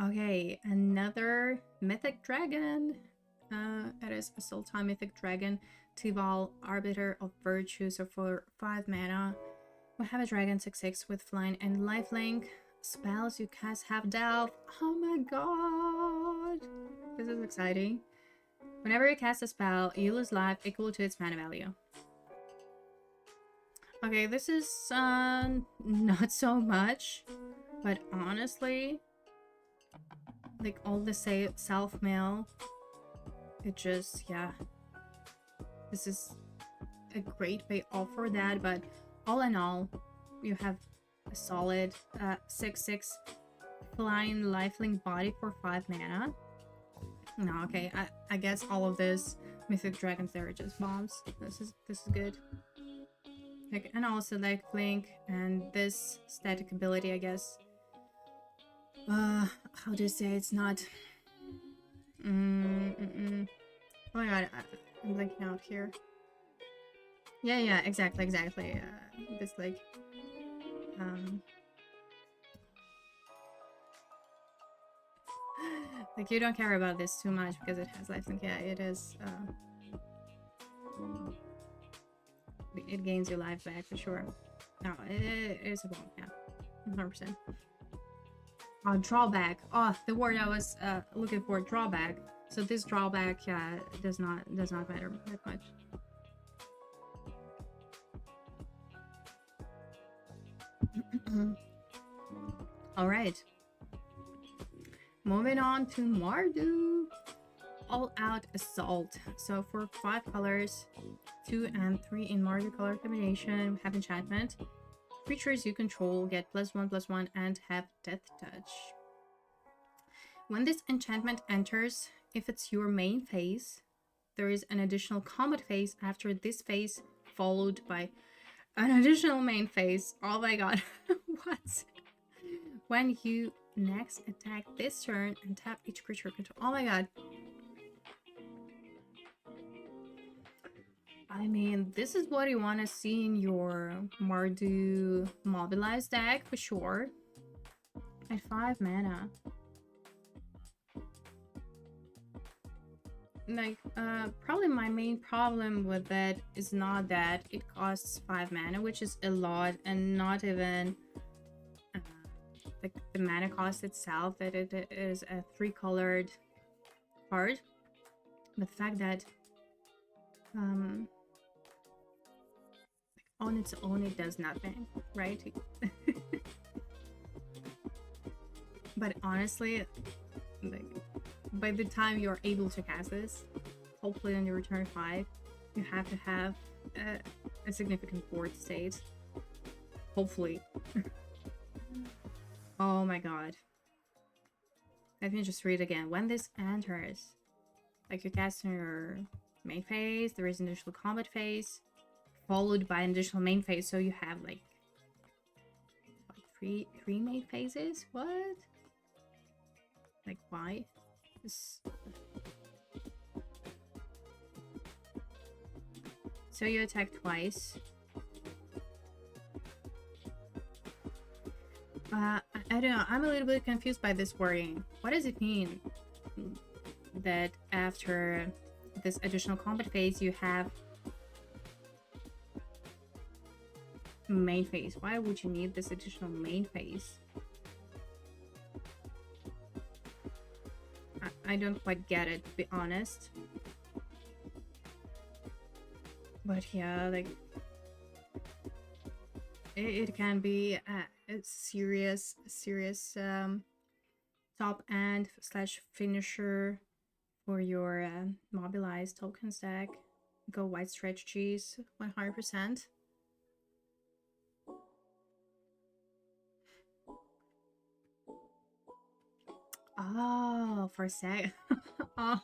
Okay, another mythic dragon. It is a Sultan mythic dragon, Tival, Arbiter of Virtue. So for 5 mana, we have a dragon 6/6 with flying and lifelink. Spells you cast have delve. Oh my god, this is exciting. Whenever you cast a spell, you lose life equal to its mana value. Okay, this is not so much, but honestly, like, all the self-mail, it just, yeah, this is a great payoff for that. But all in all, you have a solid 6/6 flying lifelink body for 5 mana. No, okay, I guess all of this mythic dragons, they're just bombs. This is good. Like, and also like Link and this static ability, I guess. How do you say it's not? Oh my god, I'm blanking out here. Yeah, exactly. This like, like, you don't care about this too much because it has lifelink. Yeah, it is. It gains your life back for sure. No, it is a bomb. Yeah, 100%. Drawback. Oh, the word I was looking for, drawback. So this drawback, yeah, does not matter that much. All right. Moving on to Mardu. All Out Assault. So for 5 colors, 2 and 3 in Mardu color combination, we have enchantment. Creatures you control get +1/+1 and have Death Touch. When this enchantment enters, if it's your main phase, there is an additional combat phase after this phase, followed by an additional main phase. Oh my god, what? When you next attack this turn and tap each creature control. Oh my god. I mean, this is what you want to see in your Mardu mobilized deck for sure. At 5 mana. Like, probably my main problem with that is not that it costs 5 mana, which is a lot, and not even like the mana cost itself, that it is a 3-colored card. The fact that on its own it does nothing, right? But honestly, like, by the time you're able to cast this, hopefully on your return 5, you have to have a significant board state. Hopefully. Oh my god. Let me just read again. When this enters, like, you cast in your main phase, there is an additional combat phase, followed by an additional main phase, so you have like three main phases? What? Like, why? So you attack twice. I don't know, I'm a little bit confused by this wording. What does it mean that after this additional combat phase, you have main phase. Why would you need this additional main phase? I don't quite get it, to be honest. But yeah, like it can be a serious top end slash finisher for your mobilized token stack. Go white stretch cheese 100%. Oh, for a sec. Oh.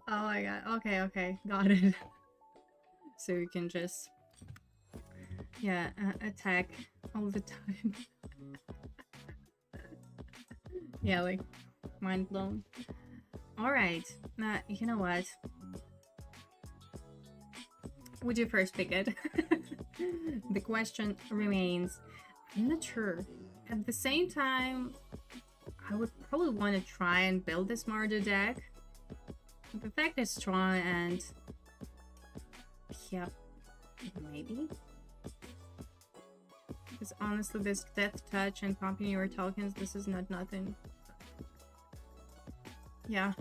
Oh my god. Okay, got it. So you can just, yeah, attack all the time. Yeah, like, mind blown. Alright, now, you know what? Would you first pick it? The question remains, I'm not sure. At the same time, I would probably want to try and build this Mardu deck. The fact is strong and... Yep, maybe? Because honestly, this Death Touch and pumping your tokens, this is not nothing. Yeah.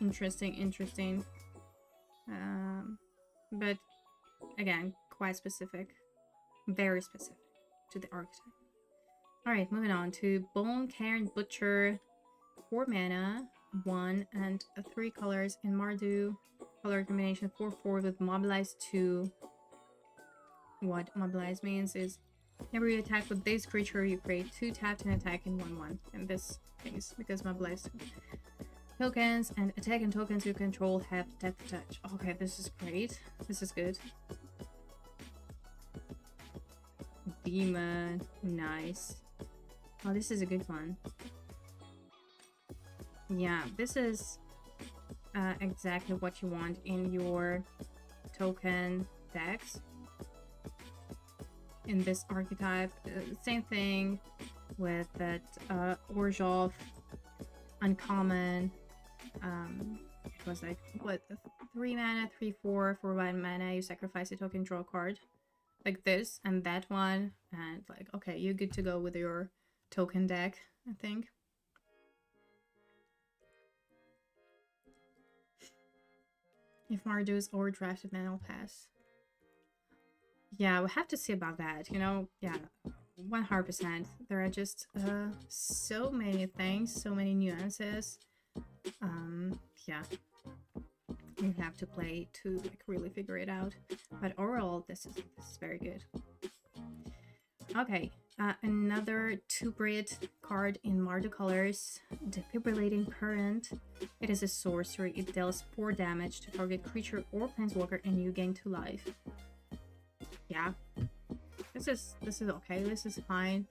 Interesting. But again, quite specific. Very specific to the archetype. Alright, moving on to Bone Cairn Butcher. 4 mana, 1 and 3 colors in Mardu. Color combination 4/4 with Mobilize 2. What Mobilize means is whenever you attack with this creature, you create 2 tapped and attack in 1/1. And this case, because Mobilize 2. Tokens and attack and tokens you control have Death Touch. Okay, this is great. This is good. Demon. Nice. Oh, this is a good one. Yeah, this is exactly what you want in your token decks. In this archetype, same thing with that Orzhov uncommon. It was like, what, 3 mana, 3/4 for 1 mana, you sacrifice a token, draw a card. Like this and that one, and like, okay, you're good to go with your token deck, I think. If Mardu is overdrafted, then I'll pass. Yeah, we'll have to see about that, you know? Yeah, 100%. There are just so many things, so many nuances. Yeah. You have to play to like really figure it out. But overall, this is very good. Okay, another 2-Brit card in Mardu colors, Defibrillating Current. It is a sorcery. It deals 4 damage to target creature or planeswalker and you gain 2 life. Yeah, this is okay. This is fine.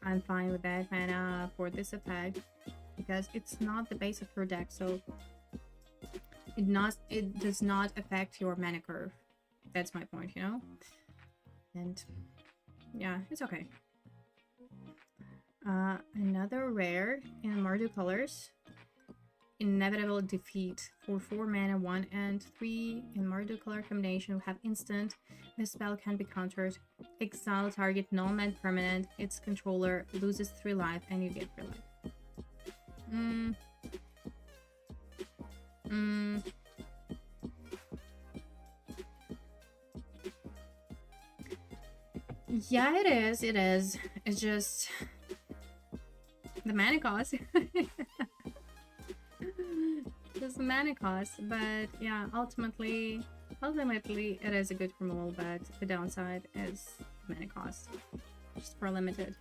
I'm fine with that mana for this effect because it's not the base of your deck, so it does not affect your mana curve. That's my point, you know. And yeah, it's okay. Another rare in Mardu colors, Inevitable Defeat. For 4 mana, 1 and 3 in Mardu color combination, we have instant. This spell can be countered. Exile target non-land permanent. Its controller loses 3 life and you get 3 life. Yeah, it is. It's just the mana cost. Just the mana cost, but yeah, ultimately it is a good removal, but the downside is mana cost, just for limited.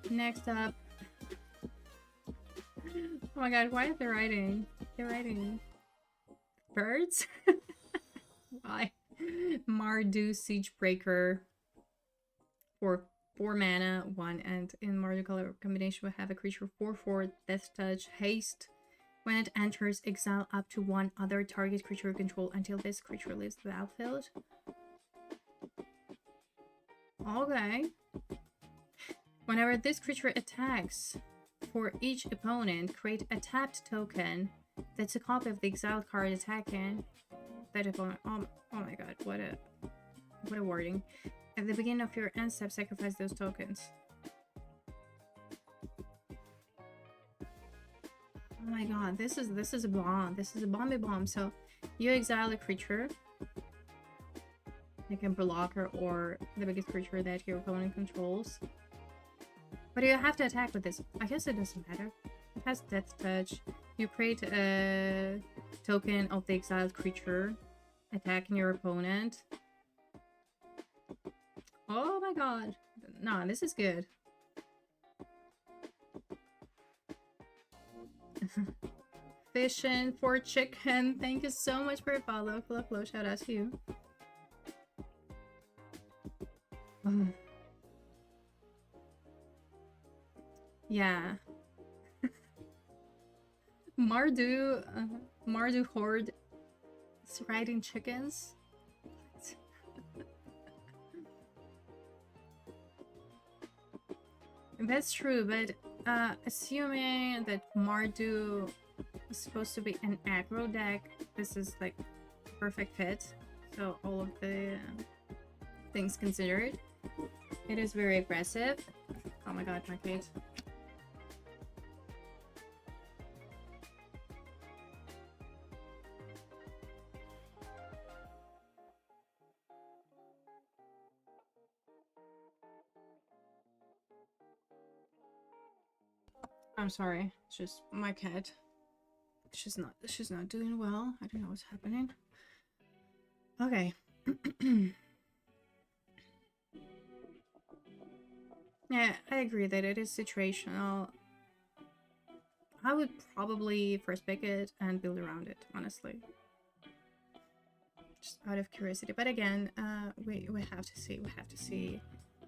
Next up, oh my god, why are they writing? They're writing birds. Why? Mardu Siegebreaker for 4 mana, 1 and in Mardu color combination we have a creature 4/4 Death Touch haste. When it enters, exile up to 1 other target creature you control until this creature leaves the battlefield. Okay. Whenever this creature attacks, For each opponent, create a tapped token that's a copy of the exiled card attacking that opponent. Oh my god, what a wording. At the beginning of your end step, sacrifice those tokens. Oh my god, this is a bomb. This is a bomb. So you exile a creature, like a blocker or the biggest creature that your opponent controls. But you have to attack with this. I guess it doesn't matter. It has Death Touch. You create a token of the exiled creature attacking your opponent. Oh my god. No, this is good. Fishing for chicken. Thank you so much for your follow. Shout out to you. Yeah. Mardu Horde is riding chickens. That's true, but assuming that Mardu is supposed to be an aggro deck, this is like perfect fit. So all of the things considered, it is very aggressive. Oh my god, my kid. I'm sorry, it's just my cat. She's not doing well. I don't know what's happening. Okay. Yeah, I agree that it is situational. I would probably first pick it and build around it, honestly. Just out of curiosity. But again, we have to see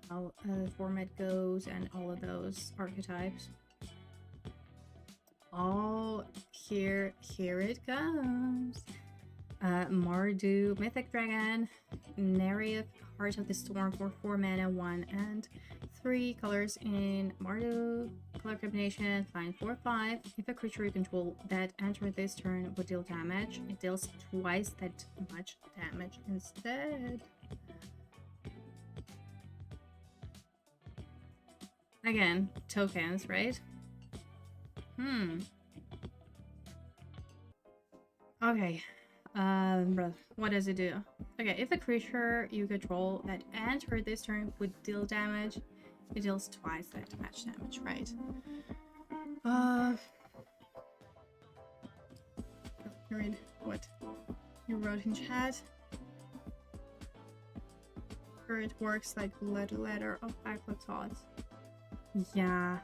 how the format goes and all of those archetypes. Oh, here it comes. Mardu, Mythic Dragon, Nereid, Heart of the Storm for 4 mana, 1 and 3 colors in Mardu, color combination, fine 4/5. If a creature you control that entered this turn would deal damage, it deals twice that much damage instead. Again, tokens, right? Okay. What does it do? Okay, if a creature you control that entered this turn would deal damage, it deals twice that much damage, right? Read what you wrote in chat. Or it works like letter of backward thoughts. Yeah,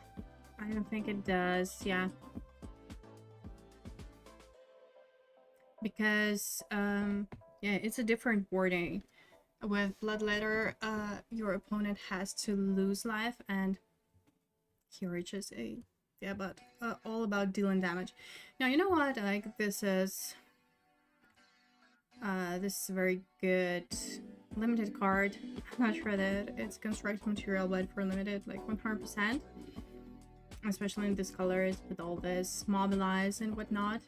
I don't think it does. Yeah. Because yeah, it's a different wording. With Bloodletter, your opponent has to lose life, and here it's just a but all about dealing damage. Now you know what? Like this is a very good limited card. I'm not sure that it's construct material, but for limited, like 100%, especially in these colors with all this mobilize and whatnot.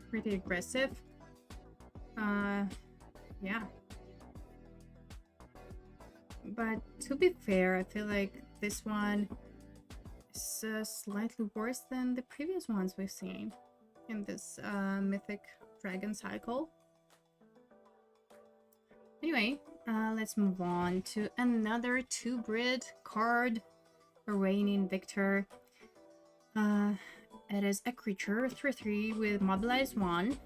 Pretty aggressive. Yeah. But to be fair, I feel like this one is slightly worse than the previous ones we've seen in this Mythic Dragon cycle. Anyway, let's move on to another 2-brid card, Reigning Victor. It is a creature 3/3 with Mobilize 1.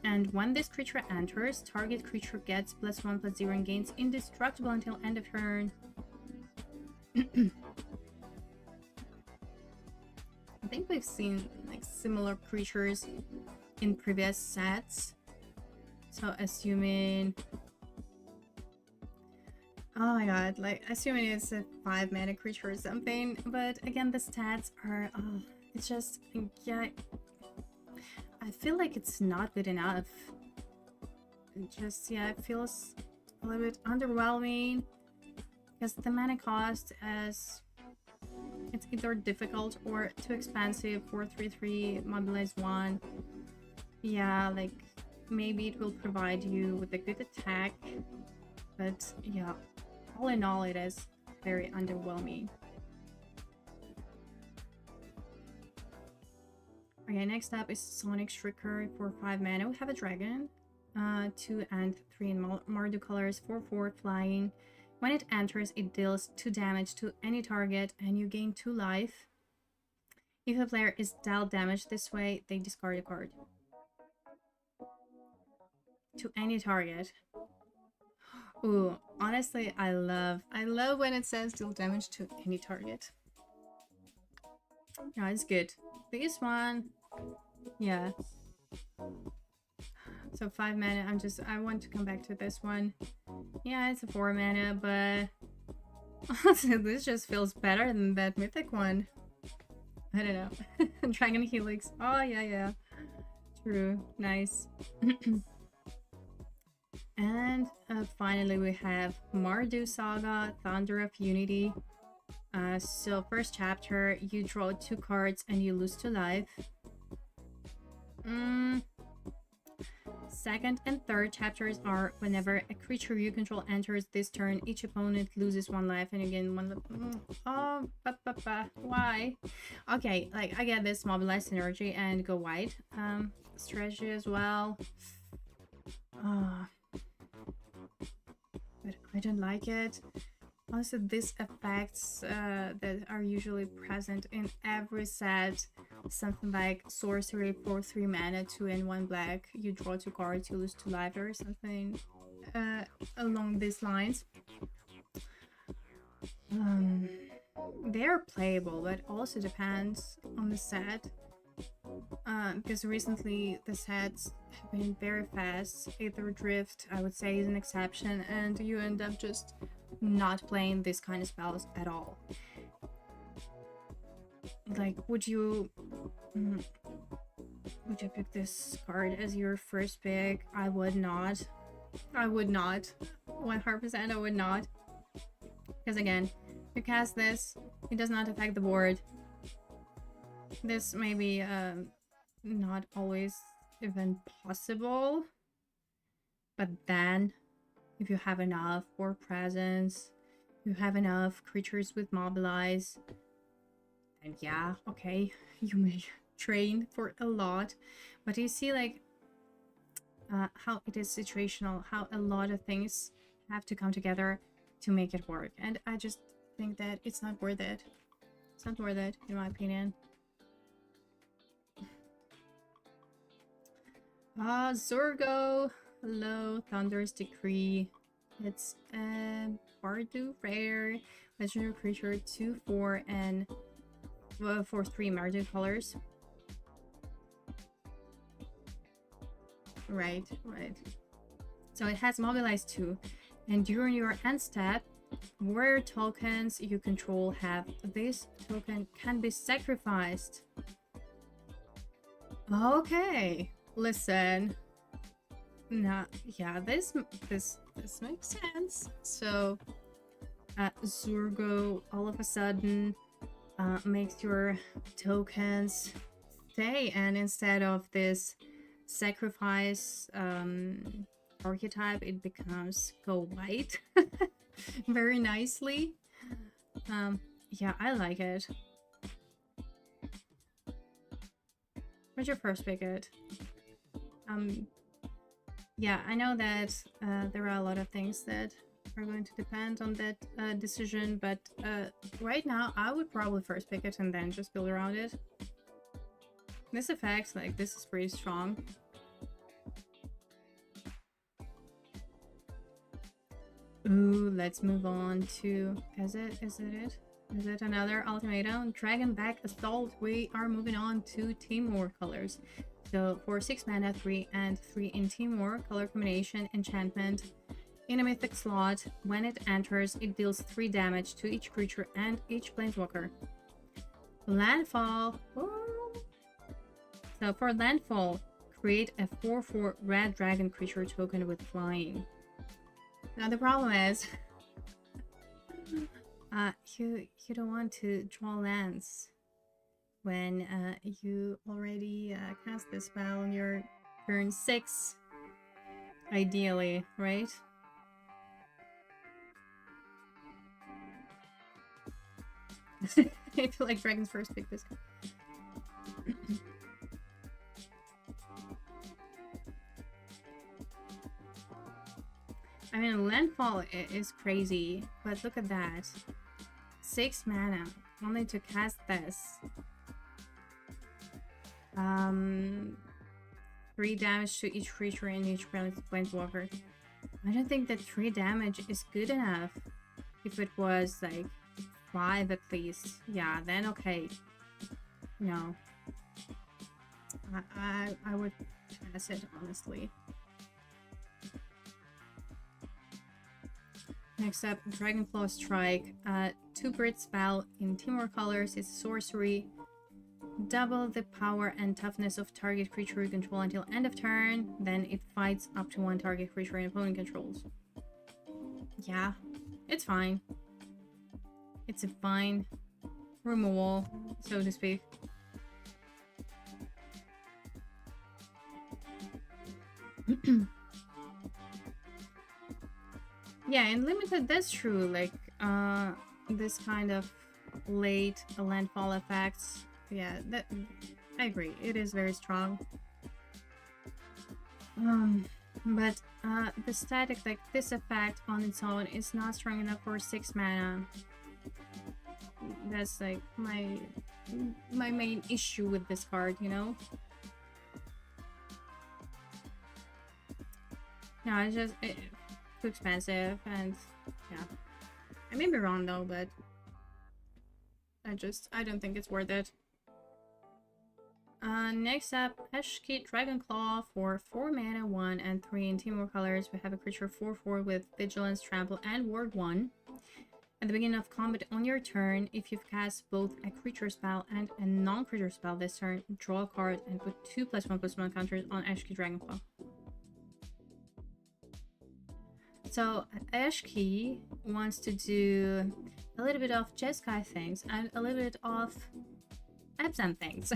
And when this creature enters, target creature gets +1/+0 and gains indestructible until end of turn. I think we've seen like similar creatures in previous sets. So assuming... Oh my god, like assuming it's a 5 mana creature or something. But again, the stats are... it's just... yeah... I feel like it's not good enough. It just, yeah, it feels a little bit underwhelming because the mana cost as It's either difficult or too expensive. 433 mobilize 1. Yeah, like maybe it will provide you with a good attack, but yeah, all in all, it is very underwhelming. Okay, next up is Sonic Striker for 5 mana. We have a dragon, 2 and 3 in Multicolored, 4/4 flying. When it enters, it deals 2 damage to any target and you gain 2 life. If a player is dealt damage this way, they discard a card. To any target. Ooh, honestly, I love when it says deal damage to any target. Yeah, it's good. This one, yeah. So 5 mana, I want to come back to this one. Yeah, it's a 4 mana, but honestly, this just feels better than that mythic one. I don't know. Dragon Helix. Oh, yeah. True. Nice. And finally, we have Mardu Saga, Thunder of Unity. So first chapter, you draw 2 cards and you lose 2 life. Second and third chapters are whenever a creature you control enters this turn, each opponent loses 1 life and you gain 1 life. Why? Okay, like I get this mobilize synergy and go wide strategy as well. But I don't like it. Also, these effects that are usually present in every set, something like sorcery for 3 mana, 2 and 1 black, you draw 2 cards, you lose 2 life, or something along these lines. They are playable, but also depends on the set. Because recently the sets have been very fast. Aether Drift, I would say, is an exception, and you end up just not playing this kind of spells at all. Like, would you pick this card as your first pick? I would not. 100% I would not. Because again, you cast this, it does not affect the board. This may be not always even possible, but then if you have enough board presence, you have enough creatures with mobilize, and yeah, okay, you may train for a lot, but you see like how it is situational, how a lot of things have to come together to make it work, and I just think that it's not worth it. It's not worth it, in my opinion. Zurgo, hello, Thunder's Decree. It's a Bardu rare, legendary creature, 2/4 and 4/3 Mardu colors. Right. So it has mobilize 2, and during your end step, where tokens you control have this token can be sacrificed. Okay. Listen, yeah, this makes sense. So, Zurgo all of a sudden makes your tokens stay, and instead of this sacrifice archetype, it becomes go white very nicely. Yeah, I like it. What's your first pick? It. Yeah, I know that there are a lot of things that are going to depend on that decision, but right now I would probably first pick it and then just build around it. This effect, like, this is pretty strong. Ooh, let's move on to... Is it another ultimatum? Dragon Back Assault. We are moving on to Timur colors. So for 6 mana, 3 and 3 in Timur, color combination, enchantment. In a mythic slot, when it enters, it deals 3 damage to each creature and each planeswalker. Landfall. Ooh. So for landfall, create a 4/4 red dragon creature token with flying. Now the problem is, You don't want to draw lands when you already cast this spell on your turn 6, ideally, right? I feel like dragons first pick this. I mean, landfall is crazy, but look at that. 6 mana, only to cast this. 3 damage to each creature and each planeswalker. I don't think that 3 damage is good enough. If it was like 5 at least, yeah, then okay. No, I would pass it, honestly. Next up, Dragonclaw Strike. 2 grid spell in Timor colors. It's sorcery. Double the power and toughness of target creature you control until end of turn. Then it fights up to 1 target creature an opponent controls. Yeah, it's fine. It's a fine removal, so to speak. Yeah, in limited, that's true. Like, this kind of late landfall effects. Yeah, that I agree. It is very strong. But the static, like this effect on its own, is not strong enough for 6 mana. That's like my main issue with this card, you know. No, it's just too expensive, and yeah, I may be wrong though, but I don't think it's worth it. Next up, TARKIR Dragonclaw for 4 mana, 1 and 3 in Timor colors. We have a creature 4/4 with Vigilance, Trample, and Ward 1. At the beginning of combat on your turn, if you've cast both a creature spell and a non-creature spell this turn, draw a card and put 2+1/+1 counters on TARKIR Dragonclaw. So TARKIR wants to do a little bit of Jeskai things and a little bit of Abzan things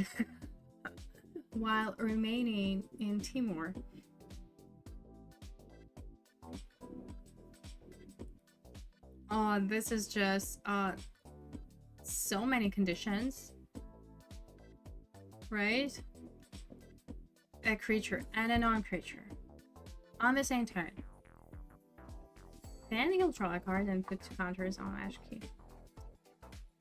while remaining in Timor. Oh, this is just so many conditions, right? A creature and a non-creature on the same turn. Then you'll draw a card and put 2 counters on TARKIR.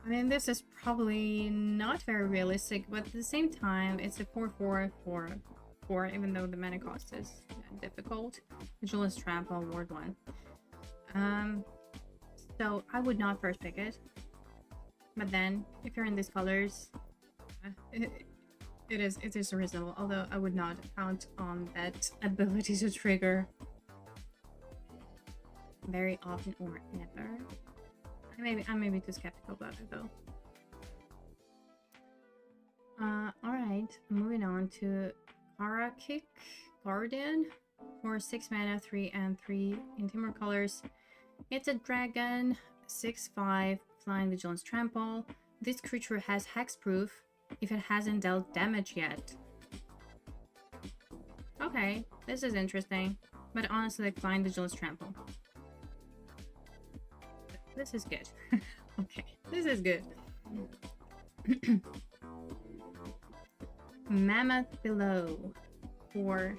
I mean, this is probably not very realistic, but at the same time, it's a 4/4/4/4, even though the mana cost is difficult. Vigilance, Trample, Ward 1. So I would not first pick it. But then, if you're in these colors, it is reasonable. Although I would not count on that ability to trigger very often or never. I may be too skeptical about it though. Alright, moving on to TARKIR Guardian for 6 mana, 3 and 3 in Timor colors. It's a dragon, 6/5, flying, Vigilance, Trample. This creature has hexproof if it hasn't dealt damage yet. Okay, this is interesting, but honestly, like flying, Vigilance, Trample. This is good. Okay, this is good. Mammoth Below for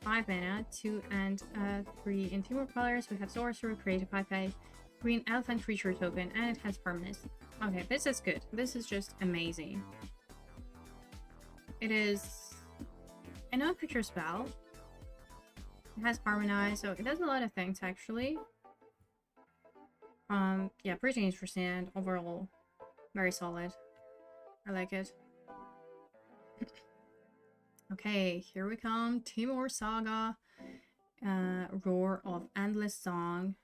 5 mana, 2 and 3 in Timor colors. We have Sorcerer, create a 5/5 green elephant creature token, and it has permanence. Okay, this is good. This is just amazing. It is a non-creature spell. It has Harmonize, so it does a lot of things actually. Yeah, pretty interesting and overall very solid. I like it. Okay, here we come. Timor Saga, Roar of Endless Song.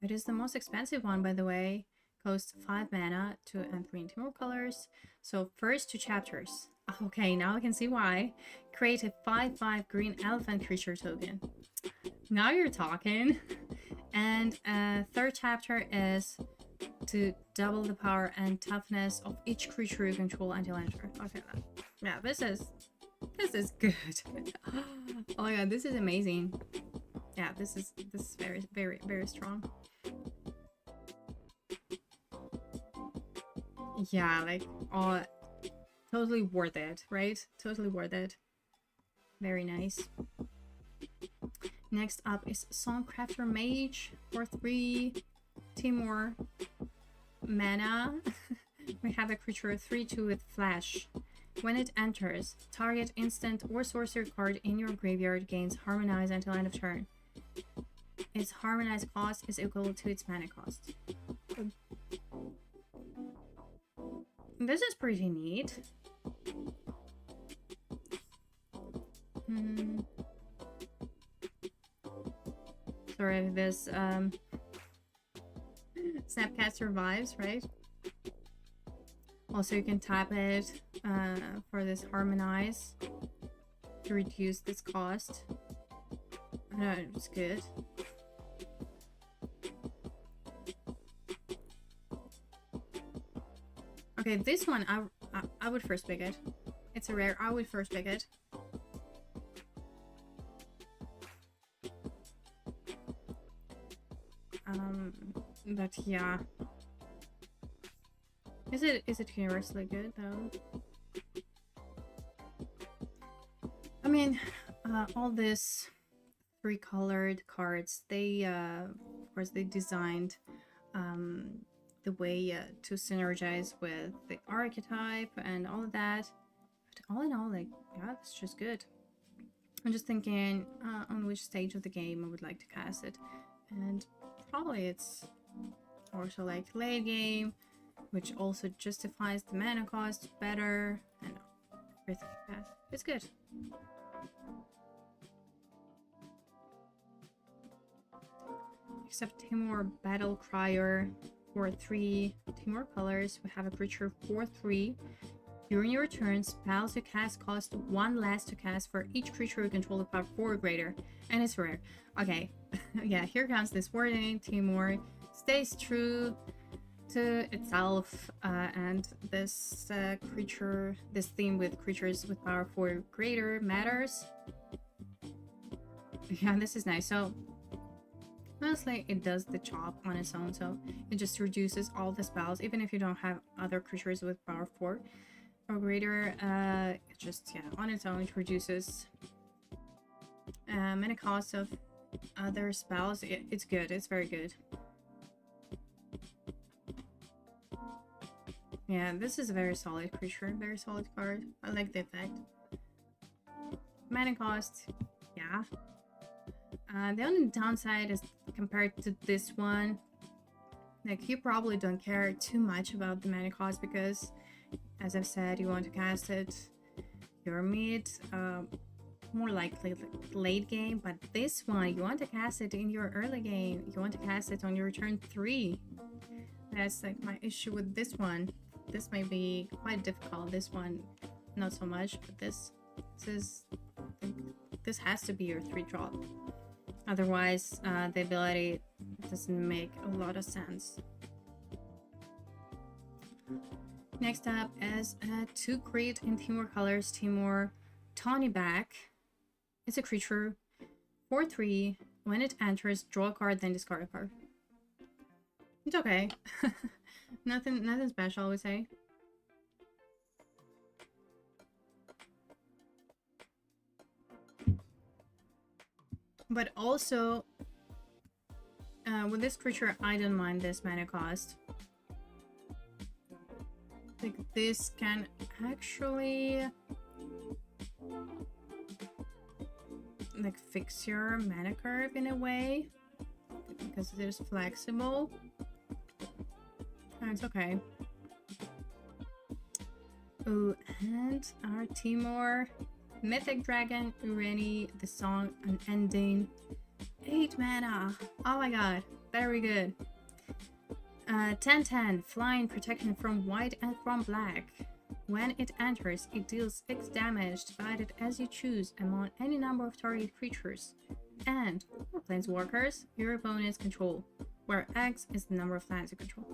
It is the most expensive one, by the way. Costs 5 mana, 2 and 3 in Timor colors. So first 2 chapters. Okay, now I can see why. Create a 5/5 green elephant creature token. Now you're talking. And third chapter is to double the power and toughness of each creature you control until enter. Okay, yeah, this is good. Oh my god, this is amazing. Yeah, this is very, very, very strong. Yeah, like, oh, totally worth it, right? Totally worth it. Very nice. Next up is Songcrafter Mage for 3 Timor mana. We have a creature 3/2 with Flash. When it enters, target instant or sorcery card in your graveyard gains Harmonize until end of turn. Its Harmonize cost is equal to its mana cost. This is pretty neat. Sorry if this Snapcat survives, right? Also, you can tap it for this Harmonize to reduce this cost. No, it's good. Okay, this one I would first pick it. It's a rare. I would first pick it. But yeah. Is it universally good though? I mean, all these 3 colored cards, they of course they designed the way to synergize with the archetype and all of that. But all in all, like, yeah, it's just good. I'm just thinking on which stage of the game I would like to cast it, and probably it's also like late game, which also justifies the mana cost better and everything like that. It's good. Except Timor Battle Crier for 3 Timor colors. We have a creature 4/3. During your turn, spells you cast cost 1 less to cast for each creature you control with power 4 or greater, and it's rare. Okay, yeah, here comes this wording. Timor stays true to itself, and this creature, this theme with creatures with power 4 or greater matters. Yeah, this is nice. So honestly, it does the job on its own, so it just reduces all the spells, even if you don't have other creatures with power 4 or greater. It just, yeah, on its own, it reduces mana cost of other spells. It's good. It's very good. Yeah, this is a very solid creature. Very solid card. I like the effect. Mana cost, yeah. The only downside is compared to this one, like, you probably don't care too much about the mana cost because, as I've said, you want to cast it your mid, more likely late game, but this one you want to cast it in your early game. You want to cast it on your turn 3. That's like my issue with this one. This may be quite difficult. This one, not so much, but this has to be your 3 drop. Otherwise, the ability doesn't make a lot of sense. Next up is 2 create in Timor colors. Timor Tawnyback. It's a creature 4/3. When it enters, draw a card, then discard a card. It's okay. nothing special, I would say. But also, with this creature, I don't mind this mana cost. Like, this can actually like fix your mana curve in a way because it is flexible. It's okay. Oh, and our Timor Mythic Dragon Urani, the song Unending. 8 mana. Oh my god, very good. 10/10, flying, protection from white and from black. When it enters, it deals 6 damage divided as you choose among any number of target creatures and or planeswalkers your opponents control. where X is the number of planets you control.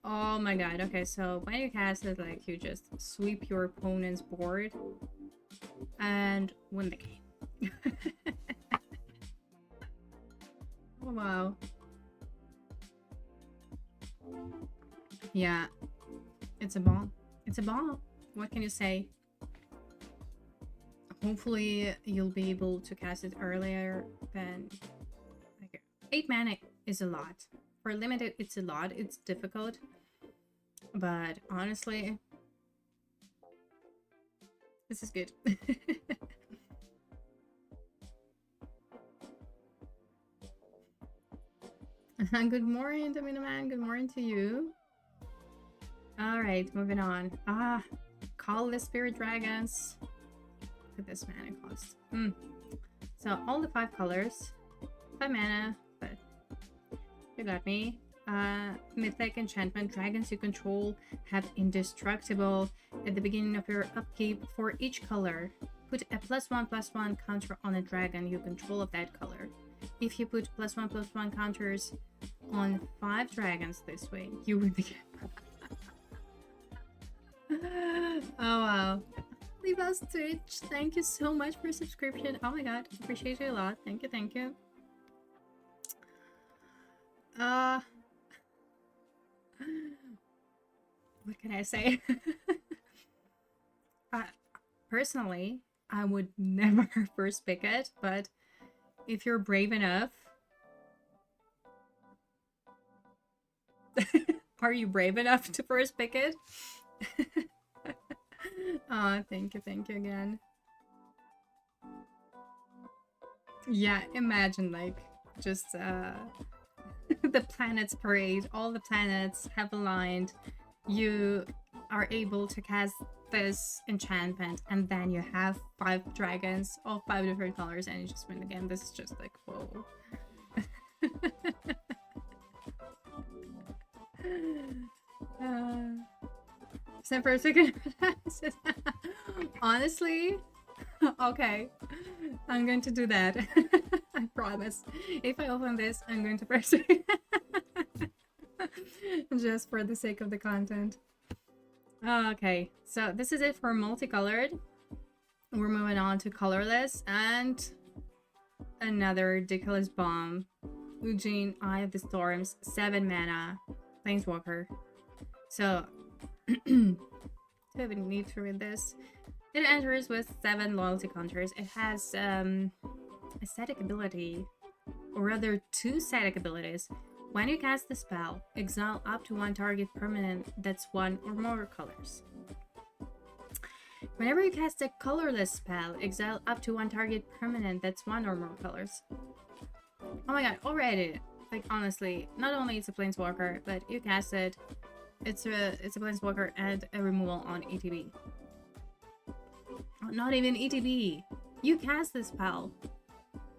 Oh my god. Okay, so when you cast it, like, you just sweep your opponent's board and win the game. Oh, wow. Yeah, it's a bomb. It's a bomb. What can you say? Hopefully you'll be able to cast it earlier than... like, 8 mana is a lot. For limited, it's a lot. It's difficult. But honestly, this is good. Good morning, Domino Man. Good morning to you. Alright, moving on. Colorless Spirit Dragons. Look at this mana cost. So, all the 5 colors. 5 mana, but you got me. Mythic enchantment. Dragons you control have indestructible. At the beginning of your upkeep, for each color, put a +1/+1 counter on a dragon you control of that color. If you put +1/+1 counters on 5 dragons this way, you win the game. Oh wow. Leave us Twitch. Thank you so much for subscription. Oh my god, appreciate you a lot. Thank you, thank you. What can I say? Personally, I would never first pick it, but if you're brave enough... Are you brave enough to first pick it? Thank you again. Yeah, imagine, like, just the planets parade. All the planets have aligned. You are able to cast this enchantment, and then you have 5 dragons, all 5 different colors, and you just win the game. This is just like, whoa. Send for a second. Honestly, okay, I'm going to do that. I promise. If I open this, I'm going to press it. Just for the sake of the content. Okay, so this is it for Multicolored. We're moving on to Colorless and another ridiculous bomb. Ujin, Eye of the Storms, 7 mana, Planeswalker. So, do I even need to read this? It enters with 7 loyalty counters. It has a static ability, or rather 2 static abilities. When you cast the spell, exile up to 1 target permanent that's 1 or more colors. Whenever you cast a colorless spell, exile up to 1 target permanent that's 1 or more colors. Oh my god, already! Like, honestly, not only it's a Planeswalker, but you cast it, it's a Planeswalker and a removal on ETB. Not even ETB! You cast the spell!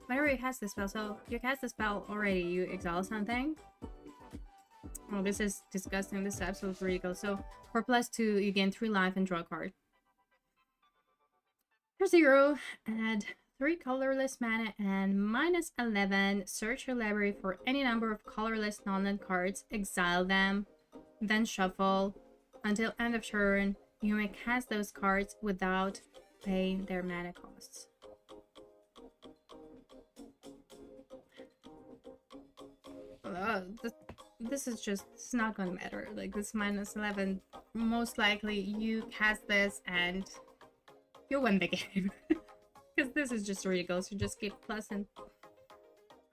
Whenever you cast the spell, so you cast the spell already, you exile something. Oh, this is disgusting. This is absolutely ridiculous. So, for +2, you gain 3 life and draw a card. For 0, add 3 colorless mana and -11. Search your library for any number of colorless non-land cards, exile them, then shuffle. Until end of turn, you may cast those cards without paying their mana costs. This is just, it's not gonna matter. Like, this -11, most likely you cast this and you win the game. Because this is just ridiculous. You just get plus and...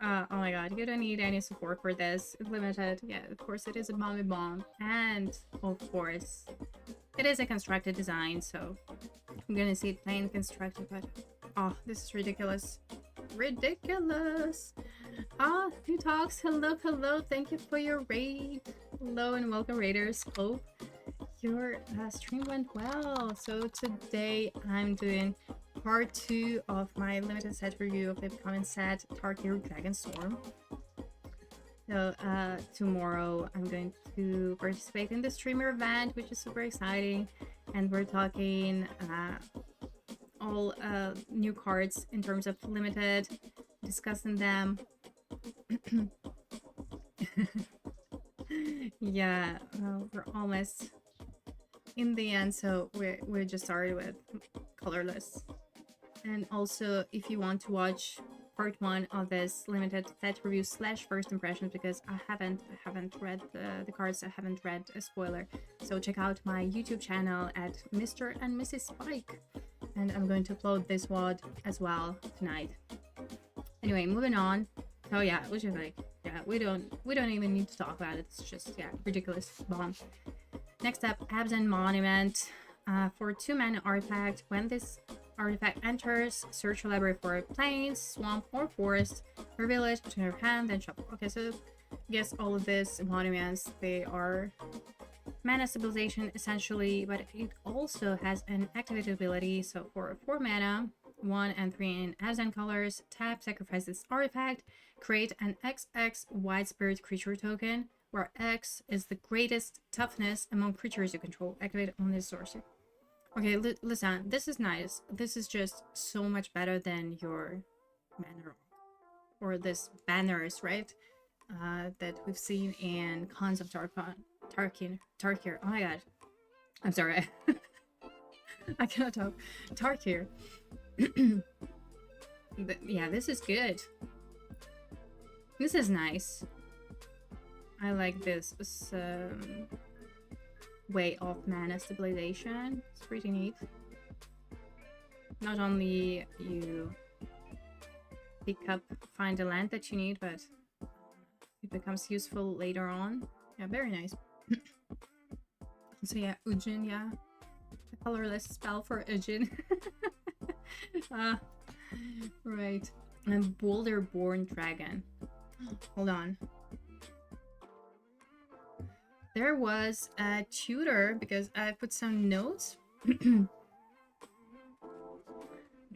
oh my god, you don't need any support for this. It's limited. Yeah, of course it is a bomb. And, of course, it is a constructed design, so I'm gonna see it plain constructed, but... oh, this is ridiculous. Ridiculous! New talks. Hello. Thank you for your raid. Hello and welcome, raiders. Hope your stream went well. So today I'm doing part 2 of my limited set review of the upcoming set TARKIR DRAGONSTORM. So tomorrow I'm going to participate in the streamer event, which is super exciting, and we're talking all new cards in terms of limited, discussing them. Yeah, we're almost in the end, so we just started with Coloreless. And also, if you want to watch part 1 of this limited set review / first impressions, because I haven't read the cards, I haven't read a spoiler, so check out my YouTube channel at Mr. and Mrs. Spike, and I'm going to upload this VOD as well tonight. Anyway, moving on. Oh yeah, which is like, yeah, we don't even need to talk about it. It's just, yeah, ridiculous bomb. Next up, Absent Monument. For 2 mana artifact, when this artifact enters, search your library for plains, swamp, or forest, reveal it to your hand, then shuffle. Okay, so I guess all of these monuments, they are mana stabilization essentially, but it also has an activated ability. So for 4 mana, 1 and 3 in Absent colors, tap, sacrifice this artifact, create an XX White Spirit creature token, where X is the greatest toughness among creatures you control. Activate on this sorcery. Okay, listen, this is nice. This is just so much better than your mana or this banners, right? That we've seen in Cons of Tarkir. Oh my god. I'm sorry. I cannot talk. Tarkir. Yeah, this is good. This is nice. I like this way of mana stabilization. It's pretty neat. Not only you find the land that you need, but it becomes useful later on. Yeah, very nice. So yeah, Ujin, yeah. The colorless spell for Ujin. Right. And Boulder-born Dragon. Hold on. There was a tutor, because I put some notes.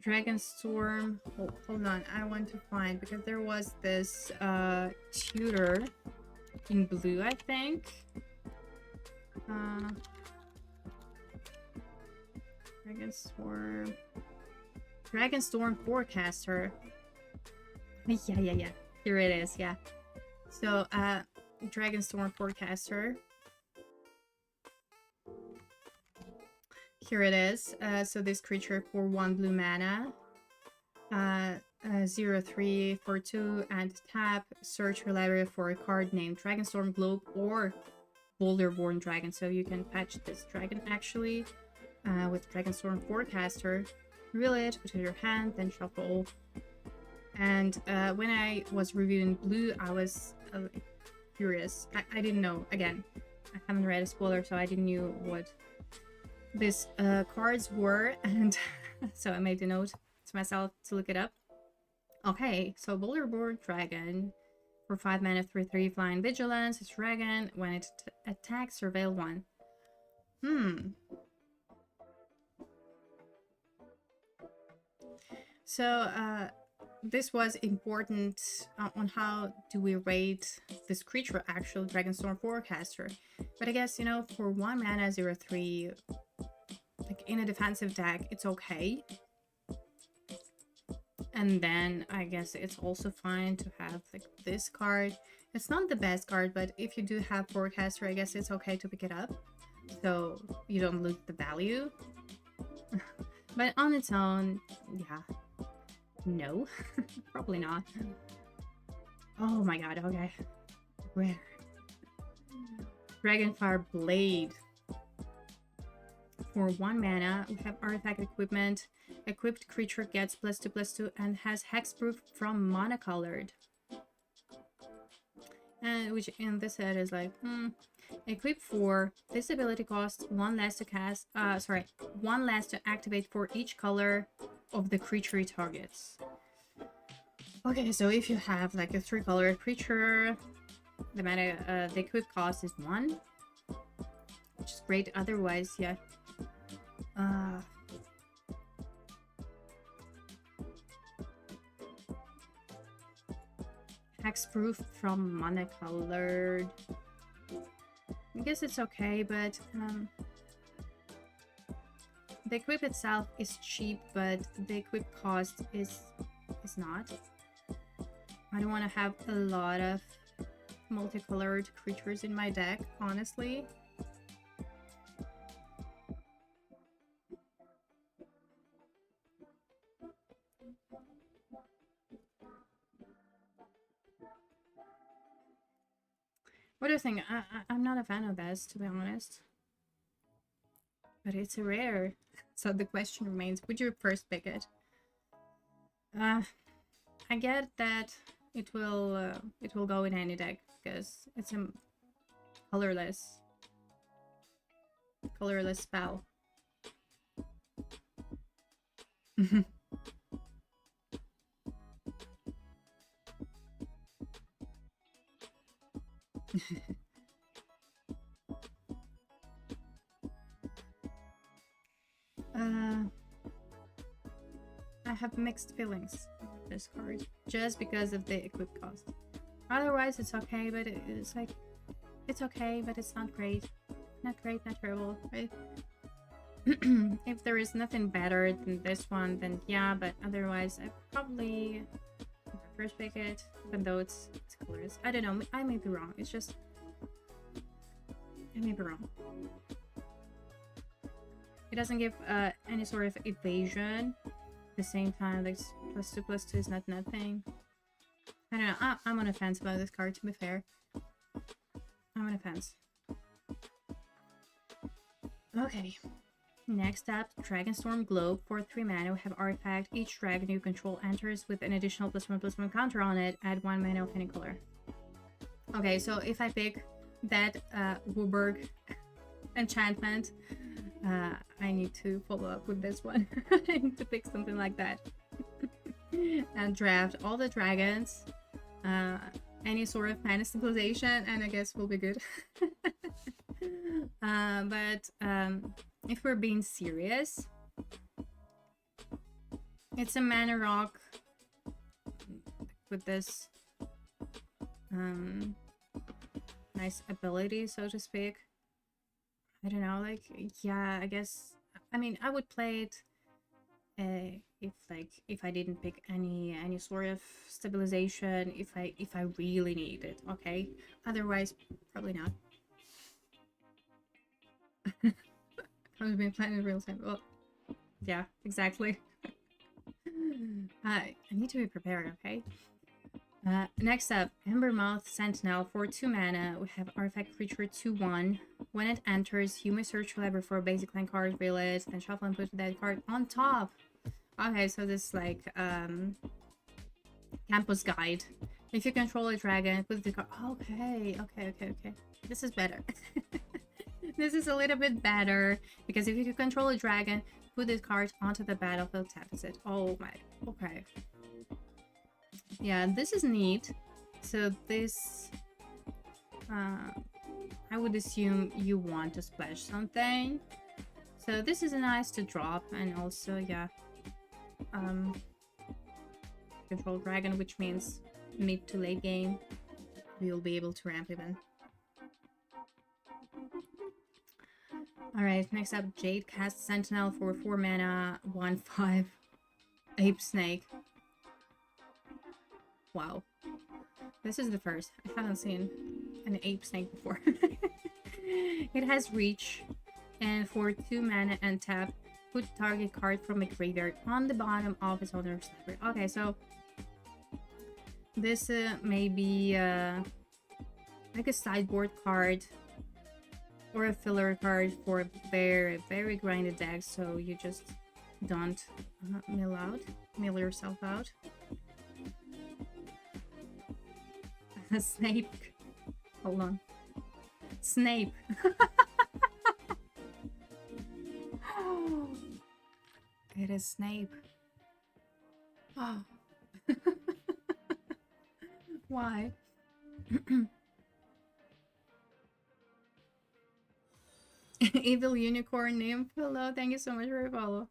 Dragonstorm. Hold on, I want to find, because there was this tutor in blue, I think. Dragonstorm Forecaster. Yeah. Here it is, yeah. So, Dragonstorm Forecaster. Here it is. So this creature for 1 blue mana. 0/3 for 2 and tap. Search your library for a card named Dragonstorm Globe or Boulder-born Dragon. So you can patch this dragon actually with Dragonstorm Forecaster. Reveal it, put it in your hand, then shuffle. And when I was reviewing blue, I was curious. I didn't know. Again, I haven't read a spoiler, so I didn't know what these cards were, and so I made a note to myself to look it up. Okay, so Boulder-born Dragon for 5 mana, 3/3 flying vigilance. It's dragon. When it attacks, surveil 1. So this was important on how do we rate this creature, actual Dragonstorm Forecaster. But I guess, you know, for 1 mana, 0/3, like in a defensive deck, it's okay. And then I guess it's also fine to have like this card. It's not the best card, but if you do have Forecaster, I guess it's okay to pick it up, so you don't lose the value. But on its own, yeah. No, probably not. Oh my god, okay. Rare. Dragonfire Blade. For 1 mana, we have artifact equipment. Equipped creature gets +2/+2 and has hexproof from Multicolored. And which in this set is like, equip for this ability costs 1 less to cast, 1 less to activate for each color of the creature it targets. Okay, so if you have like a 3-colored creature, the mana, the equip cost is 1, which is great. Otherwise, yeah. Hexproof from Multicolored. I guess it's okay, but The equip itself is cheap, but the equip cost is not. I don't want to have a lot of multicolored creatures in my deck, honestly. What do you think? I'm not a fan of this, to be honest. But it's a rare. So the question remains, would you first pick it? I get that it will go in any deck because it's a colorless spell. I have mixed feelings about this card just because of the equip cost. Otherwise, it's okay, but it's like it's okay, but it's not great. Not great, not terrible, right? If there is nothing better than this one, then yeah, but otherwise, I probably first pick it, even though it's colorless. I don't know, I may be wrong. It's just I may be wrong. It doesn't give any sort of evasion. At the same time, like +2/+2 is not nothing. I don't know. I'm on a fence about this card, to be fair. I'm on a fence. Okay. Next up, Dragonstorm Globe. For 3 mana, we have Artifact. Each dragon you control enters with an additional +1/+1 counter on it. Add 1 mana of any color. Okay, so if I pick that Wooburg enchantment, I need to follow up with this one. I need to pick something like that. And draft all the dragons. Any sort of mana stabilization, and I guess we'll be good. But if we're being serious, it's a mana rock with this nice ability, so to speak. I don't know, like, yeah, I guess, I mean, I would play it if I didn't pick any sort of stabilization, if I really need it, okay? Otherwise, probably not. I've been playing in real time. Well, yeah, exactly. I need to be prepared, okay? Next up, Embermouth Sentinel. For 2 mana, we have Artifact Creature 2/1. When it enters, you may search your library for a basic land card, reveal it, then shuffle and put that card on top. Okay, so this is like Campus Guide. If you control a dragon, put the card. Okay. This is better. This is a little bit better because if you control a dragon, put this card onto the battlefield, tap it. Oh my. Okay. Yeah, this is neat. So this, I would assume you want to splash something. So this is nice to drop, and also, yeah, control dragon, which means mid to late game, we'll be able to ramp even. Alright, next up, Jade Cast Sentinel for 4 mana, 1/5, Ape Snake. Wow. This is the first. I haven't seen an Ape Snake before. It has reach, and for 2 mana and tap, put target card from a graveyard on the bottom of its owner's library. Okay, so this may be like a sideboard card or a filler card for very grinded decks, so you just don't mill yourself out. Snape. Hold on. Snape. It is Snape. Oh. Why? Evil Unicorn Nymph. Hello, thank you so much for your follow.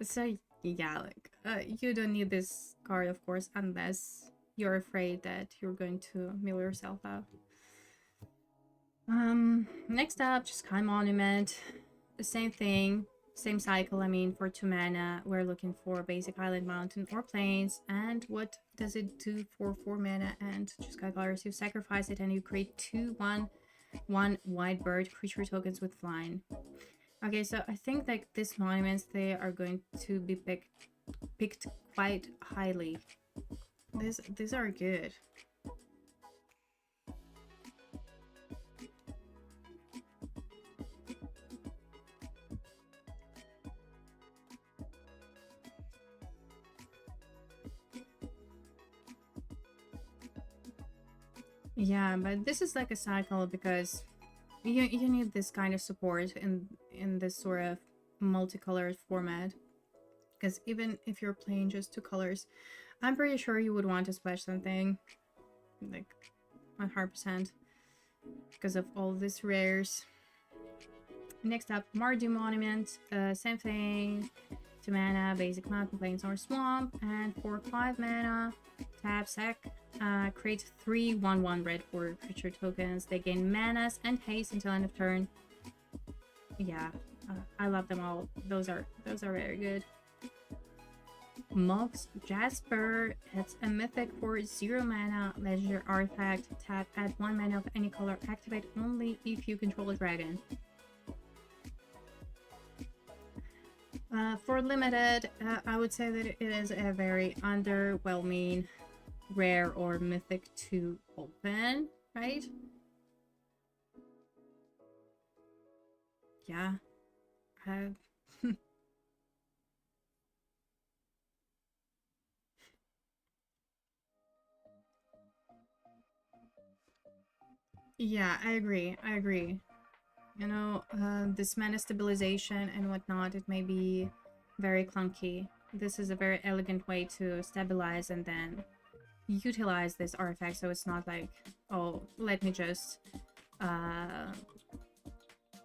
So yeah, like you don't need this card, of course, unless you're afraid that you're going to mill yourself out. Next up, Sky Monument. The same thing. Same cycle, I mean, for 2 mana, we're looking for basic island, mountain, or plains. And what does it do for 4 mana and choose colors? You sacrifice it and you create 2/1/1 white bird creature tokens with flying. Okay, so I think like these monuments, they are going to be picked quite highly. These are good. Yeah, but this is like a cycle because you need this kind of support in this sort of multicolored format. Because even if you're playing just 2 colors, I'm pretty sure you would want to splash something like 100% because of all these rares. Next up, Mardu Monument. Same thing. 2 mana, basic mountain, plains, or swamp. And for 5 mana, tap, sack, create 3/1/1 red for creature tokens. They gain manas and haste until end of turn. Yeah, I love them all. Those are very good. Mox Jasper. It's a mythic for 0 mana, legendary artifact. Tap, add 1 mana of any color. Activate only if you control a dragon. For limited, I would say that it is a very underwhelming rare or mythic to open, right? Yeah. Yeah, I agree. You know, this mana stabilization and whatnot, it may be very clunky. This is a very elegant way to stabilize and then utilize this artifact, so it's not like, oh, let me just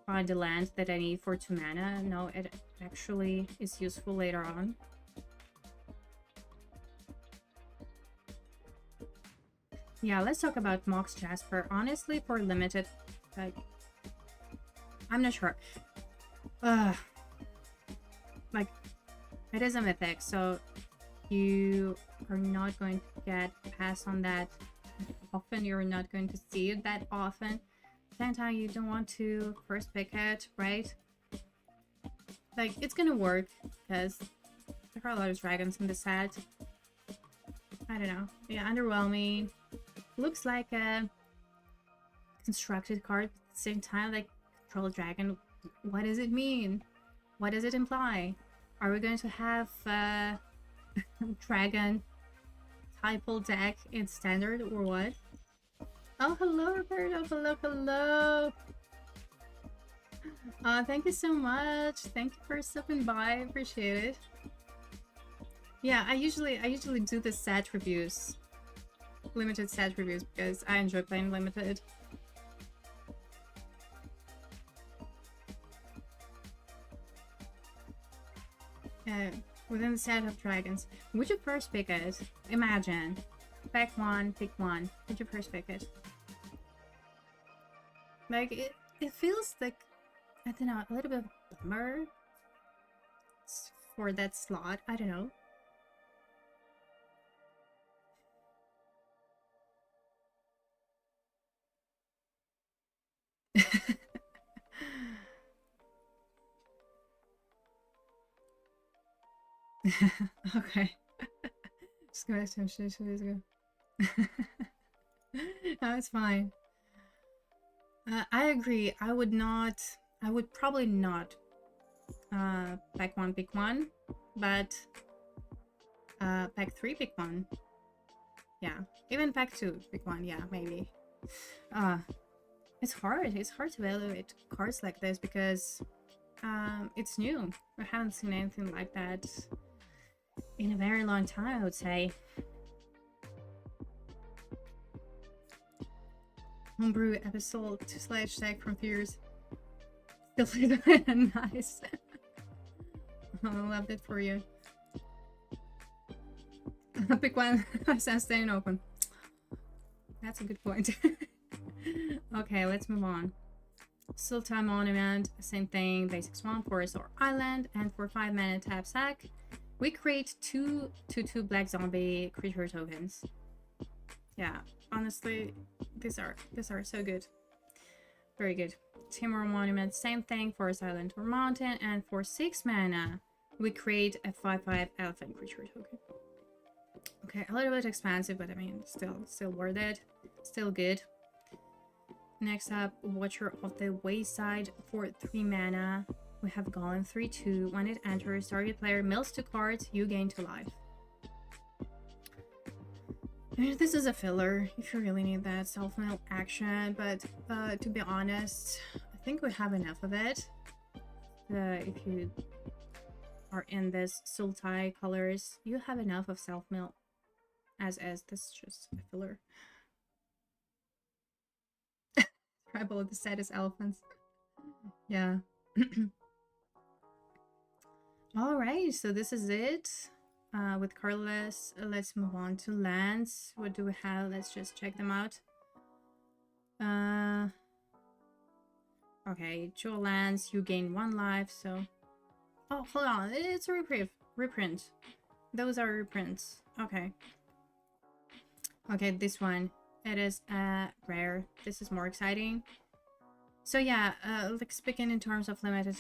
find the land that I need for 2 mana. No, it actually is useful later on. Yeah, let's talk about Mox Jasper. Honestly, for limited, like, I'm not sure. Like, it is a mythic, so you are not going to get passed on that often. You're not going to see it that often. Same time, you don't want to first pick it, right? Like, it's gonna work because there are a lot of dragons in the set. I don't know. Yeah, underwhelming. Looks like a constructed card, but at the same time, like, control dragon. What does it mean? What does it imply? Are we going to have dragon typal deck in standard or what? Oh, hello, Roberto. Hello. Thank you so much. Thank you for stopping by. I appreciate it. Yeah, I usually do the set reviews, limited set reviews, because I enjoy playing limited. Within the set of dragons, would you first pick it? Imagine, pick one. Would you first pick it? Like, it feels like, I don't know, a little bit bummer for that slot. I don't know. Okay. Just go ahead and no, it's fine. I agree. I would probably not pack 1 pick 1, but pack 3 pick 1. Yeah, even pack 2 pick 1. Yeah, maybe. It's hard to evaluate cards like this because it's new. I haven't seen anything like that in a very long time, I would say. Homebrew episode /tag from Fears. Still nice. I loved it for you. Pick one. I'm staying open. That's a good point. Okay, let's move on. Sultai Monument, same thing, basic swamp, forest, or island, and for 5 mana tap sack, we create 2/2 black zombie creature tokens. Yeah, honestly, these are so good. Very good. Timor Monument, same thing, forest, island, or mountain, and for 6 mana, we create a 5/5 elephant creature token. Okay, a little bit expensive, but I mean, still worth it. Still good. Next up, Watcher of the Wayside for 3 mana. We have Golem 3/2. When it enters, target player mills 2 cards, you gain 2 life. This is a filler if you really need that self-mill action, but to be honest, I think we have enough of it. If you are in this Sultai colors, you have enough of self-mill as is. This is just a filler. Tribal, the saddest elephants. Yeah. Alright, so this is it. With Coloreless, let's move on to lands. What do we have? Let's just check them out. Okay, dual lands, you gain 1 life, so... Oh, hold on, it's a reprint. Those are reprints. Okay. Okay, this one. It is rare. This is more exciting. So yeah, like speaking in terms of limited,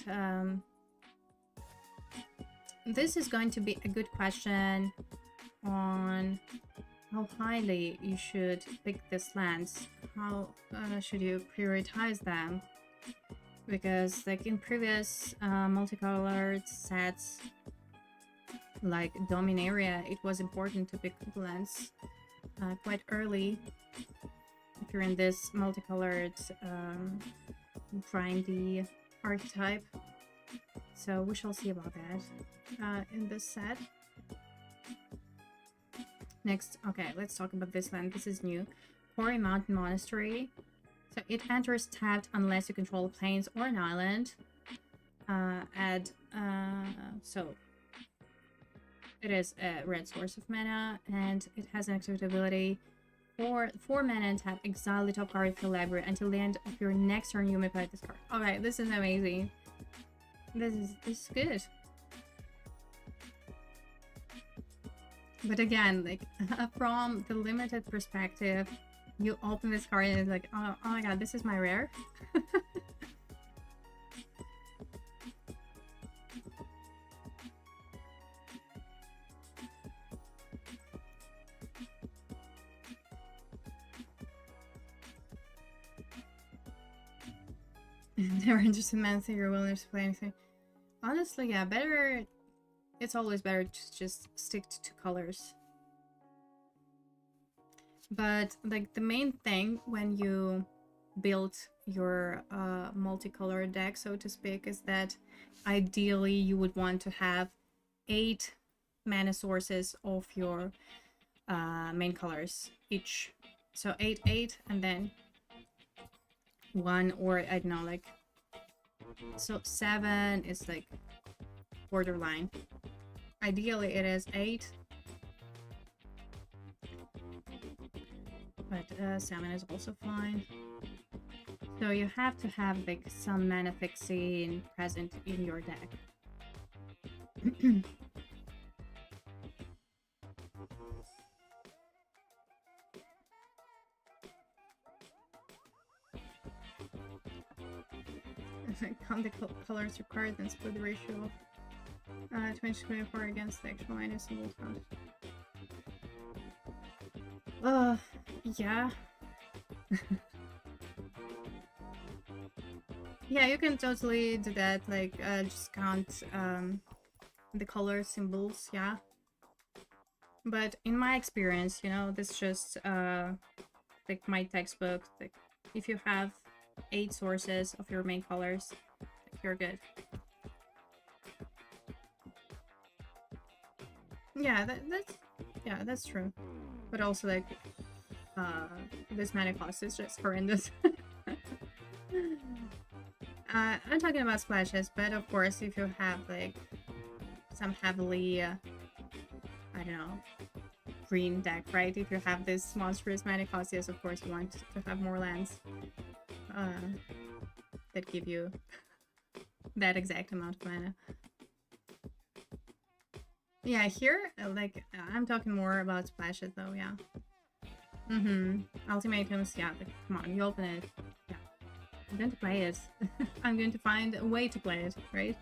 this is going to be a good question on how highly you should pick these lands. How should you prioritize them? Because like in previous multicolored sets, like Dominaria, it was important to pick lands quite early. If you're in this multicolored grindy archetype. So we shall see about that in this set. Next, okay, let's talk about this land. This is new. Quarry Mountain Monastery. So it enters tapped unless you control plains or an island. So it is a red source of mana, and it has an activity ability. For 4 mana and tap, exile the top card of your library until the end of your next turn. You may play this card. Okay, this is amazing. This is good. But again, like from the limited perspective, you open this card and it's like, oh my god, this is my rare. Never interested in man, so you're willing to play anything. Honestly, yeah, better. It's always better to just stick to 2 colors. But like the main thing when you build your multicolored deck, so to speak, is that ideally you would want to have 8 mana sources of your main colors each. So 8, and then 1, or I don't know, like, so 7 is like borderline. Ideally it is 8, but 7 is also fine. So you have to have like some mana fixing present in your deck. Count the colors required, then split the ratio of 2024 against the actual minus and we'll count. Yeah. Yeah, you can totally do that, like just count the color symbols, yeah. But in my experience, you know, this just like my textbook, like if you have 8 sources of your main colors, like, you're good. Yeah, that's true. But also like this mana cost is just horrendous. I'm talking about splashes, but of course if you have like some heavily I don't know, green deck, right? If you have this monstrous mana cost, yes, of course you want to have more lands. that give you that exact amount of mana. Yeah, here, like, I'm talking more about splashes though, yeah. Ultimatums, yeah, like, come on, you open it. Yeah. I'm going to play it. I'm going to find a way to play it, right?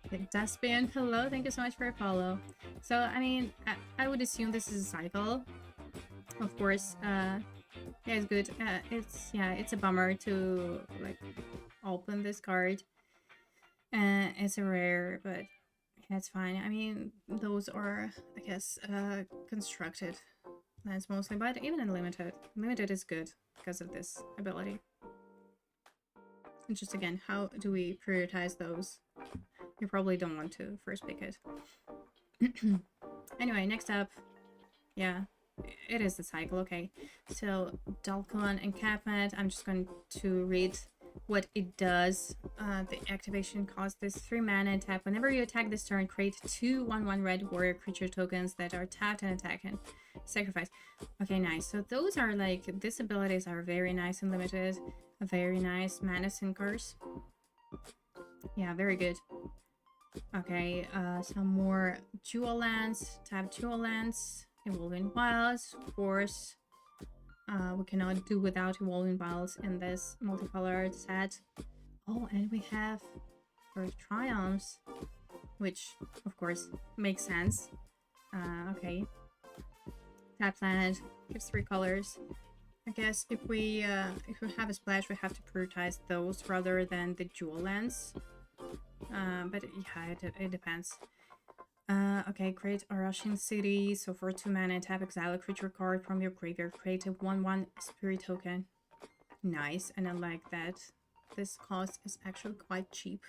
Okay, Dustbin, hello, thank you so much for your follow. So, I mean, I would assume this is a cycle. Of course, yeah, it's good. It's a bummer to, like, open this card. It's a rare, but it's fine. I mean, those are, I guess, constructed lands mostly, but even in limited. Limited is good because of this ability. And just again, how do we prioritize those? You probably don't want to first pick it. Anyway, next up, yeah, it is the cycle, okay. So, Dalcon Encampment, I'm just going to read what it does. The activation cost is 3 mana and tap. Whenever you attack this turn, create 2 1/1 red warrior creature tokens that are tapped and attack and sacrifice. Okay, nice. So those are like, these abilities are very nice and limited. Very nice mana sinkers. Yeah, very good. Okay, some more dual lands. Tap dual lands. Evolving Wilds, of course. We cannot do without Evolving Wilds in this multicolored set. Oh, and we have Earth Triumphs, which of course makes sense. Okay. Tap land gives 3 colors. I guess if we have a splash, we have to prioritize those rather than the dual lands. But yeah, it depends. Okay, create a Russian city. So for 2 mana, tap exile a creature card from your graveyard. Create a 1/1 spirit token. Nice, and I like that. This cost is actually quite cheap.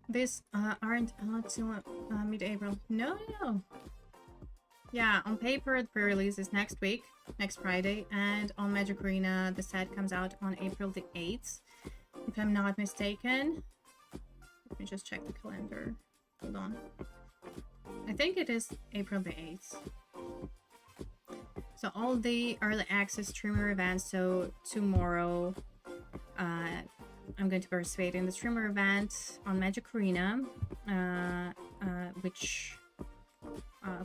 These aren't out till mid-April. No. Yeah, on paper, the pre-release is next week, next Friday, and on Magic Arena, the set comes out on April the 8th, if I'm not mistaken. Let me just check the calendar. Hold on. I think it is April the 8th. So all the early access streamer events, so tomorrow, I'm going to participate in the streamer event on Magic Arena, which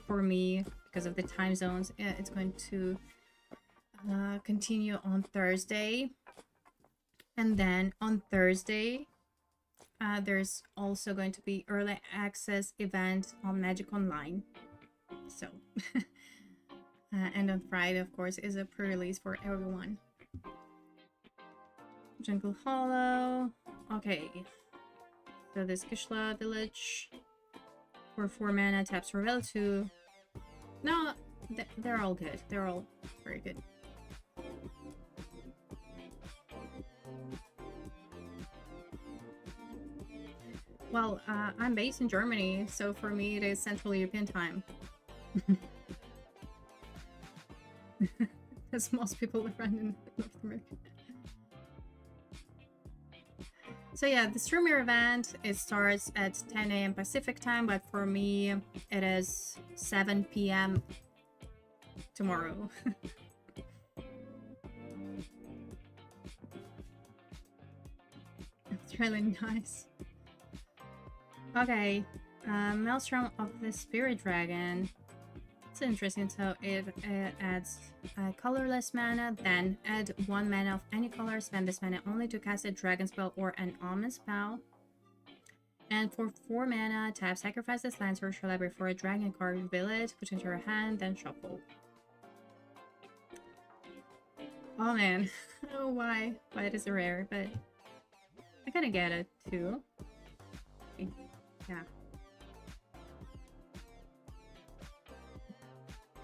for me, because of the time zones, it's going to continue on Thursday. And then on Thursday, there's also going to be early access event on Magic Online. So, and on Friday, of course, is a pre-release for everyone. Jungle Hollow. Okay. So this Kishla Village for 4 mana, taps Reveal 2. No, they're all good. They're all very good. Well, I'm based in Germany, so for me it is Central European time. As most people live around in North America. So yeah, the streamer event, it starts at 10 AM Pacific time, but for me it is 7 PM tomorrow. It's really nice. Okay, Maelstrom of the Spirit Dragon. It's interesting, so it adds colorless mana, then add 1 mana of any color, spend this mana only to cast a dragon spell or an omen spell. And for 4 mana, tap sacrifice this land search your library for a dragon card, reveal it, put it into your hand, then shuffle. Oh man, oh why it is a rare, but I kinda get it too. Yeah.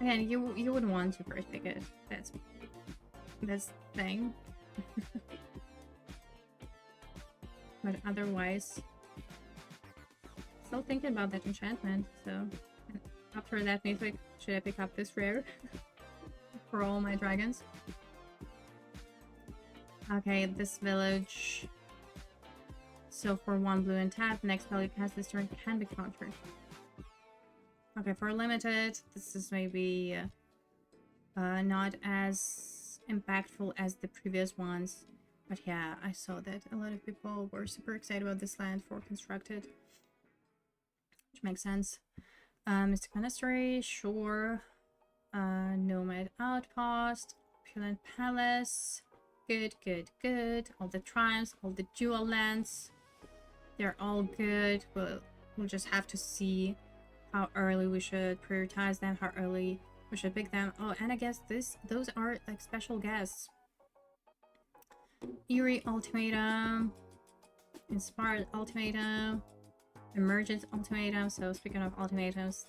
Again, you wouldn't want to first pick it. That's the thing. But otherwise, still thinking about that enchantment. So after that mythic, should I pick up this rare for all my dragons? Okay, this village. So for 1 blue and tap, next spell you cast this turn can be countered. Okay, for limited, this is maybe not as impactful as the previous ones. But yeah, I saw that a lot of people were super excited about this land for constructed, which makes sense. Mystic Monastery, sure. Nomad Outpost, Opulent Palace. Good, good, good. All the tribes, all the dual lands, they're all good. We'll just have to see how early we should prioritize them, how early we should pick them. Oh, and I guess those are like special guests. Eerie Ultimatum, Inspired Ultimatum, Emergent Ultimatum. So speaking of ultimatums,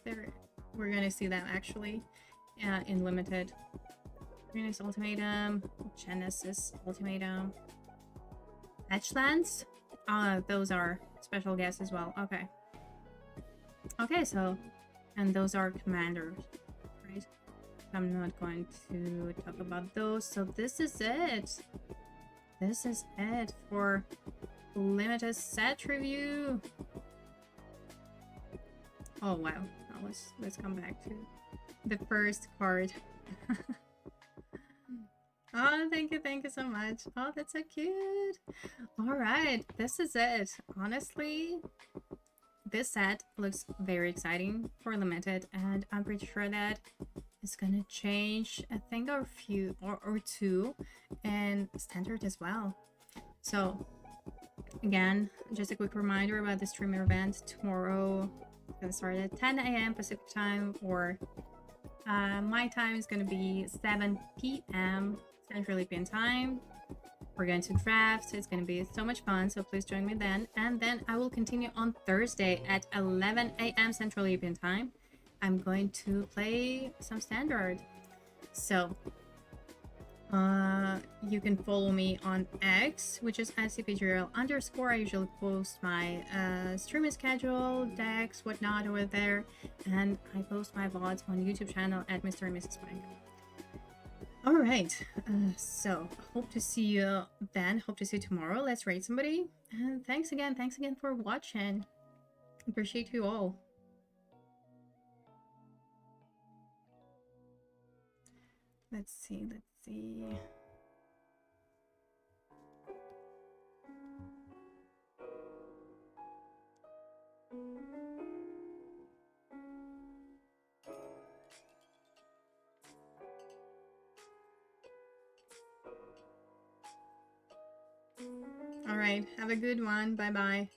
we're gonna see them actually in limited. Venus Ultimatum, Genesis Ultimatum, Edgelands. Those are special guests as well. Okay. Okay, so, and those are commanders, right? I'm not going to talk about those. So this is it. This is it for limited set review. Oh wow. Now let's come back to the first card. Oh, thank you so much. Oh, that's so cute. All right, this is it. Honestly, this set looks very exciting for limited, and I'm pretty sure that it's gonna change a thing or few or two and standard as well. So again, just a quick reminder about the streamer event tomorrow. It's gonna start at 10 a.m. Pacific time, or my time is gonna be 7 p.m. Central European time. We're going to draft, so it's going to be so much fun, so please join me then. And then I will continue on Thursday at 11 a.m. Central European time. I'm going to play some standard. So you can follow me on X, which is @cpgrl_. I usually post my streaming schedule, decks, whatnot over there, and I post my VODs on YouTube channel at Mr. and Mrs. Spike. All right, so hope to see you then. Hope to see you tomorrow. Let's raid somebody. And thanks again for watching. Appreciate you all. Let's see. All right, have a good one. Bye bye.